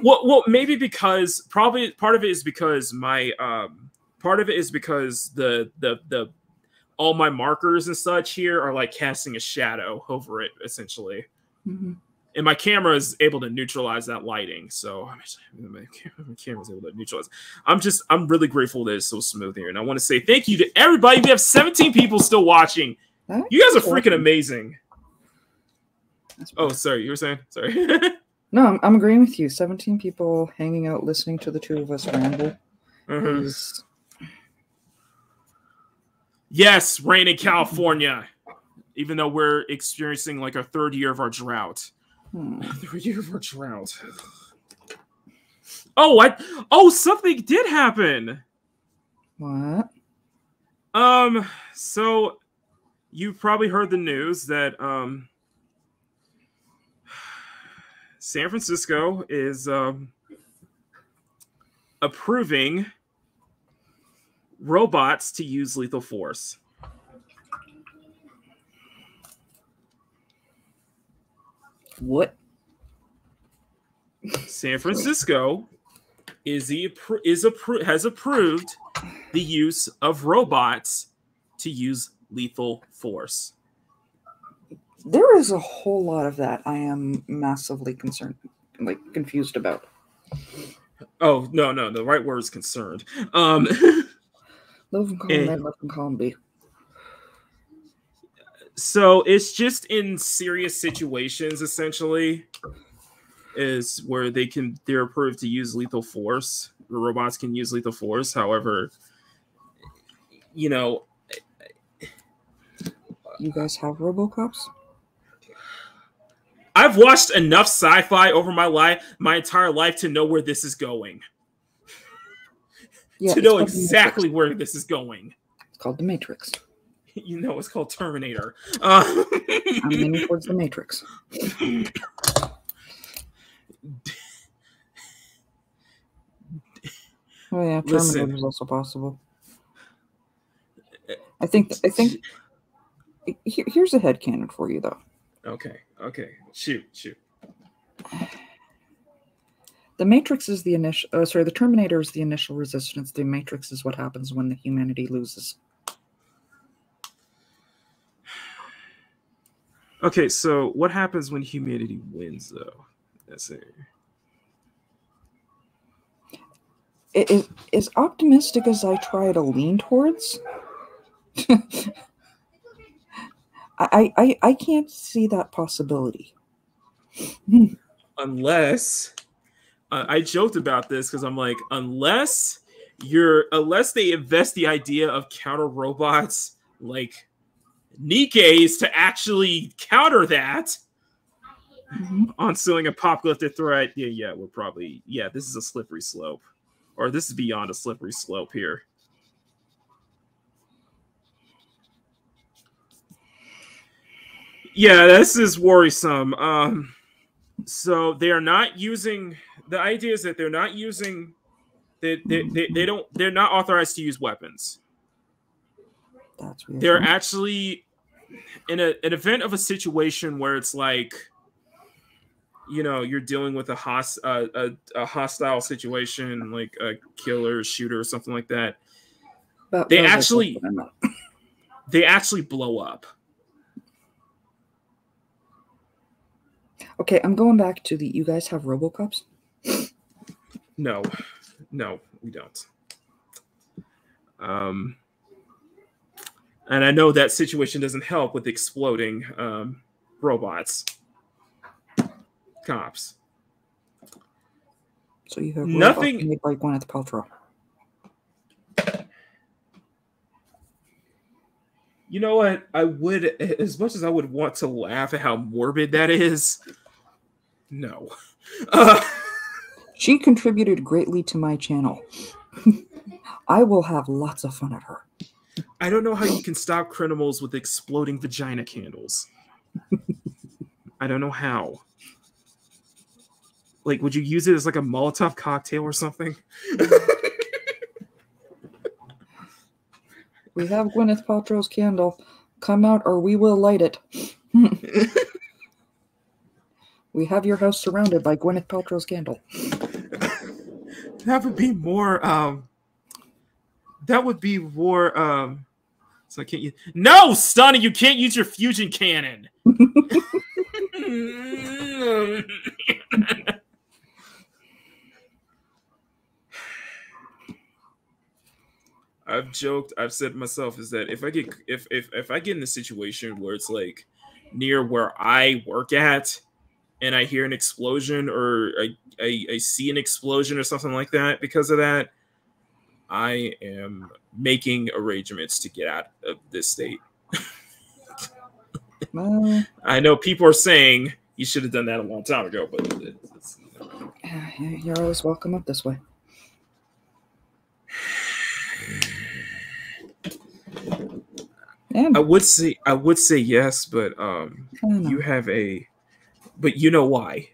well maybe because probably part of it is because my the all my markers and such here are like casting a shadow over it essentially. And my camera is able to neutralize that lighting. So my camera's able to neutralize. I'm really grateful that it's so smooth here. And I want to say thank you to everybody. We have 17 people still watching. You guys are freaking amazing. Oh, sorry. You were saying? Sorry. No, I'm agreeing with you. 17 people hanging out, listening to the two of us ramble. Yes, rain in California. Even though we're experiencing like a third year of our drought. Oh, something did happen. What? So you probably heard the news that San Francisco is approving robots to use lethal force. What? San Francisco has approved the use of robots to use lethal force. There is a whole lot of that I am massively confused about. Oh, no, the right word is concerned. Love and column A, love and column B. So it's just in serious situations, essentially, is where they're approved to use lethal force. The robots can use lethal force. However, you know, you guys have RoboCops? I've watched enough sci-fi over my entire life to know where this is going. Yeah, to know exactly where this is going. It's called The Matrix. You know, it's called Terminator. I'm leaning towards The Matrix. Oh yeah, Terminator is also possible. I think. Here's a headcanon for you, though. Okay. Shoot. The Matrix is the initial. The Terminator is the initial resistance. The Matrix is what happens when the humanity loses. Okay, so what happens when humanity wins, though? That's it. As optimistic as I try to lean towards, I can't see that possibility. Unless I joked about this because I'm like, unless they invest the idea of counter robots like Nikke's to actually counter that on suing apocalyptic threat. Yeah, we're probably this is a slippery slope, or this is beyond a slippery slope here. Yeah, this is worrisome. So they are not using. The idea is that they're not using. They're not authorized to use weapons. That's weird. They're actually in an event of a situation where it's like, you know, you're dealing with a hostile situation, like a killer, shooter, or something like that. They actually blow up. Okay, I'm going back to the. You guys have RoboCops? No, we don't. And I know that situation doesn't help with exploding robots. Cops. So you have nothing made by Gwyneth Paltrow. You know what? I would, as much as I would want to laugh at how morbid that is, no. She contributed greatly to my channel. I will have lots of fun at her. I don't know how you can stop criminals with exploding vagina candles. I don't know how. Like, would you use it as like a Molotov cocktail or something? We have Gwyneth Paltrow's candle. Come out or we will light it. We have your house surrounded by Gwyneth Paltrow's candle. That would be more, so I can't use, no, Stunny, you can't use your fusion cannon. I've joked, I've said to myself is that if I get in a situation where it's like near where I work at and I hear an explosion or I see an explosion or something like that because of that, I am making arrangements to get out of this state. I know people are saying you should have done that a long time ago, but you're always welcome up this way. I would say yes, but you have a, but you know why?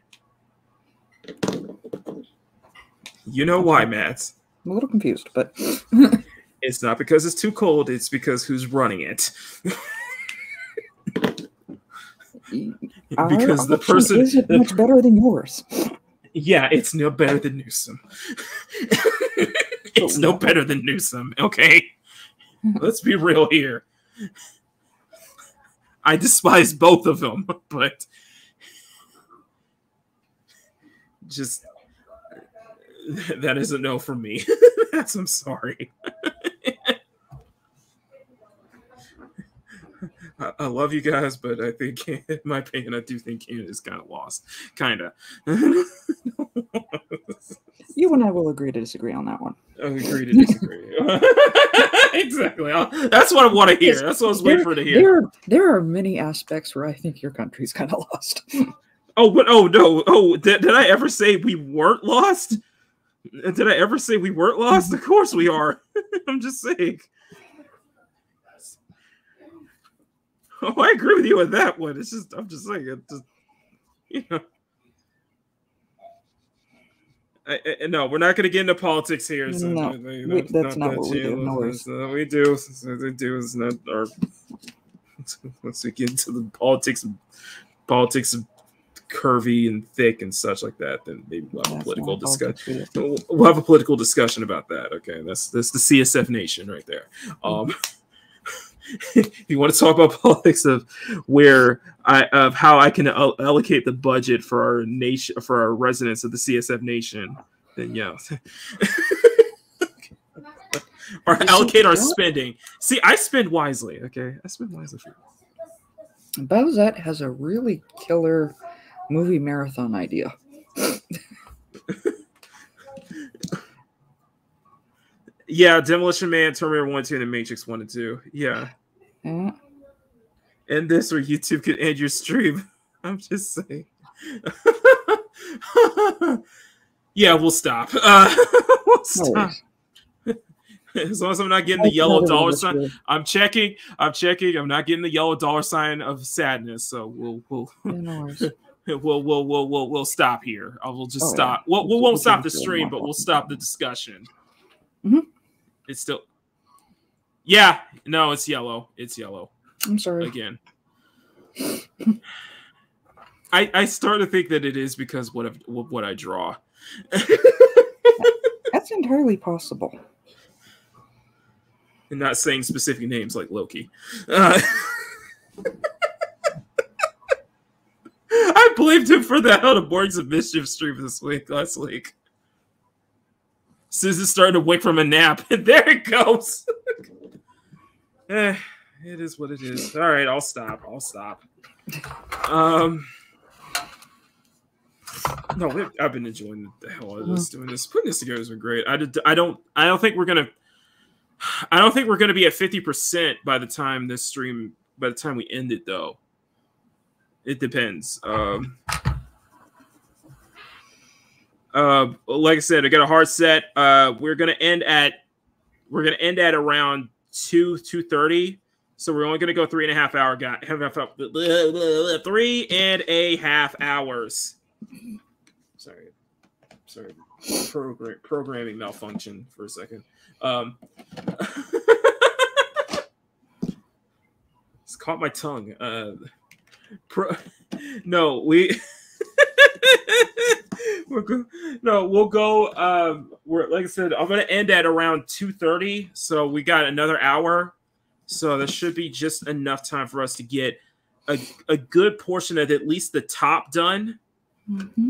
You know why, Matt? I'm a little confused, but it's not because it's too cold. It's because who's running it. Because the person is it much better than yours. Yeah, it's no better than Newsom. It's no better than Newsom. Okay, let's be real here. I despise both of them, but just that is a no from me. I'm sorry. I love you guys, but I think, in my opinion, I do think Canada's kind of lost. Kinda. You and I will agree to disagree on that one. Agree to disagree. Exactly. That's what I want to hear. That's what I was waiting for to hear. There are many aspects where I think your country's kind of lost. Oh, but no. Oh, did I ever say we weren't lost? Did I ever say we weren't lost? Of course we are. I'm just saying. Oh, I agree with you on that one. It's just, I'm just saying, it just, you know. No, we're not going to get into politics here. So no, that's not what we do. No worries. We do. What we do is not our. Once we get into the politics of curvy and thick and such like that, then maybe we'll have a political discussion. We'll have a political discussion about that. Okay, that's the CSF nation right there. If you want to talk about politics of how I can allocate the budget for our nation, for our residents of the CSF nation, then yeah. Or allocate our spending. See, I spend wisely. Okay, I spend wisely for you. Bowsette has a really killer movie marathon idea. Yeah, Demolition Man, Terminator 1, 2, and The Matrix 1 and 2. Yeah. And this, or YouTube could end your stream. I'm just saying. Yeah, we'll stop. We'll stop. As long as I'm not getting the yellow dollar sign. I'm checking. I'm not getting the yellow dollar sign of sadness. So we'll stop here. We'll just stop. We won't stop the stream, but we'll stop the discussion. Mm-hmm. It's still. Yeah, no, it's yellow. It's yellow. I'm sorry. Again. I start to think that it is because what I draw. That's entirely possible. And not saying specific names like Loki. I blamed him for that on a Borgs of Mischief stream last week. Susan's starting to wake from a nap, and there it goes. It is what it is. All right, I'll stop. No, I've been enjoying the hell out of this. Doing this, putting this together has been great. I don't think we're gonna be at 50% by the time this stream. By the time we end it, though, it depends. Like I said, I got a hard set. We're gonna end at around 2:30. So we're only gonna go 3.5 hour 3.5 hours. Sorry, programming malfunction for a second. It's caught my tongue. We'll go. We're, like I said, I'm gonna end at around 2:30. So we got another hour. So there should be just enough time for us to get a good portion of at least the top done. Mm-hmm.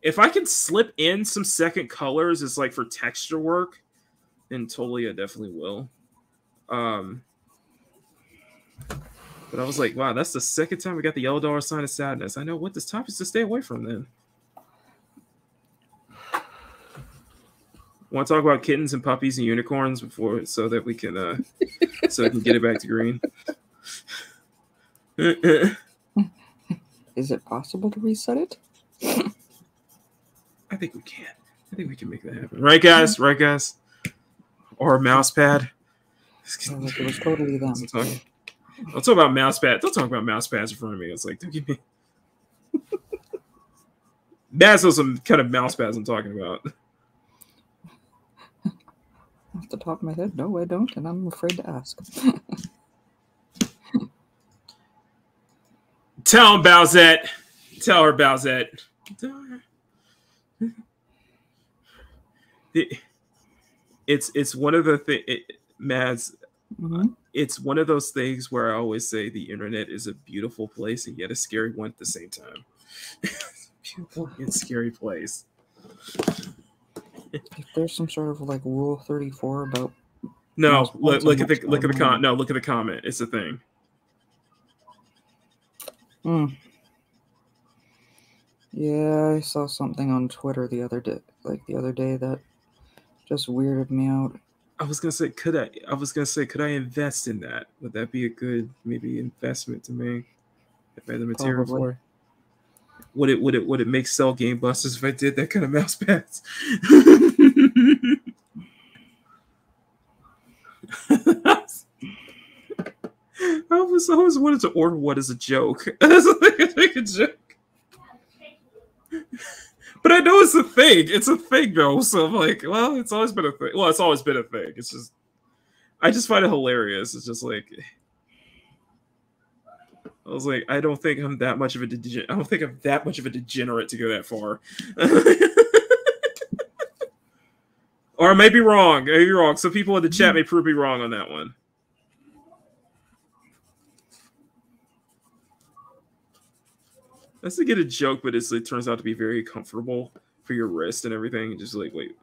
If I can slip in some second colors as like for texture work, then totally I definitely will. But I was like, wow, that's the second time we got the yellow dollar sign of sadness. I know what this topic is to stay away from then. Want to talk about kittens and puppies and unicorns before, so that we can so I can get it back to green. Is it possible to reset it? I think we can. I think we can make that happen. Right, guys? Right, guys? Or a mouse pad. Like it was totally them. I'll talk about mouse pad. Don't talk about mouse pads in front of me. It's like, don't give me. Mads knows some kind of mouse pads I'm talking about. Off the top of my head, no, I don't, and I'm afraid to ask. Tell him, Bowsette. Tell her, Bowsette. It's one of the things, Mads. It's one of those things where I always say the internet is a beautiful place and yet a scary one at the same time. Beautiful and scary place. If there's some sort of like Rule 34 about look at the comment. It's a thing. Yeah, I saw something on Twitter the other day that just weirded me out. I was gonna say, could I invest in that? Would that be a good maybe investment to make if I had the material for it? Would it make sell game busters if I did that kind of mouse pads? I always wanted to order one as a joke. As a joke. But I know it's a thing. It's a thing, though. So I'm like, well, it's always been a thing. Well, it's always been a thing. It's just, I just find it hilarious. It's just like, I was like, I don't think I'm that much of a degenerate. I don't think I'm that much of a degenerate to go that far. Or I may be wrong. I may be wrong. Some people in the chat may prove me wrong on that one. That's to get a joke, but it turns out to be very comfortable for your wrist and everything. Just like, wait,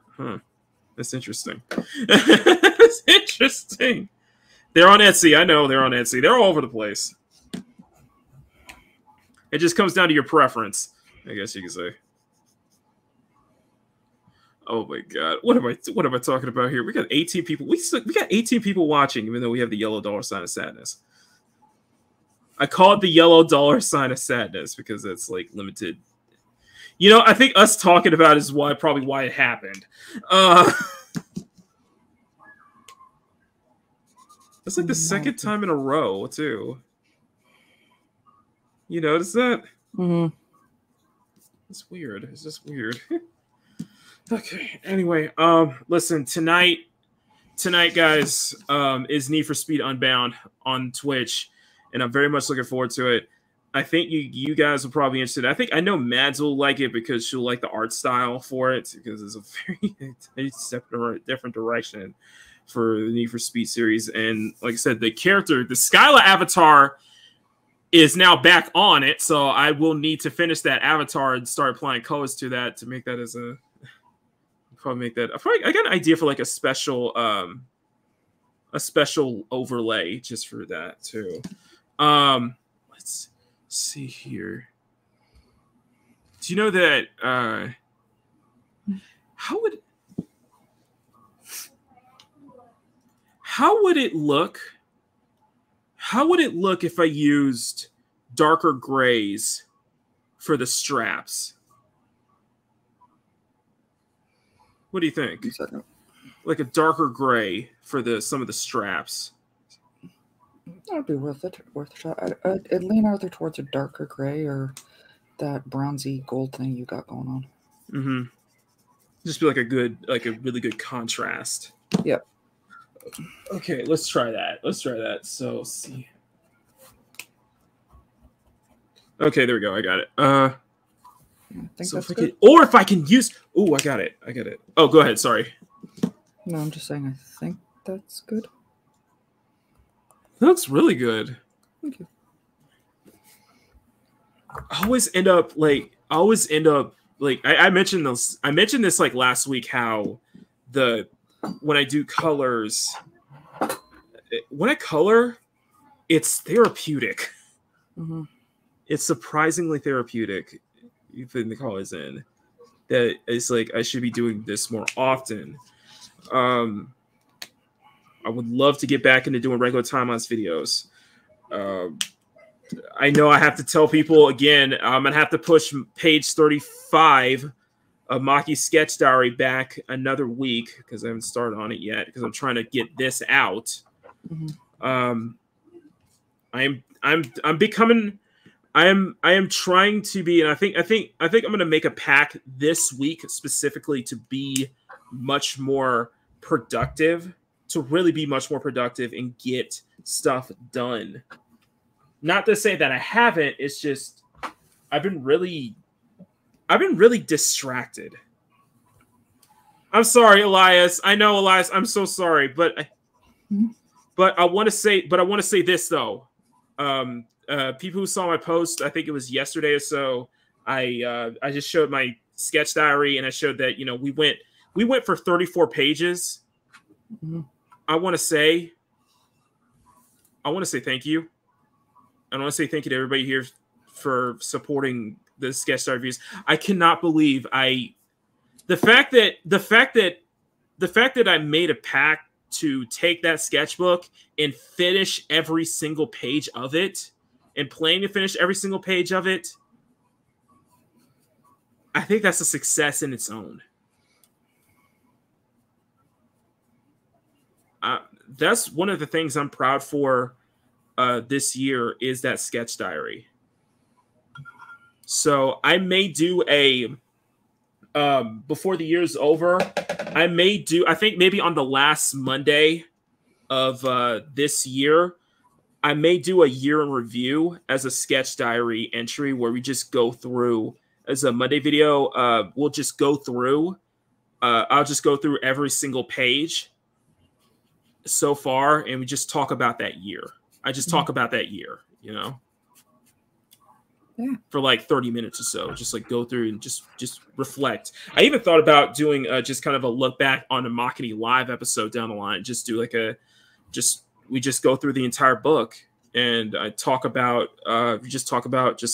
that's interesting. That's interesting. They're on Etsy. I know they're on Etsy. They're all over the place. It just comes down to your preference, I guess you could say. Oh my god, what am I talking about here? We got 18 people. We got 18 people watching, even though we have the yellow dollar sign of sadness. I call it the yellow dollar sign of sadness because it's like limited. You know, I think us talking about it is probably why it happened. That's like the second time in a row too. You notice that? Mm-hmm. It's weird. It's just weird. Okay. Anyway, listen, tonight, guys, is Need for Speed Unbound on Twitch. And I'm very much looking forward to it. I think you guys will probably be interested. I know Mads will like it because she'll like the art style for it because it's a very different direction for the Need for Speed series. And like I said, the Skyla avatar is now back on it. So I will need to finish that avatar and start applying colors to that to make that as a I got an idea for like a special overlay just for that too. Let's see here. Do you know that how would it look? How would it look if I used darker grays for the straps? What do you think? Like a darker gray for some of the straps. That'd be worth a shot. I'd lean either towards a darker gray or that bronzy gold thing you got going on. Mm-hmm. Just be like a really good contrast. Yep. Okay, let's try that. So let's see. Okay, there we go. I got it. I think so that's good. If I can use. Oh, I got it. Oh, go ahead. Sorry. No, I'm just saying. I think that's good. That looks really good. Thank you. I always end up like I mentioned this. I mentioned this like last week. How when I do colors, when I color, it's therapeutic. Mm-hmm. It's surprisingly therapeutic. You put the colors in. That it's like I should be doing this more often. I would love to get back into doing regular time-lapse videos. I know I have to tell people again, I'm going to have to push page 35 of Maki's sketch diary back another week because I haven't started on it yet because I'm trying to get this out. Mm-hmm. I'm becoming I am trying to be, and I think I'm going to make a pack this week specifically to be much more productive, to really be much more productive and get stuff done. Not to say that I haven't, it's just I've been really distracted. I'm sorry, Elias. I know, Elias, I'm so sorry, but I want to say this though. People who saw my post, I think it was yesterday or so, I just showed my sketch diary and I showed that, you know, we went for 34 pages. I want to say thank you. I want to say thank you to everybody here for supporting the sketch diary reviews. I cannot believe the fact that I made a pact to take that sketchbook and finish every single page of it, and plan to finish every single page of it. I think that's a success in its own. That's one of the things I'm proud for this year is that sketch diary. So I may do a before the year's over. I think maybe on the last Monday of this year, I may do a year in review as a sketch diary entry where we just go through as a Monday video. We'll just go through. I'll just go through every single page so far, and we just talk about that year. I just talk about that year, you know. Yeah. For like 30 minutes or so, just like go through and just reflect. I even thought about doing just kind of a look back on a Makini live episode down the line. Just do like we just go through the entire book and I talk about just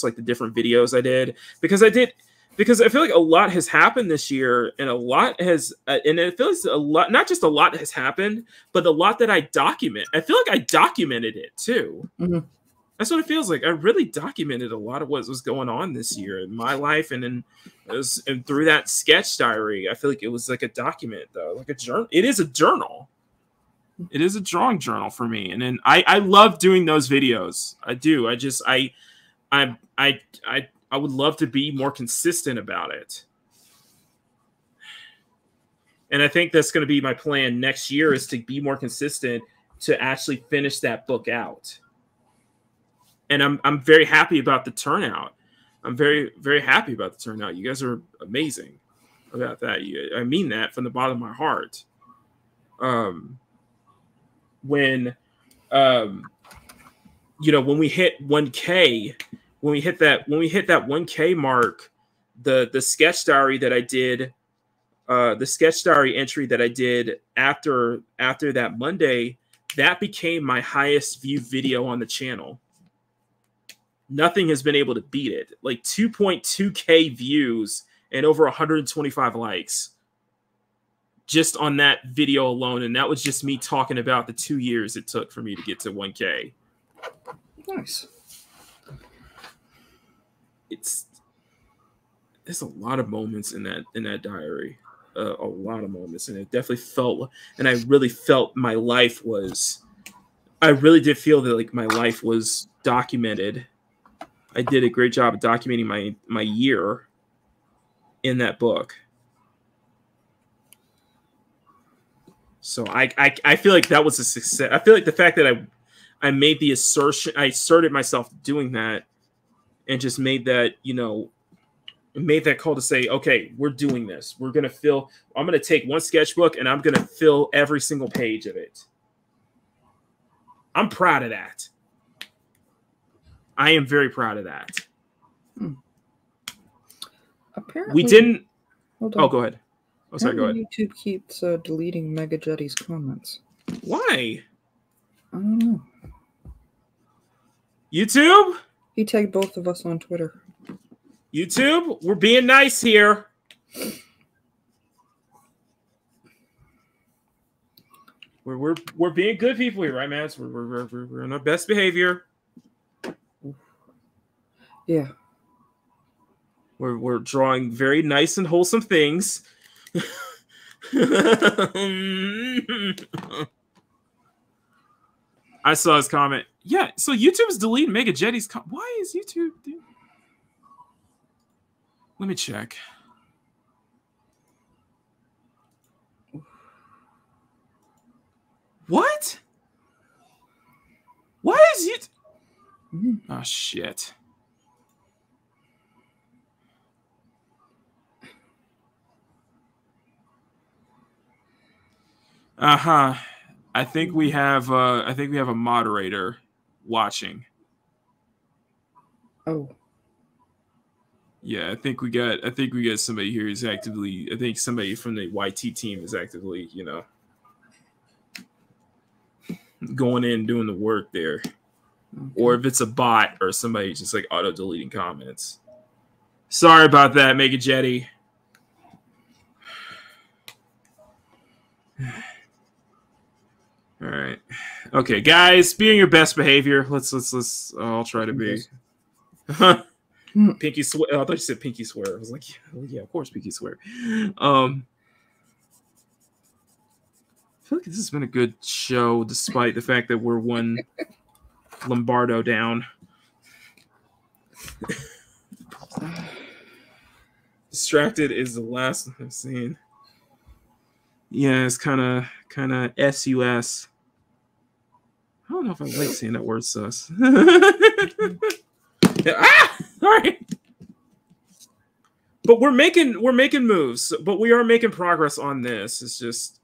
like the different videos I did because I feel like a lot has happened this year and a lot has and it feels a lot, not just a lot has happened, but a lot that I document. I feel like I documented it too. Mm-hmm. That's what it feels like. I really documented a lot of what was going on this year in my life, and through that sketch diary, I feel like it was like a document, though, like a journal. It is a journal. It is a drawing journal for me, and then I love doing those videos. I do. I would love to be more consistent about it, and I think that's going to be my plan next year is to be more consistent to actually finish that book out. And I'm very happy about the turnout. I'm very, very happy about the turnout. You guys are amazing about that. I mean that from the bottom of my heart. When we hit 1K, when we hit that 1K mark, the sketch diary that I did, the sketch diary entry that I did after that Monday, that became my highest viewed video on the channel. Nothing has been able to beat it. Like 2.2K views and over 125 likes just on that video alone. And that was just me talking about the 2 years it took for me to get to 1K. Nice. There's a lot of moments in that diary. A lot of moments. And it definitely felt, and I really felt my life was, I really did feel that like my life was documented. I did a great job of documenting my year in that book. So I feel like that was a success. I feel like the fact that I made the assertion, I asserted myself doing that and just made that, made that call to say, okay, we're doing this. I'm going to take one sketchbook and I'm going to fill every single page of it. I'm proud of that. I am very proud of that. Apparently, we didn't. Hold on. Oh, go ahead. Oh, sorry. Go ahead. YouTube keeps deleting Megajetty's comments. Why? I don't know. YouTube? He tagged both of us on Twitter. YouTube, we're being nice here. We're being good people here, right, man? So we're in our best behavior. Yeah. We're drawing very nice and wholesome things. I saw his comment. Yeah, so YouTube's deleting Mega Jetty's. Why is YouTube? Let me check. What? Why is YouTube? Oh shit. I think we have a moderator watching. Oh. Yeah, I think we got somebody here who's actively, I think somebody from the YT team is actively, you know, going in doing the work there. Okay. Or if it's a bot or somebody just like auto deleting comments. Sorry about that, Mega Jetty. All right. Okay, guys, be on your best behavior. Let's I'll try to be. Pinky swear. Oh, I thought you said pinky swear. I was like, yeah, of course, pinky swear. I feel like this has been a good show, despite the fact that we're one Lombardo down. Distracted is the last I've seen. Yeah, it's kind of sus. I don't know if I like saying that word sus. Ah! All right. But we're making moves. But we are making progress on this. It's just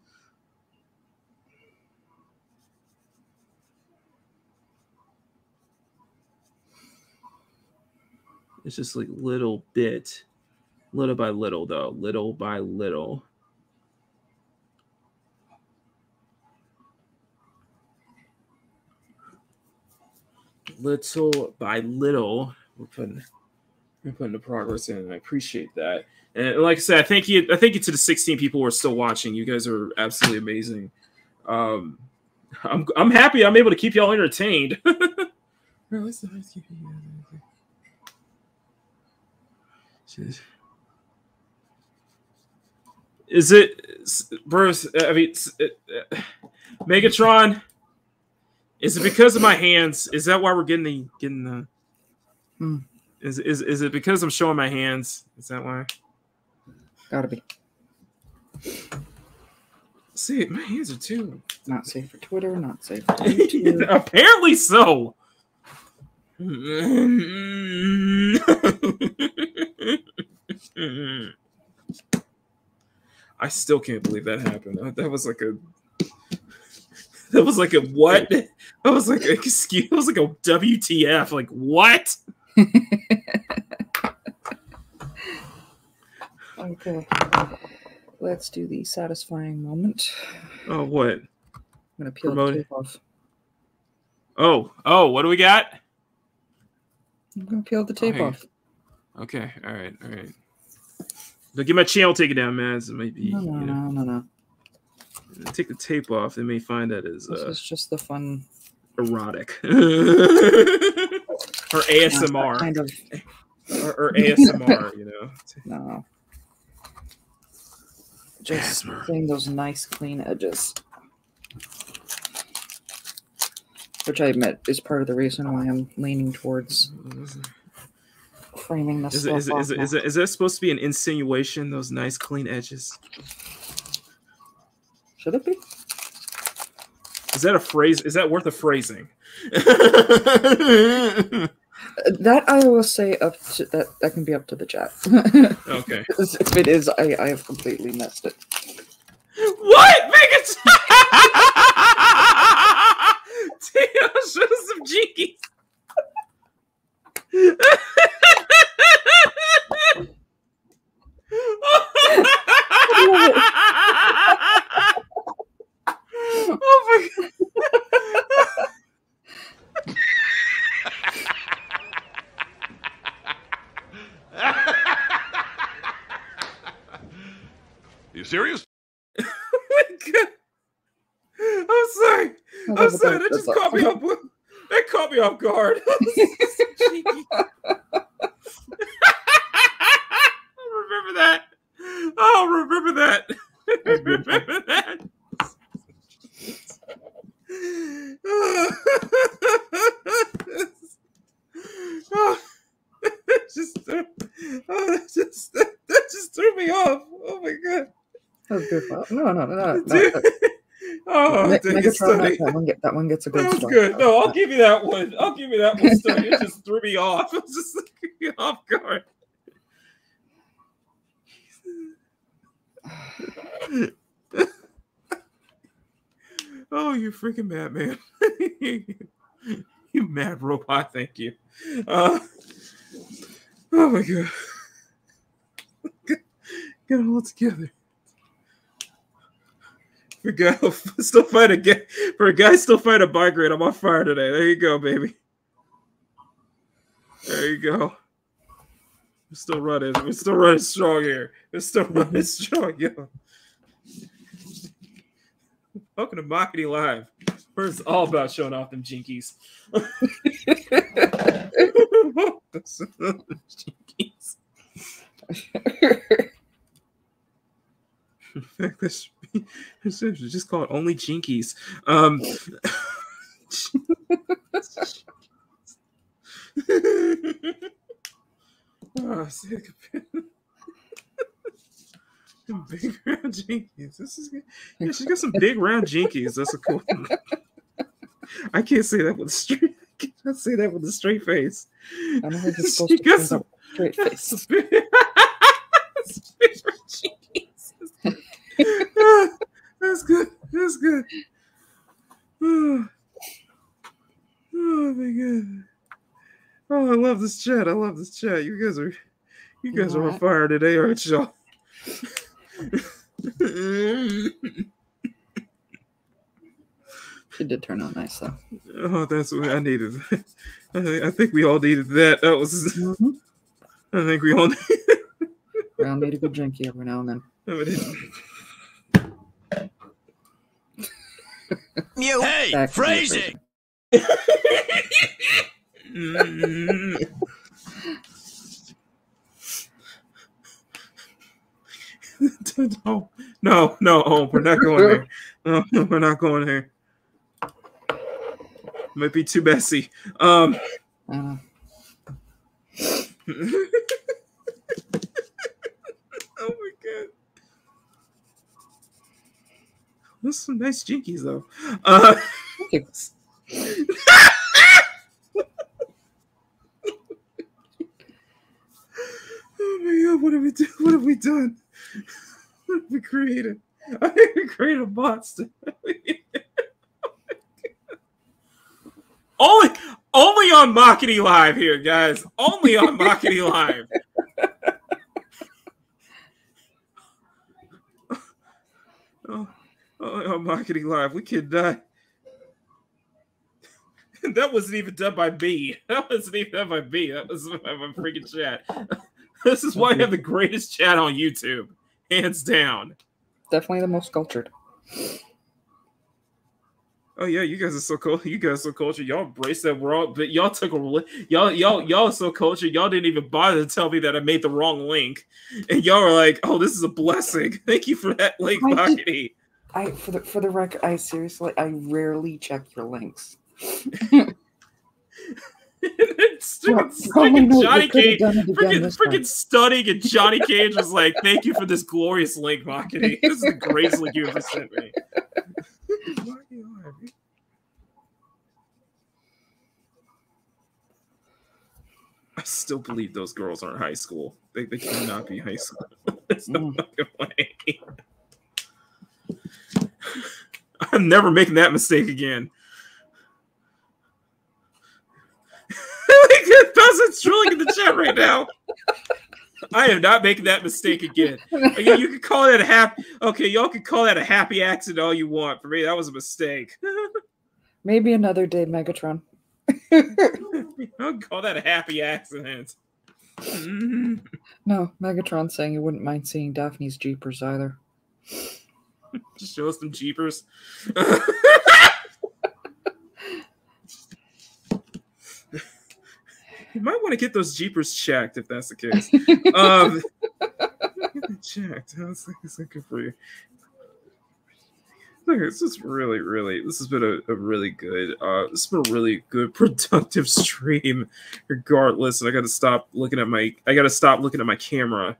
like little by little though. Little by little. Little by little, we're putting the progress in, and I appreciate that. And like I said, I thank you to the 16 people who are still watching. You guys are absolutely amazing. I'm happy I'm able to keep y'all entertained. Is it, Bruce? I mean, Megatron. Is it because of my hands? Is that why we're getting the? Is it because I'm showing my hands? Is that why? Gotta be. See, my hands are too not safe for Twitter. Not safe for YouTube. Apparently so. I still can't believe that happened. That was like a. That was like a what? That was like a excuse. It was like a WTF. Like what? Okay. Let's do the satisfying moment. Oh, what? I'm gonna peel the tape off. Oh, what do we got? I'm gonna peel the tape off. Okay, all right. But get my channel taken down, man. It might be. No. Take the tape off. They may find that as this is just the fun, erotic, or ASMR, kind of, or ASMR. You know. No. Just clean those nice, clean edges, which I admit is part of the reason why I'm leaning towards framing this. Is that supposed to be an insinuation? Those nice, clean edges. Should it be? Is that a phrase? Is that worth a phrasing? That I will say up to that can be up to the chat. Okay. If it is, I have completely messed it. What? Make it. Damn, show us some jinkies. Oh my god. You serious? Oh my god. I'm sorry. I'm sorry. That just caught me off. That caught me off guard. I'll remember that. I'll remember that. Remember that. goof up. No. Oh, Megatron, that one gets a good That was start. good. No, I'll give you that one. I'll give you that one. Study. It just threw me off. It just threw me off guard. Oh, you freaking mad man. You mad robot. Thank you. Oh my god. Get it all together. For a guy still fight a bike ride, I'm on fire today. There you go, baby. There you go. We're still running. We're still running strong here. We're still running strong, yo. Welcome to Makini Live. Where it's all about showing off them jinkies. Jinkies. In fact, this should just call it only jinkies. Oh, sick. Big round jinkies. This is good. Yeah, she's got some big round jinkies. That's a cool thing. I can't say that with a straight. I can't say that with a straight face. I know how you're supposed to got some straight face. Big round jinkies. That's good. That's good. Oh my god. Oh, I love this chat. I love this chat. You guys are on fire today, aren't y'all? It did turn out nice though. Oh, that's what I needed. I think we all needed that. That was. I think we all needed. We all need a good jinky every now and then. Hey, phrasing. No, we're not going there. No, we're not going there. Might be too messy. Oh my god. Those some nice jinkies though. Oh my god, what have we done? What have we done? What have we created? I think we created a monster. Only on Makini Live here, guys. Only on Makini Live. On Makini Live, we can die. That wasn't even done by me. That wasn't even done by me. That was my freaking chat. This is why I have the greatest chat on YouTube, hands down. Definitely the most cultured. Oh yeah, you guys are so cool. You guys are so cultured. Y'all embrace that world, but y'all took y'all are so cultured. Y'all didn't even bother to tell me that I made the wrong link, and y'all were like, "Oh, this is a blessing. Thank you for that link, Makini." For the record, I rarely check your links. Freaking Johnny Cage, freaking stunning, and Johnny Cage was like, "Thank you for this glorious link, Makini. This is the greatest link you ever sent me." I still believe those girls aren't high school. They cannot be high school. There's no fucking way. I'm never making that mistake again. Peasant's drilling in the chat right now. I am not making that mistake again. You can call that a happy. Okay, y'all can call that a happy accident all you want. For me, that was a mistake. Maybe another day, Megatron. I'll call that a happy accident. No, Megatron saying he wouldn't mind seeing Daphne's Jeepers either. Just show us some Jeepers. You might want to get those Jeepers checked if that's the case. Checked. How's that good for you? This is really. This has been a really good. This has been a really good, productive stream. Regardless, and I got to stop looking at my. I got to stop looking at my camera.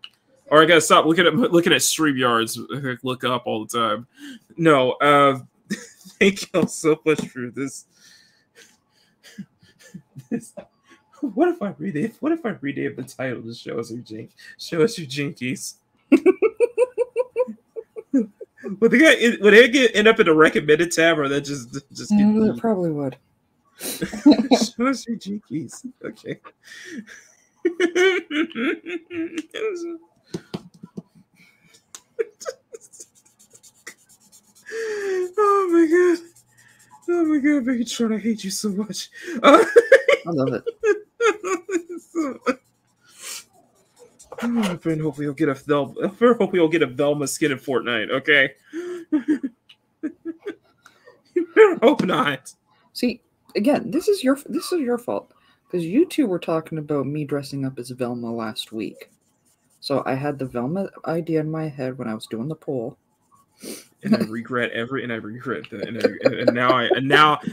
Or I gotta stop looking at StreamYards. I look up all the time. No, thank you all so much for this. What if I rename the title to Show Us Your Jinkies? Would it end up in a recommended tab, or that just it probably would. Show us your jinkies. Okay. Oh my god. Oh my god, Megatron, I hate you so much. I love it. Oh, friend, hopefully you'll get a Velma skin in Fortnite, okay? You better hope not. See, again, this is your fault. Because you two were talking about me dressing up as Velma last week. So I had the Velma idea in my head when I was doing the poll. And I regret that.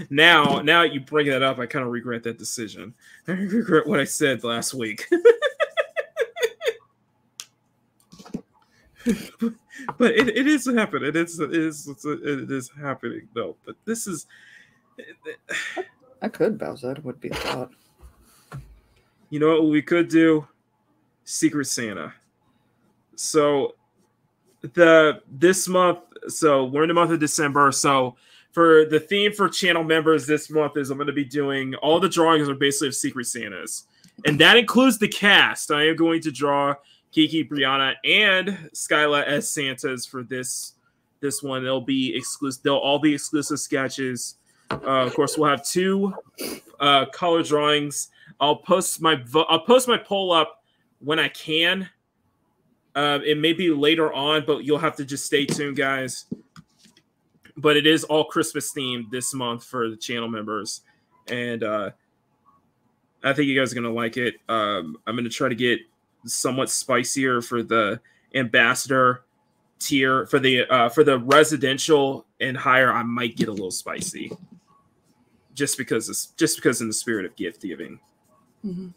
And now you bring that up, I kind of regret that decision. I regret what I said last week. But it is happening. It is happening though. But this is. I could Bowser. That would be a thought. You know what we could do? Secret Santa. So this month. So we're in the month of December. So for the theme for channel members this month is I'm going to be doing all the drawings are basically of Secret Santas, and that includes the cast. I am going to draw Kiki, Brianna, and Skyla as Santas for this one. They'll be exclusive. They'll all be exclusive sketches. Of course, we'll have 2 color drawings. I'll post my poll up when I can. It may be later on, but you'll have to just stay tuned, guys. But it is all Christmas themed this month for the channel members, and I think you guys are gonna like it. I'm gonna try to get somewhat spicier for the ambassador tier. For the residential and higher, I might get a little spicy, just because in the spirit of gift giving. Mm-hmm.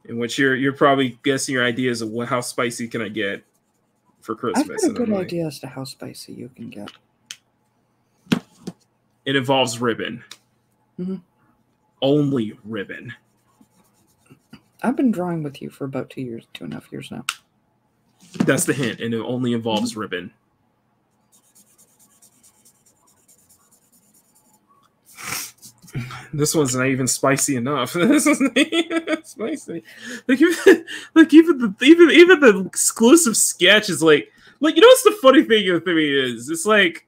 In which you're probably guessing your ideas of how spicy can I get for Christmas. I've got a good idea as to how spicy you can get. It involves ribbon. Mm-hmm. Only ribbon. I've been drawing with you for about 2.5 years now. That's the hint, and it only involves ribbon. This one's not even spicy enough. This one's not even spicy. Even the exclusive sketch is like you know what's the funny thing of me is it's like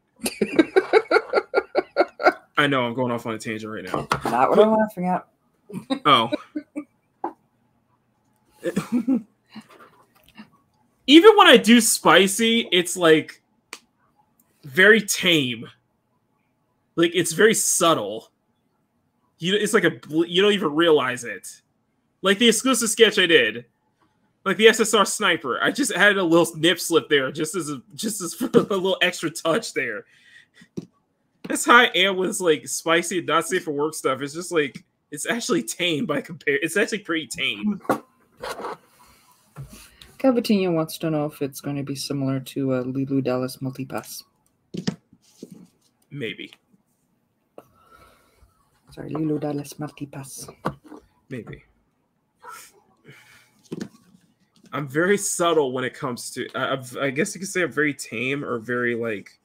I know I'm going off on a tangent right now. Not what I'm laughing at. Oh. Even when I do spicy, it's like very tame. Like it's very subtle. It's like you don't even realize it. Like the exclusive sketch I did, like the SSR sniper. I just added a little nip slip there, just as a little extra touch there. That's how I am with like spicy and not safe for work stuff. It's just like it's actually tame by compare. It's actually pretty tame. Cavatinho wants to know if it's going to be similar to Lilu Dallas Multipass. Maybe. Sorry, Lilu Dallas Multipass. Maybe. I'm very subtle when it comes to... I guess you could say I'm very tame or very, like...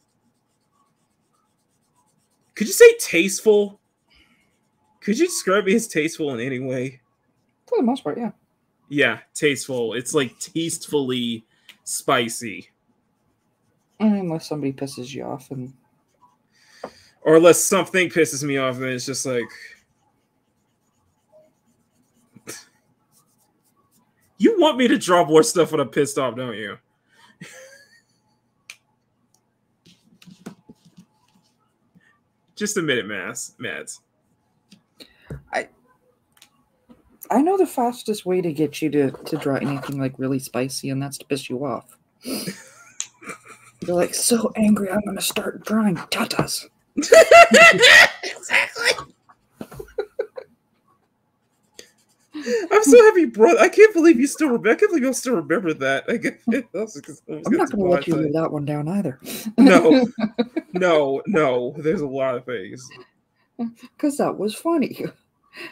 Could you say tasteful? Could you describe me as tasteful in any way? For the most part, yeah. Yeah, tasteful. It's like tastefully spicy. Unless somebody pisses you off and... Or unless something pisses me off and it's just like... You want me to draw more stuff when I'm pissed off, don't you? Just a minute, Mads. I know the fastest way to get you to draw anything like really spicy, and that's to piss you off. You're like, so angry, I'm going to start drawing tatas. Exactly. I'm so happy, bro. I can't believe you still remember. I can't believe you'll still remember that. I'm not going to let you live that one down either. No, no. There's a lot of things. Because that was funny.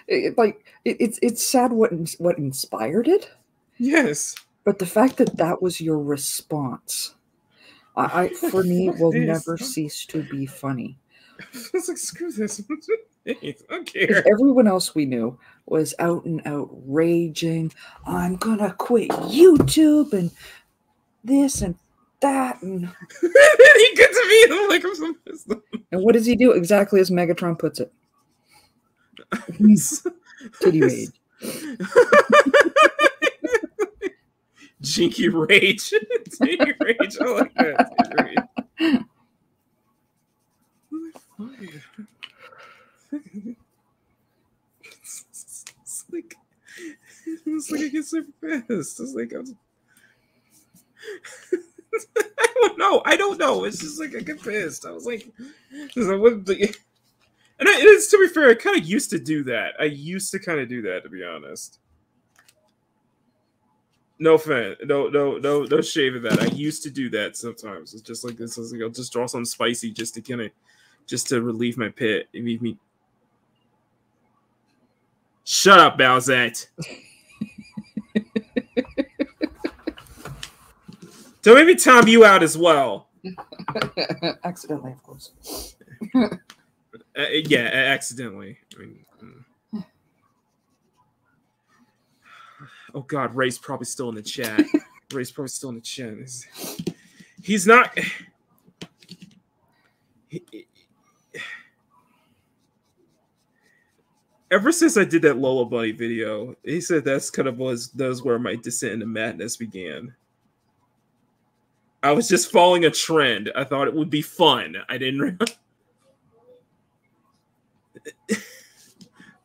It's sad what inspired it. Yes. But the fact that that was your response, for me, will never cease to be funny. I was like, screw this. I don't care. Everyone else we knew was out and out raging. I'm gonna quit YouTube and this and that. And he gets to me and I'm like, I'm so pissed off. And what does he do? Exactly as Megatron puts it. Titty rage. Jinky rage. Titty rage. I like that. Titty rage. It's like I get super fast. It's like I don't know. It's just like I get pissed. I was like, and it's, to be fair, I kind of used to do that. I used to kind of do that, to be honest. No fan, no shade of that. I used to do that sometimes. It's just like this. Like, I'll just draw something spicy just to relieve my pit. It made me. Shut up, Bowsette. Don't make me time you out as well. Accidentally, of course. Yeah, accidentally. I mean, oh God, Ray's probably still in the chat. Ray's probably still in the chat. He's not. Ever since I did that Lola Bunny video, he said that's kind of those where my descent into madness began. I was just following a trend. I thought it would be fun. I didn't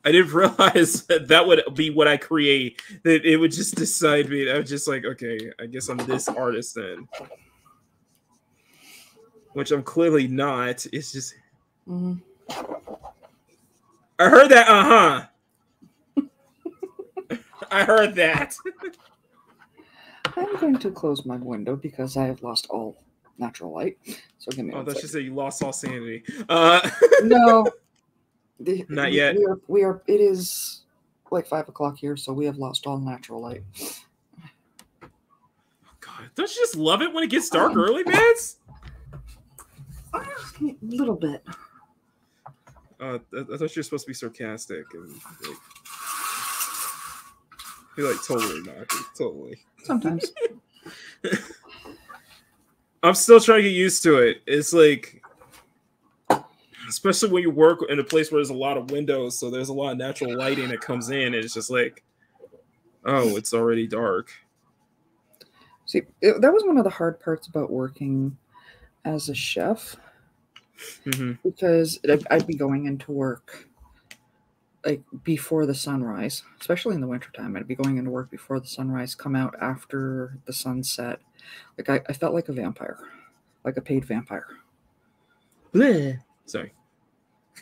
realize that would be what I create. That it would just decide me. I was just like, okay, I guess I'm this artist then, which I'm clearly not. It's just. I heard that. I heard that. I'm going to close my window because I have lost all natural light. So give me. Oh, that's just say you lost all sanity. No, not yet. We are. It is like 5 o'clock here, so we have lost all natural light. God, don't you just love it when it gets dark early, Mads? A little bit. I thought you were supposed to be sarcastic and like, you're like totally not. Totally. Sometimes. I'm still trying to get used to it. It's like, especially when you work in a place where there's a lot of windows, so there's a lot of natural lighting that comes in, and it's just like, oh, it's already dark. See, that was one of the hard parts about working as a chef. Because I'd be going into work like before the sunrise, especially in the wintertime. I'd be going into work before the sunrise, come out after the sunset. Like I felt like a vampire, like a paid vampire. Bleh. Sorry.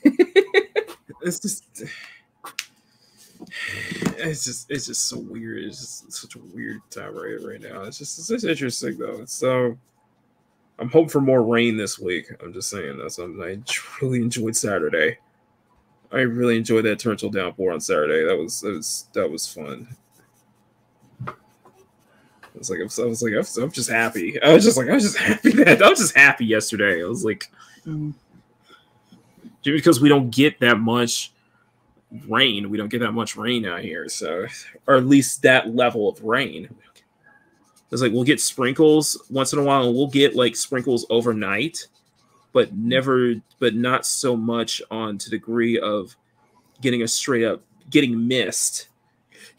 It's just so weird. It's just such a weird time right now. It's interesting though. So I'm hoping for more rain this week. I'm just saying that. I really enjoyed Saturday. I really enjoyed that torrential downpour on Saturday. That was fun. I'm just happy. I was just happy yesterday. I was like, because we don't get that much rain. We don't get that much rain out here, so, or at least that level of rain. It's like we'll get sprinkles once in a while, and we'll get like sprinkles overnight, but not so much on to the degree of getting a straight up getting mist,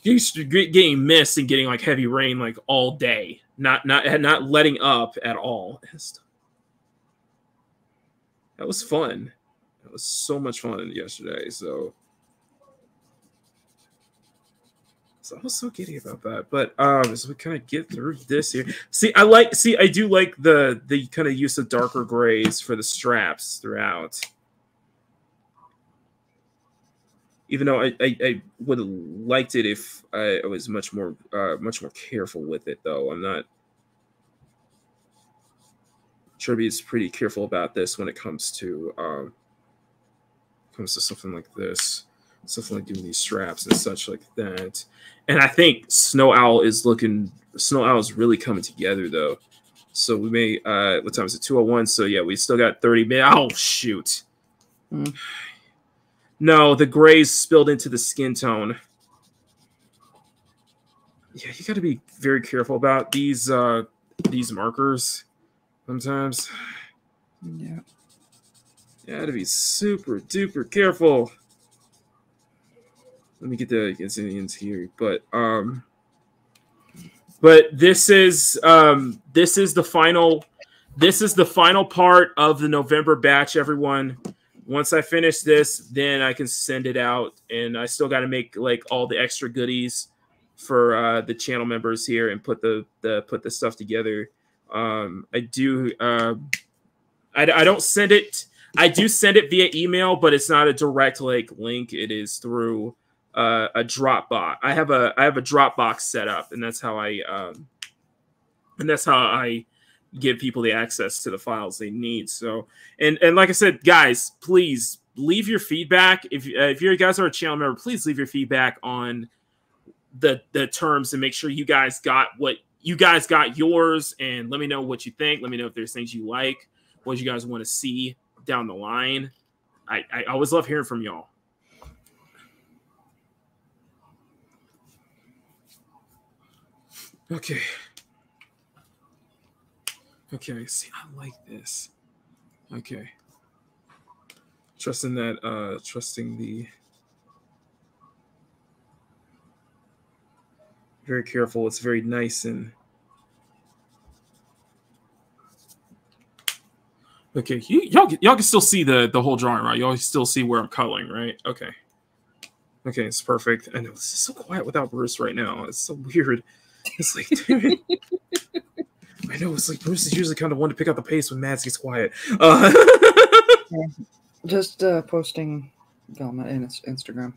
getting mist and getting like heavy rain like all day, not letting up at all. That was fun. That was so much fun yesterday. So I was so giddy about that, but as we kind of get through this here, I do like the kind of use of darker grays for the straps throughout. even though I would have liked it if I was much more careful with it, though. I'm not. Kirby is pretty careful about this when it comes to something like this, something like doing these straps and such like that. And I think Snow Owl is really coming together, though. So we may what time is it? 2:01. So yeah, we still got 30 minutes. Oh shoot. No, the grays spilled into the skin tone. Yeah, you got to be very careful about these markers sometimes. Yeah. You got to be super duper careful. Let me get the Indians here, but this is the final part of the November batch, everyone. Once I finish this, then I can send it out, and I still got to make like all the extra goodies for the channel members here and put the stuff together. I don't send it. I do send it via email, but it's not a direct like link. It is through a Dropbox. I have a Dropbox set up, and that's how I give people the access to the files they need. So, and like I said, guys, please leave your feedback. If you guys are a channel member, please leave your feedback on the terms and make sure you guys got yours, and let me know what you think. Let me know if there's things you like, what you guys want to see down the line. I always love hearing from y'all. Okay. Okay, see, I like this. Okay. Trusting the very careful. It's very nice and okay. Y'all can still see the whole drawing, right? Y'all still see where I'm coloring, right? Okay. Okay, it's perfect. I know this is so quiet without Bruce right now. It's so weird. It's like, dude. I know, it's like Bruce is usually kind of one to pick up the pace when Mads gets quiet. Just posting Velma in its Instagram.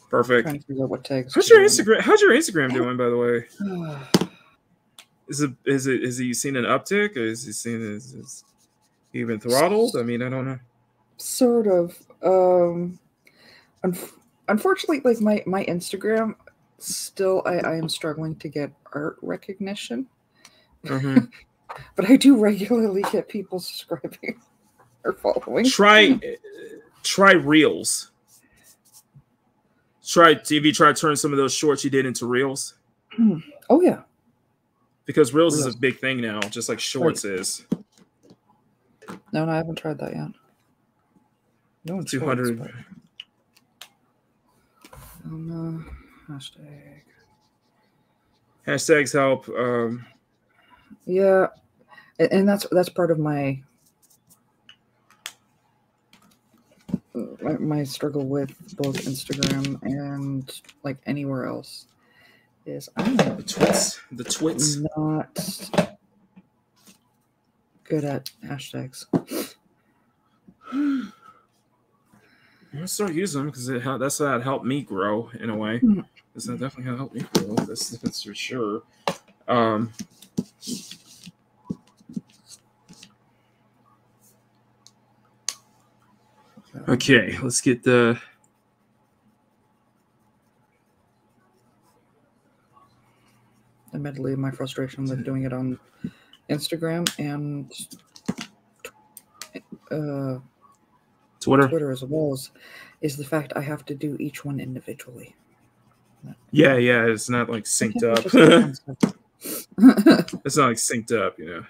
Perfect. Trying to figure out what tags. How's your Instagram doing, by the way? Is he seen an uptick, or is he seen is he been throttled? I mean, I don't know. Sort of. Unfortunately, like my Instagram, still I am struggling to get art recognition. Mm-hmm. But I do regularly get people subscribing or following. Try Reels. Have you tried turning some of those shorts you did into Reels? Oh yeah. Because Reels is a big thing now, just like Shorts is. No, I haven't tried that yet. No one's 200. Hashtag. Hashtags help. Yeah, and that's part of my struggle with both Instagram and like anywhere else is I'm the twits not good at hashtags. I'm gonna start using them because that's how it helped me grow in a way. That's definitely how it helped me grow. That's for sure. Okay, let's get the. Admittedly, my frustration with doing it on Instagram and Twitter as well is the fact I have to do each one individually. Yeah, it's not like synced up. It's not like synced up, you know.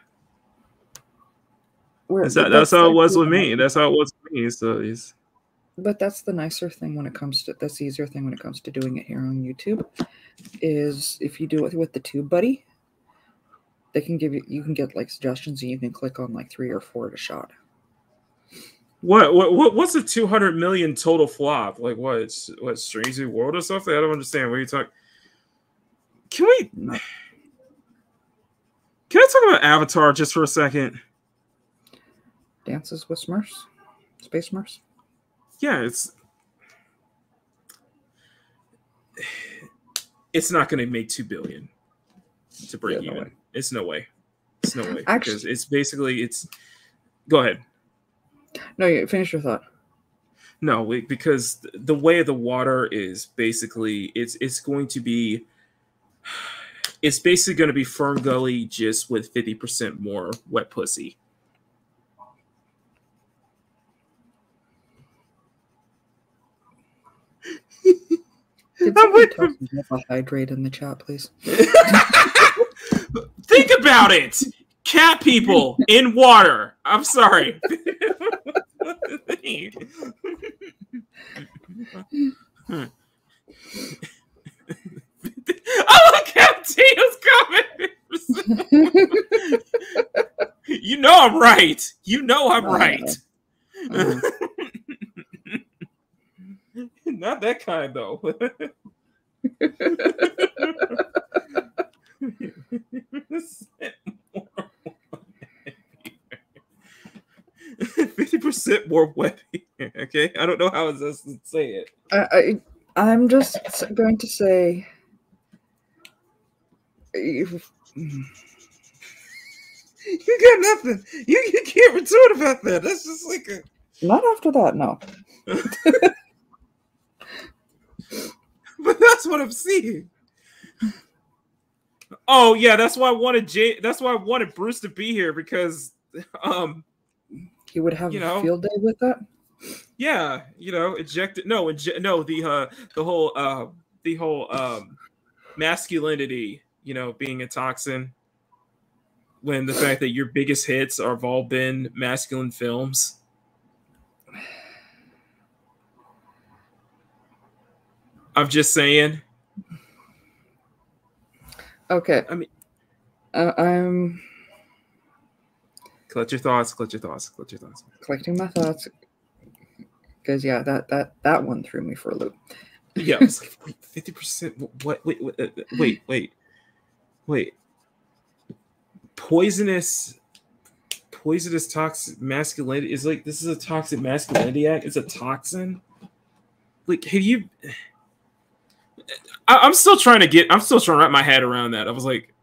That's how it was with me. That's how it was with me. So but that's the nicer thing when it comes to that's the easier thing when it comes to doing it here on YouTube is if you do it with the TubeBuddy, they can give you can get like suggestions and you can click on like 3 or 4 at a shot. What's a 200 million total flop? Like what Strange New World or something? I don't understand. What are you talking? Can I talk about Avatar just for a second? Dances with Smurfs? Space Smurfs? Yeah, it's not going to make 2 billion to break even. No, it's no way. It's no way. Actually, because it's basically Go ahead. No, you finish your thought. No, because the way of the water is basically it's going to be. It's basically going to be Fern Gully just with 50% more wet pussy. Could someone tell some hydrate in the chat, please? Think about it! Cat people in water. I'm sorry. Oh, look how Tito's coming! You know I'm right. You know I'm right. Not that kind, though. 50% more wet. Okay, I don't know how else to say it. I'm just going to say. You got nothing. You can't retort about that. That's just like a. Not after that, no. But that's what I'm seeing. Oh yeah, that's why I wanted That's why I wanted Bruce to be here because, he would have a field day with that. Yeah, ejected. No, the whole masculinity. Being a toxin. When the fact that your biggest hits have all been masculine films. I'm just saying. Okay. I mean, I'm collect your thoughts. Collecting my thoughts. Because yeah, that one threw me for a loop. Yeah, I was like, wait, 50%. What? Wait. Poisonous toxic masculinity is like this is a toxic masculinity act. It's a toxin. Like, have you? I'm still trying to wrap my head around that. I was like,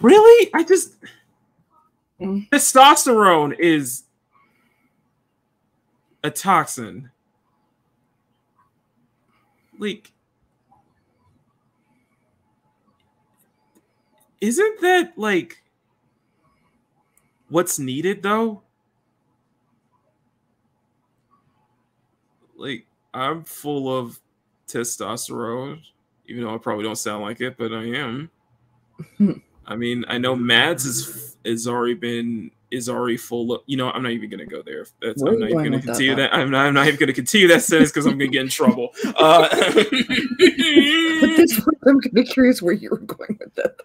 really? Testosterone is a toxin. Like, isn't that like what's needed though? Like, I'm full of testosterone, even though I probably don't sound like it, but I am. I mean, I know Mads is already full of. I'm not even gonna go there. I'm not even gonna continue that. I'm not even gonna continue that sentence because I'm gonna get in trouble. But I'm gonna be curious where you were going with that.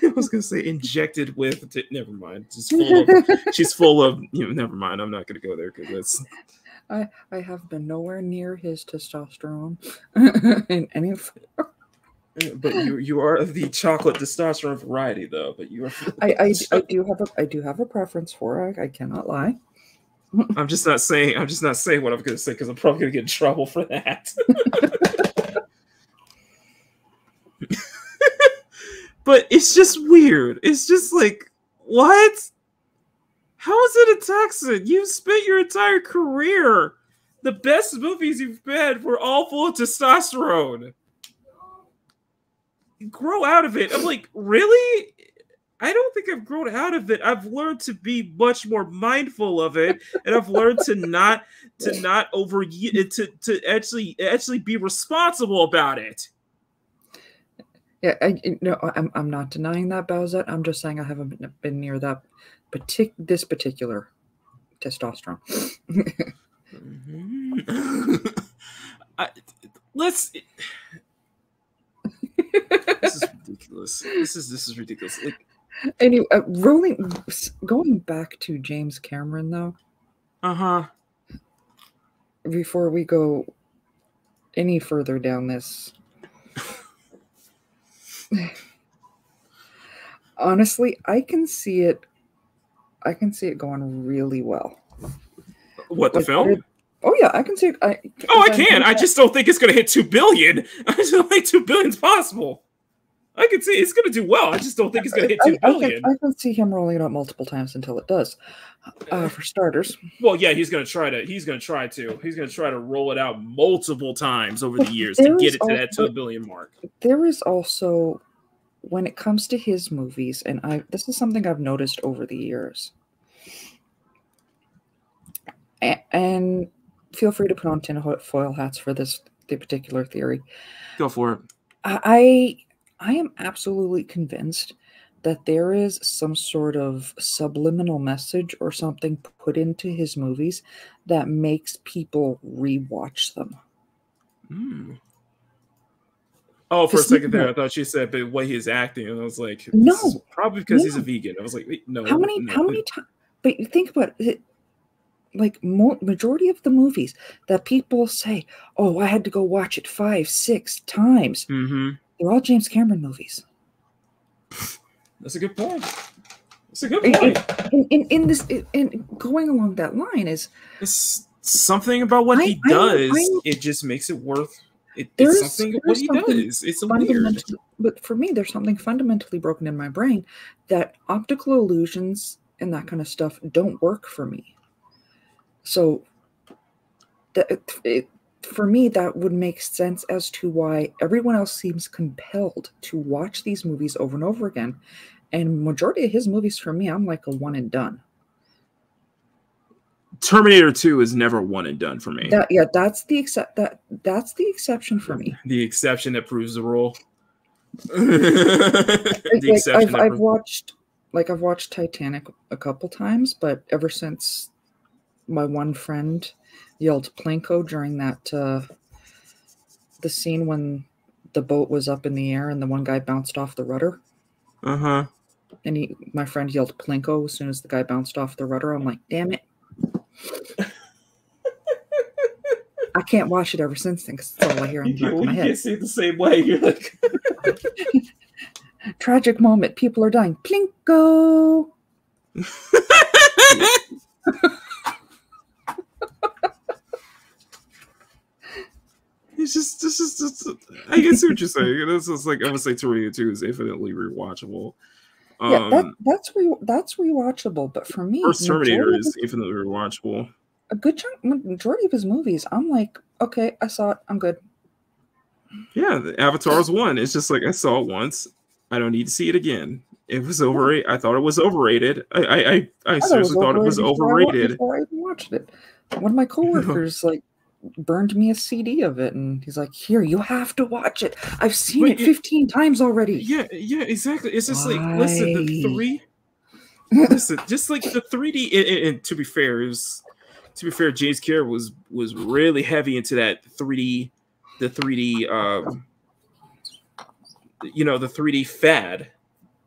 I was gonna say injected with. Never mind. She's full of. Never mind. I'm not gonna go there because that's. I have been nowhere near his testosterone in any form. But you are the chocolate testosterone variety, though. But you are. I do have a preference for it. I cannot lie. I'm just not saying what I'm going to say because I'm probably going to get in trouble for that. But it's just weird. It's just like, what? How is it a toxin? You've spent your entire career. The best movies you've been were all full of testosterone. Grow out of it. I'm like, really? I don't think I've grown out of it. I've learned to be much more mindful of it, and I've learned to not over to actually be responsible about it. Yeah, I'm not denying that, Bowsette. I'm just saying I haven't been near that this particular testosterone. This is ridiculous. This is ridiculous. Like, anyway, going back to James Cameron though. Before we go any further down this, Honestly, I can see it. I can see it going really well. What, the film? Oh yeah, I can see it. I can. I just don't think it's going to hit 2 billion. I just don't think 2 billion is possible. I can see it's going to do well. I just don't think it's going to hit 2 billion. I can see him rolling it out multiple times until it does. For starters. Well, yeah, he's going to try to roll it out multiple times over the years to get it to that 2 billion mark. There is also, when it comes to his movies, and this is something I've noticed over the years. And feel free to put on tinfoil hats for the particular theory. Go for it. I am absolutely convinced that there is some sort of subliminal message or something put into his movies that makes people rewatch them. Oh, for a second there, I thought you said the way he's acting, and I was like, no, probably because he's a vegan. I was like, wait, no. How many times? But think about it. Like, majority of the movies that people say, oh, I had to go watch it 5, 6 times. They're all James Cameron movies. That's a good point. That's a good point. In going along that line is... It's something about what he does. It just makes it worth... It's something what he does. It's weird. But for me, there's something fundamentally broken in my brain that optical illusions and that kind of stuff don't work for me. So, for me, that would make sense as to why everyone else seems compelled to watch these movies over and over again. And majority of his movies, for me, I'm like a one and done. Terminator 2 is never one and done for me. That's the exception for me. The exception that proves the rule. I've watched Titanic a couple times, but ever since my one friend yelled Plinko during that the scene when the boat was up in the air and the one guy bounced off the rudder. And my friend yelled Plinko as soon as the guy bounced off the rudder. I'm like, damn it. I can't watch it ever since then because it's all I hear in the back of my head. You can't see it the same way. You're like tragic moment. People are dying. Plinko. It's just I can see what you're saying. It's just like I would say Terminator 2 is infinitely rewatchable. That's rewatchable, but for me, first Terminator is infinitely rewatchable. A good majority of his movies, I'm like, okay, I saw it, I'm good. Yeah, the Avatar's one. It's just like I saw it once. I don't need to see it again. It was overrated. I thought it was overrated. I seriously thought it was overrated. Before I even watched it, one of my coworkers burned me a CD of it, and he's like, "Here, you have to watch it. I've seen it 15 times already." Yeah, exactly. It's just like, listen, just like the 3D. And to be fair, James Cameron was really heavy into that 3D, the 3D, the 3D fad.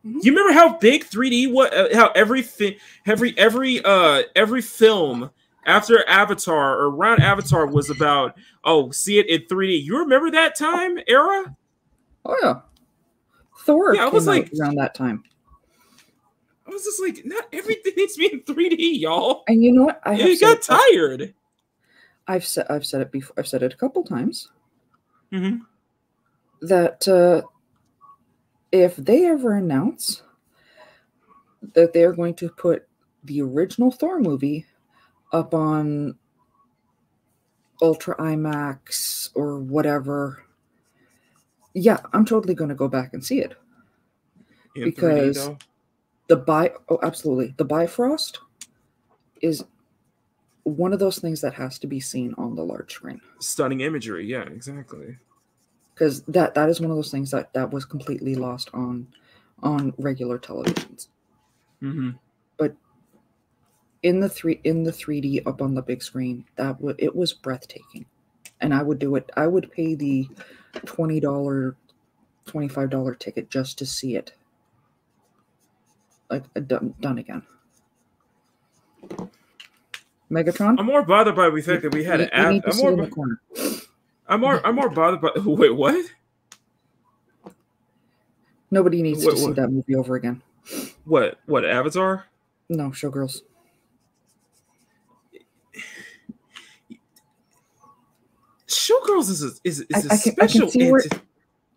You remember how big 3D was? How every film after Avatar or around Avatar was about, see it in 3D. You remember that time era? Oh yeah, Thor. Yeah, I was like around that time. I was just like, not everything needs to be in 3D, y'all. And you know what? I got tired. I've said it before. I've said it a couple times. That if they ever announce that they're going to put the original Thor movie up on Ultra IMAX or whatever, yeah, I'm totally going to go back and see it. Because absolutely. The Bifrost is one of those things that has to be seen on the large screen. Stunning imagery, yeah, exactly. Because that is one of those things that was completely lost on regular televisions. But in the 3D up on the big screen, it was breathtaking, and I would do it. I would pay the $20, $25 ticket just to see it. Like done again. Megatron. I'm more bothered by the fact that we had an app. I'm more bothered by. Wait, what? Nobody needs to see that movie over again. What Avatar? No, Showgirls. Showgirls is a special.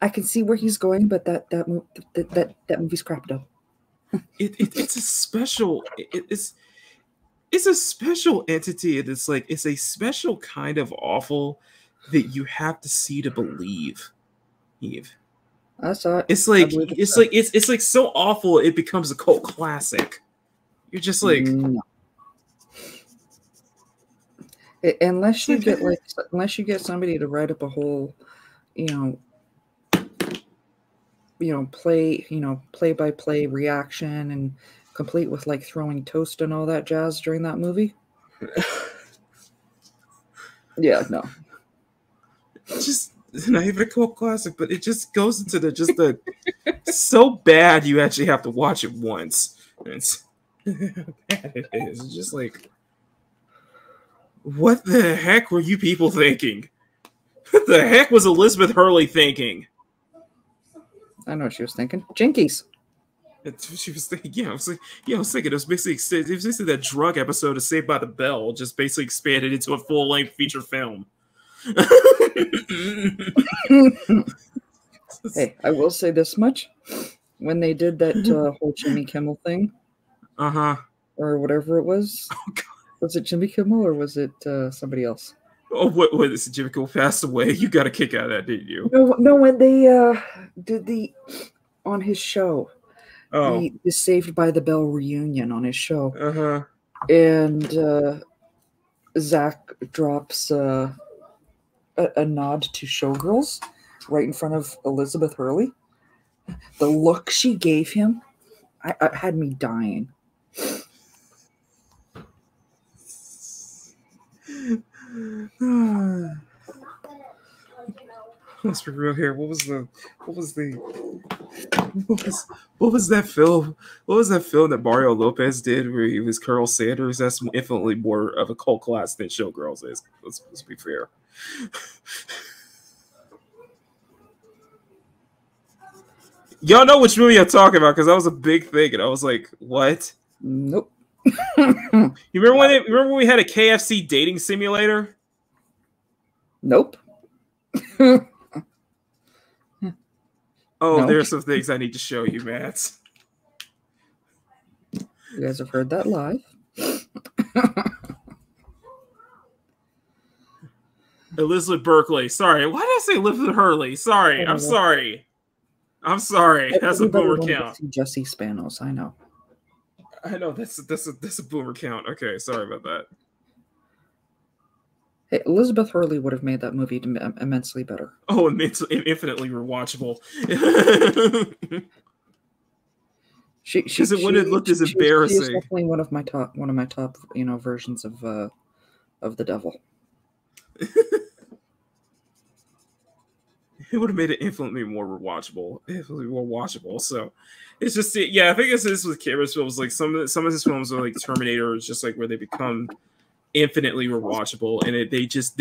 I can see where he's going, but that movie's crap though. It's a special. It's a special entity, and it's a special kind of awful that you have to see to believe. Eve. I saw it. It's like so awful it becomes a cult classic. You're just like. No. Unless you get somebody to write up a whole, play-by-play reaction and complete with like throwing toast and all that jazz during that movie. Yeah, no. Just not even a cult classic, but it just goes into the so bad you actually have to watch it once. It's how bad it is. It's just like, what the heck were you people thinking? What the heck was Elizabeth Hurley thinking? I know what she was thinking. Jinkies. That's what she was thinking. Yeah, I was thinking it was basically that drug episode of Saved by the Bell, just basically expanded into a full-length feature film. Hey, I will say this much: when they did that whole Jimmy Kimmel thing, or whatever it was, was it Jimmy Kimmel or was it somebody else? Oh, what is it? Jimmy Kimmel passed away. You got a kick out of that, didn't you? No, when they did on his show, the Saved by the Bell reunion on his show, and Zach drops a nod to Showgirls right in front of Elizabeth Hurley. The look she gave him, I had me dying. Let's be real here. What was that film? What was that film that Mario Lopez did where he was Colonel Sanders? That's infinitely more of a cult class than Showgirls is. Let's be fair. Y'all know which movie I'm talking about because that was a big thing, and I was like, "What?" Nope. You remember when we had a KFC dating simulator? Nope. Oh, No. there's some things I need to show you, Matt. You guys have heard that live. Elizabeth Berkley. Sorry. Why did I say Elizabeth Hurley? Sorry. I'm sorry. I'm sorry. That's a boomer count. Jesse Spanos, I know. I know that's a boomer count. Okay, sorry about that. Hey, Elizabeth Hurley would have made that movie immensely better. Oh, infinitely rewatchable. Because it wouldn't have looked as embarrassing. She's definitely one of my top, versions of the devil. It would have made it infinitely more rewatchable, infinitely more watchable. So it's just, yeah, I think this is with Cameron's films. Like some of his films are like Terminator, is just like where they become infinitely rewatchable, and they just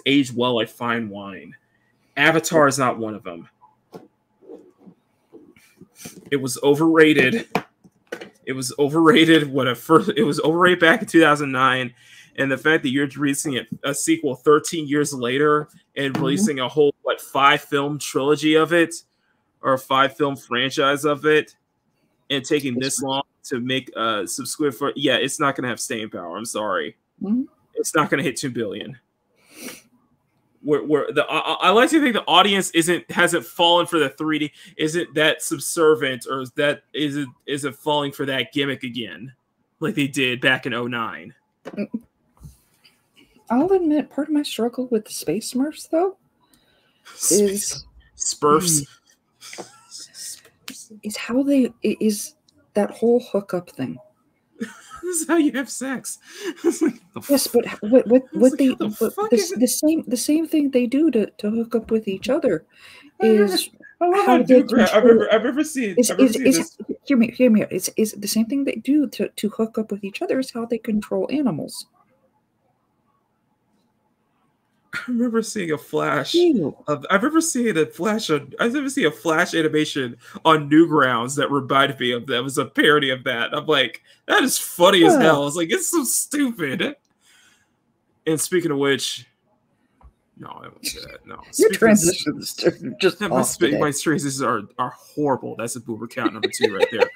age well like fine wine. Avatar is not one of them. It was overrated. It was overrated it was overrated back in 2009. And the fact that you're releasing a sequel 13 years later and releasing a whole 5-film trilogy of it, or a 5-film franchise of it, and taking this long to make some Squid for, it's not going to have staying power. I'm sorry, it's not going to hit 2 billion. I like to think the audience hasn't fallen for the 3D, isn't that subservient, or isn't falling for that gimmick again, like they did back in 2009. I'll admit, part of my struggle with the Space Smurfs, though, is that whole hookup thing. This is how you have sex. Yes, but the same thing they do to hook up with each other is how they control. I've ever seen. Hear me. It's the same thing they do to hook up with each other is how they control animals. I remember seeing a flash. Ew. I remember seeing a flash animation on Newgrounds that reminded me of that. It was a parody of that. I'm like, that is funny as hell. I was like, it's so stupid. And speaking of which, no, I won't say that. No, Your transitions just my transitions are horrible. That's a boomer count number 2 right there.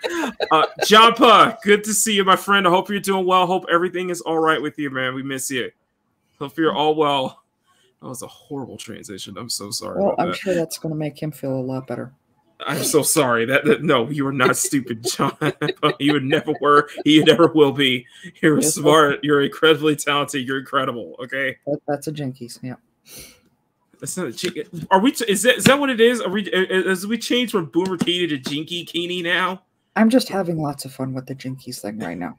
Jampa, good to see you, my friend. I hope you're doing well. Hope everything is all right with you, man. We miss you. Hope you're all well. That was a horrible transition. I'm so sorry. Well, I'm sure that's going to make him feel a lot better. I'm so sorry. No, you are not stupid, John. You never were. You never will be. You're smart. You're incredibly talented. You're incredible. Okay. That's a Jinkies. Yeah. That's not a Jinky. Are we? Is that what it is? Are we? As we change from Boomer Kitty to Jinky Kini now? I'm just having lots of fun with the Jinkies thing right now.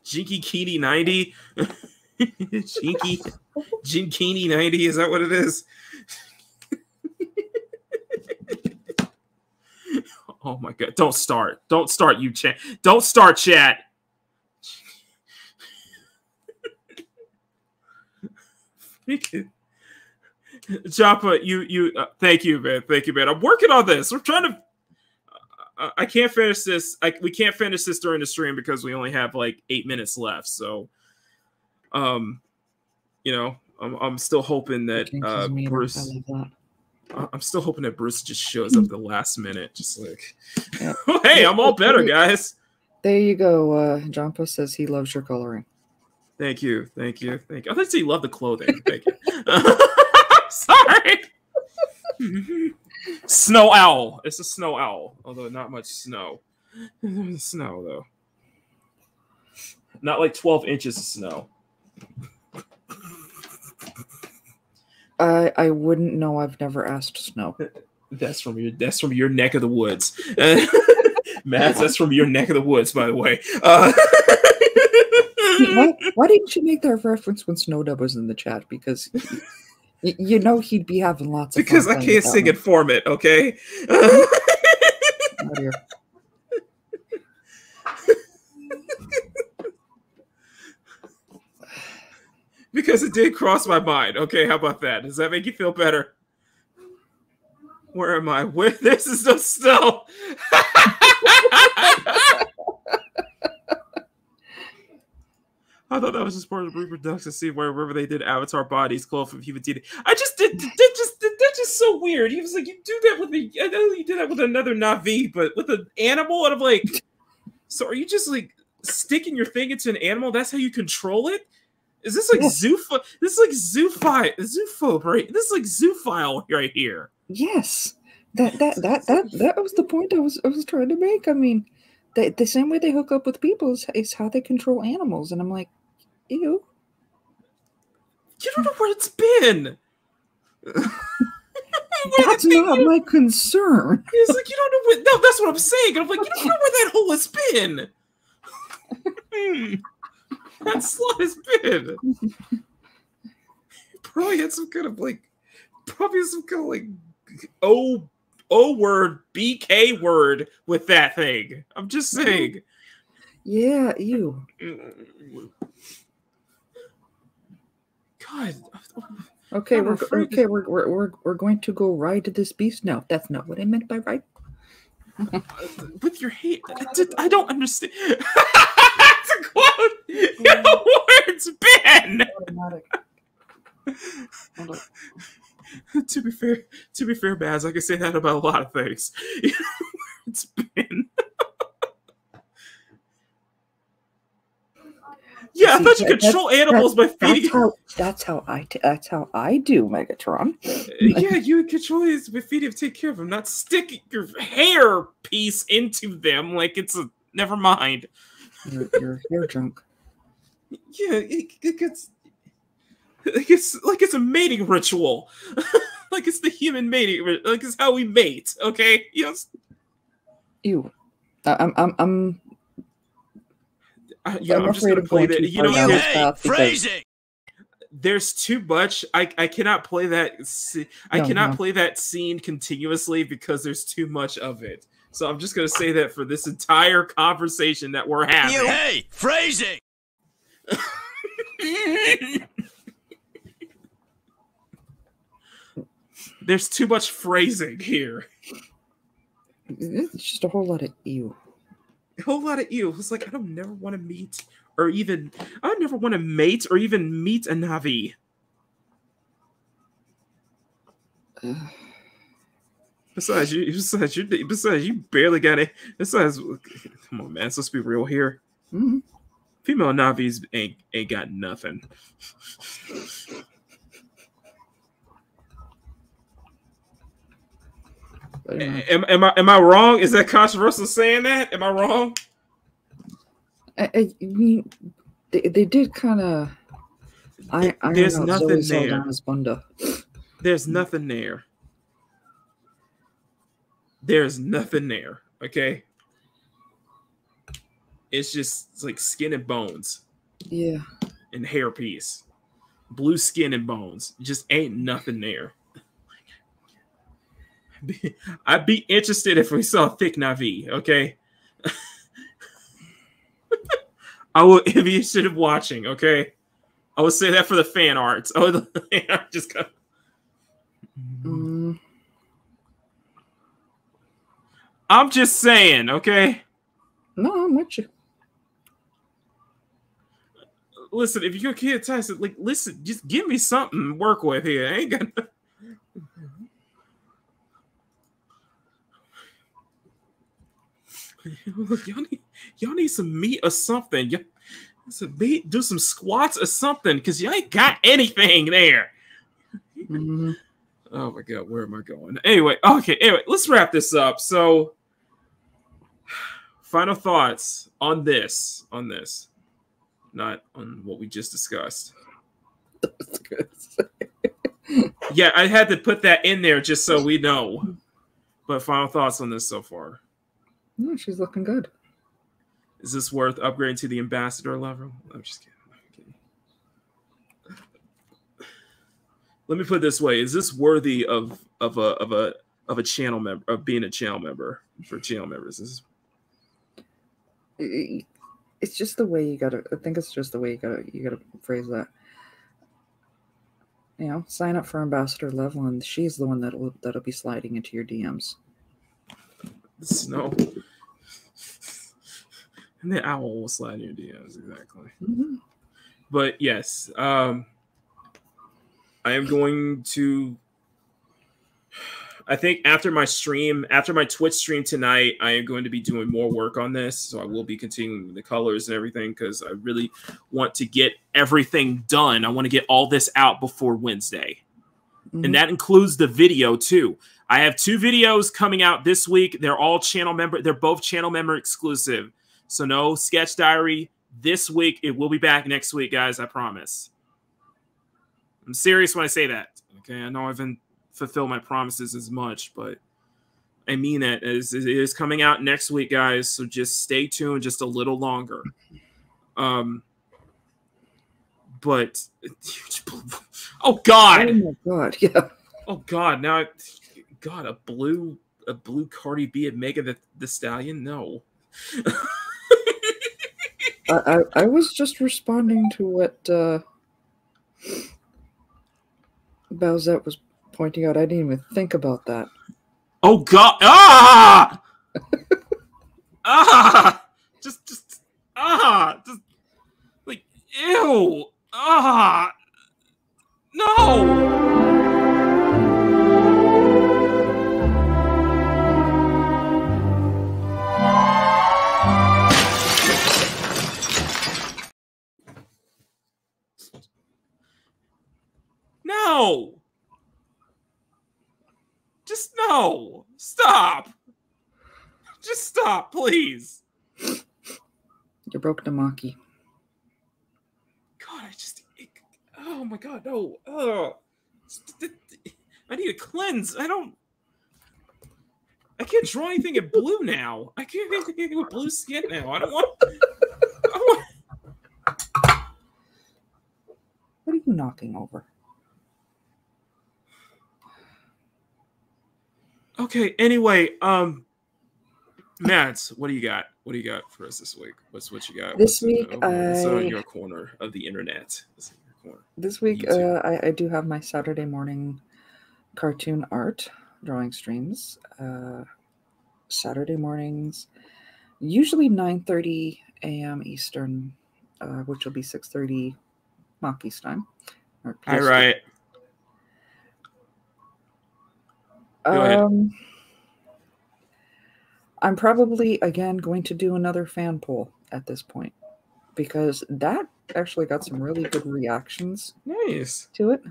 Jinky Kini 90. Jinkini 90. Is that what it is? Oh my god! Don't start! Don't start, you chat! Don't start, chat! Joppa, you thank you, man. Thank you, man. I'm working on this. We're trying to. I can't finish this. We can't finish this during the stream because we only have like 8 minutes left. So, you know, I'm still hoping that Bruce. I love that. I'm still hoping that Bruce just shows up the last minute, just like, yeah. Hey, I'm all better, guys. There you go. Jumpo says he loves your coloring. Thank you, thank you, thank you. I thought you love the clothing. Thank you. Sorry. Snow owl. It's a snow owl, although not much snow. Snow though, not like 12 inches of snow. I wouldn't know. I've never asked Snow. That's from your neck of the woods. Matt, that's from your neck of the woods, by the way. Why didn't you make that reference when Snowdub was in the chat? Because you know he'd be having lots of fun. Because I can't sing it for it, okay? Oh, dear. Because it did cross my mind. Okay, how about that? Does that make you feel better? Where am I? Where? This is no snow. I thought that was just part of the reproduction scene wherever they did Avatar bodies, clothes from human DNA. That's just so weird. He was like, you do that with I know you did that with another Navi, but with an animal, and I'm like, so are you just like sticking your thing into an animal? That's how you control it? Is this like Zoophile? This is like Zoophobe, right? This is like Zoophile right here. Yes, that was the point I was trying to make. I mean, the same way they hook up with people is how they control animals, and I'm like, ew. You don't know where it's been. That's not my concern. It's like you don't know where. No, that's what I'm saying. I'm like, you don't know where that hole has been. That slot has been. Probably had some kind of like, O word, BK word with that thing. I'm just saying. Yeah, you. God. Okay, we're going to go ride this beast. No, that's not what I meant by ride. With your hand, I don't understand. That's a quote. You know where it's been. To be fair, Baz, I can say that about a lot of things. You know where it's been. Yeah, I thought you control animals by feeding. That's how I do, Megatron. Yeah, you control it by feeding them, take care of them, not sticking your hair piece into them like it's a. Never mind. Your hair junk. Yeah, it's like it's a mating ritual. Like it's the human mating, like it's how we mate. Okay, yes. Ew. I'm just gonna play that. You know, phrasing. There's too much. I cannot play that. I cannot play that scene continuously because there's too much of it. So I'm just gonna say that for this entire conversation that we're having. Hey, phrasing. There's too much phrasing here. It's just a whole lot of ew. A whole lot of ew. It's like I don't never want to meet or even I never want to mate or even meet a Navi. Besides, you barely got it. Besides, come on, man. Let's be real here. Mm-hmm. Female Navis ain't got nothing. Am I wrong? Is that controversial saying that? Am I wrong? I mean, they did kind of. There's nothing there. There's nothing there. There's nothing there. Okay. It's like skin and bones. Yeah. And hairpiece. Blue skin and bones. Just ain't nothing there. I'd be interested if we saw thick Navi, okay? I would be interested in watching, okay? I would say that for the fan arts. I would just go. I'm just saying, okay? No, I'm with you. Listen, if you're a kid, Tyson, like, listen, just give me something to work with here. I ain't got no... Look, y'all need some meat or something. Some meat, do some squats or something, because you ain't got anything there. Mm-hmm. Oh my god, where am I going? Anyway, let's wrap this up. So, final thoughts on this, not on what we just discussed. That's good. Yeah, I had to put that in there just so we know. But final thoughts on this so far. No, she's looking good. Is this worth upgrading to the ambassador level? I'm just kidding. Let me put it this way: is this worthy of a channel member, of being a channel member for channel members? It's just the way you gotta. I think it's just the way you gotta phrase that. You know, sign up for ambassador level, and she's the one that'll be sliding into your DMs. Snow. And the owl will slide in your DMs, exactly. Mm-hmm. But yes, I am going to. I think after my Twitch stream tonight, I am going to be doing more work on this. So I will be continuing the colors and everything because I really want to get everything done. I want to get all this out before Wednesday. Mm-hmm. And that includes the video too. I have 2 videos coming out this week. They're all channel member. They're both channel member exclusive. So no sketch diary this week. It will be back next week, guys. I promise. I'm serious when I say that. Okay, I know I haven't fulfilled my promises as much, but I mean that. It is coming out next week, guys. So just stay tuned just a little longer. But oh god! Oh my god! Yeah. Oh god! Now, God, a blue Cardi B at Mega the Stallion? No. I was just responding to what Bowsette was pointing out. I didn't even think about that. Oh god! Ah! Ah! Just like ew! Ah! No! No! Just no! Stop! Just stop, please! You broke the Maki. God, oh my god, no. Oh. I need a cleanse. I can't draw anything in blue now. I can't do anything with blue skin now. I don't want... What are you knocking over? Okay, anyway, Mads, what do you got? What do you got for us this week? What you got? This week, what's on your corner of the internet? This week, I do have my Saturday morning cartoon art, drawing streams, Saturday mornings, usually 9:30 a.m. Eastern, which will be 6:30 Maki's time. Hi, Riot. Go ahead. I'm probably, again, going to do another fan poll at this point, because that actually got some really good reactions to it.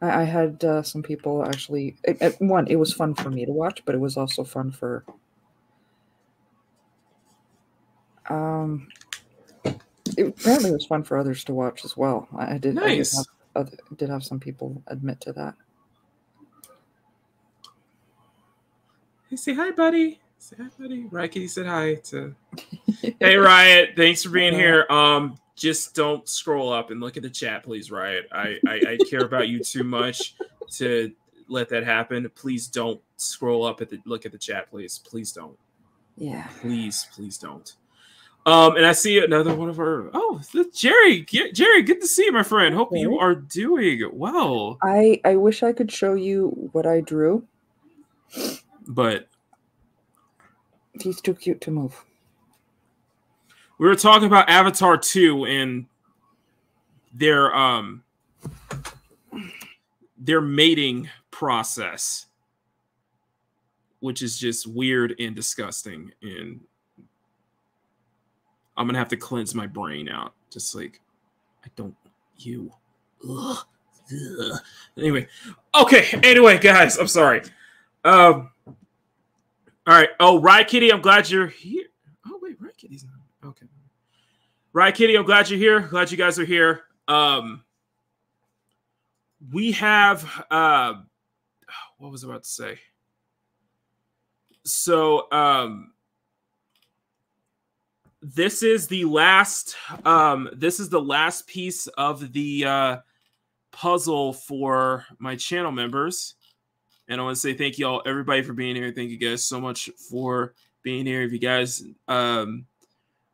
I had some people actually... One, it was fun for me to watch, but it was also fun for... apparently it was fun for others to watch as well. I did have some people admit to that. Hey, say hi, buddy. Say hi, buddy. Riot Kitty said hi to... Hey, Riot. Thanks for being here. Just don't scroll up and look at the chat, please, Riot. I care about you too much to let that happen. Please don't scroll up look at the chat, please. Please don't. Yeah. Please don't. And I see another one of our... Oh, Gerry. Gerry, good to see you, my friend. Hope you are doing well. I wish I could show you what I drew. But he's too cute to move. We were talking about Avatar 2 and their mating process, which is just weird and disgusting, and I'm gonna have to cleanse my brain out. Just like, I don't you. Ugh. Ugh. Anyway, okay. Anyway, guys, I'm sorry. All right. Oh, Riot Kitty, I'm glad you're here. Oh wait, Riot Kitty's not. Okay. Riot Kitty, I'm glad you're here. Glad you guys are here. We have what was I about to say? So this is the last piece of the puzzle for my channel members. And I want to say thank you all, everybody, for being here. Thank you guys so much for being here. If you guys,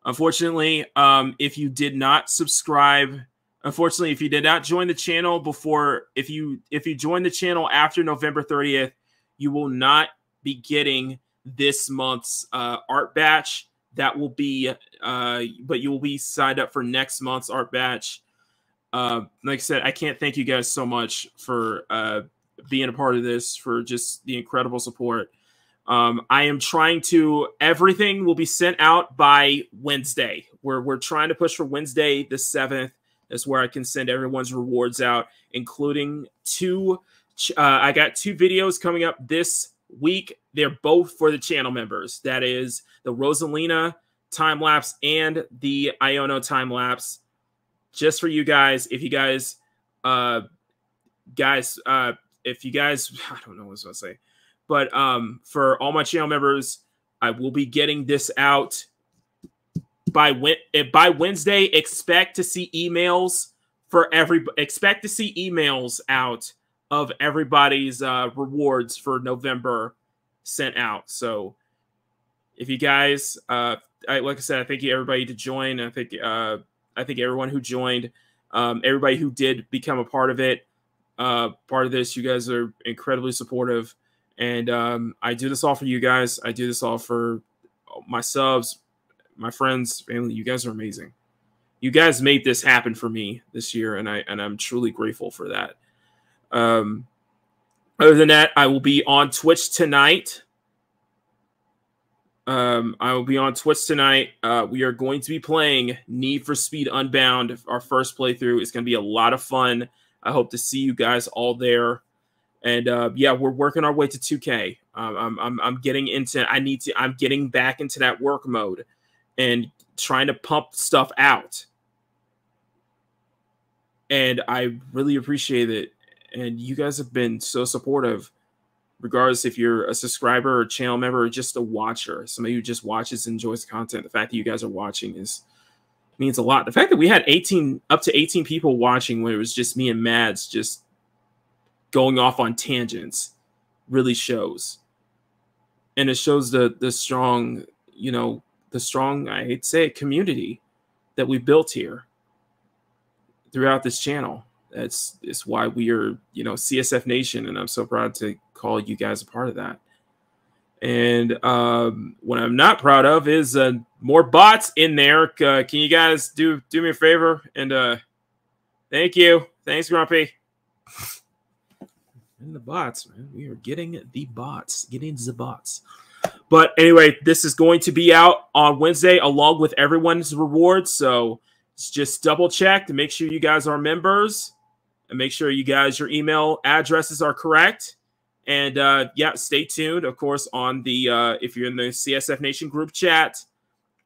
unfortunately, if you did not subscribe, unfortunately, if you did not join the channel before, if you join the channel after November 30th, you will not be getting this month's art batch. That will be, but you will be signed up for next month's art batch. Like I said, I can't thank you guys so much for being a part of this, for just the incredible support. I am trying to, everything will be sent out by Wednesday. We're trying to push for Wednesday the 7th. That's where I can send everyone's rewards out, including I got 2 videos coming up this week. They're both for the channel members. That is the Rosalina time lapse and the Iono time lapse, just for you guys. If you guys, if you guys, I don't know what I was going to say, but for all my channel members, I will be getting this out by Wednesday. Expect to see emails out of everybody's rewards for November sent out. So if you guys, like I said, I thank you everybody to join. I think everyone who joined, everybody who did become a part of it. Part of this, you guys are incredibly supportive, and I do this all for you guys. I do this all for my subs, my friends, family. You guys are amazing. You guys made this happen for me this year, and I'm truly grateful for that. Other than that, I will be on Twitch tonight. We are going to be playing Need for Speed Unbound. Our first playthrough is going to be a lot of fun. I hope to see you guys all there. And yeah, we're working our way to 2K. I'm getting back into that work mode and trying to pump stuff out. And I really appreciate it. And you guys have been so supportive, regardless if you're a subscriber or channel member or just a watcher, somebody who just watches and enjoys the content. The fact that you guys are watching means a lot. The fact that we had up to 18 people watching when it was just me and Mads just going off on tangents really shows. And it shows the strong, I hate to say it, community that we built here throughout this channel. it's why we are, you know, CSF Nation, and I'm so proud to call you guys a part of that. And what I'm not proud of is more bots in there. Can you guys do me a favor? And thank you. Thanks, Grumpy. And the bots, man. We are getting the bots. But anyway, this is going to be out on Wednesday along with everyone's rewards. So just double check to make sure you guys are members and make sure you guys, your email addresses are correct. And yeah, stay tuned, of course, on the if you're in the CSF Nation group chat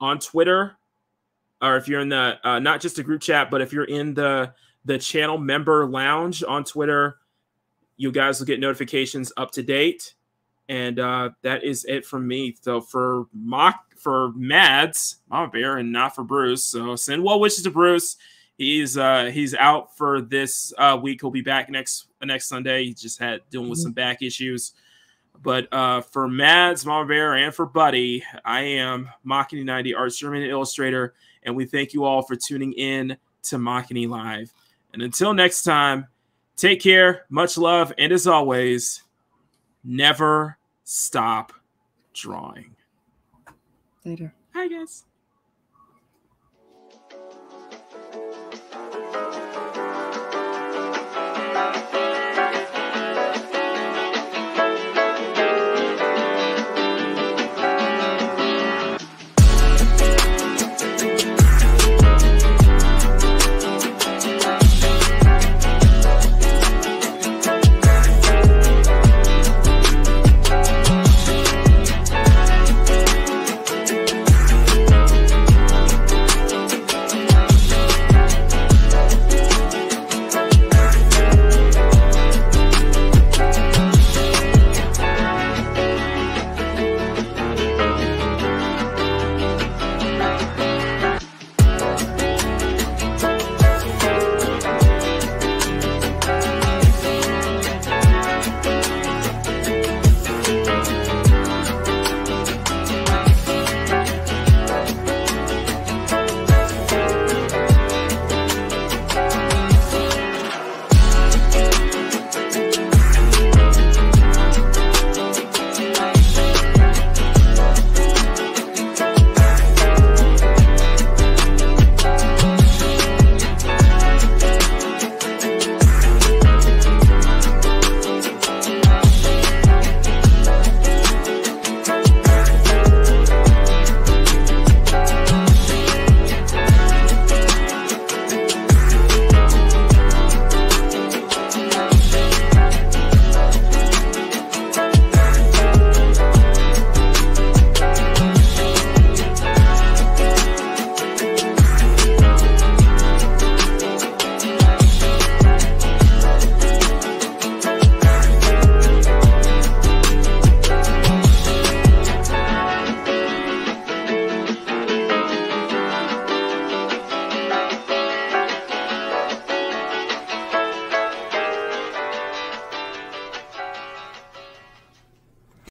on Twitter, or if you're in the not just a group chat, but if you're in the channel member lounge on Twitter, you guys will get notifications up to date. And that is it from me. So for Mads, Mamabear, and not for Bruce. So send well wishes to Bruce. He's out for this week. He'll be back next Sunday. He just had dealing with some back issues. But for Mads, Mamabear, and for Buddy, I am Makini 90, art streamer and illustrator, and we thank you all for tuning in to Makini Live. And until next time, take care, much love, and as always, never stop drawing. Later. Hi, guys.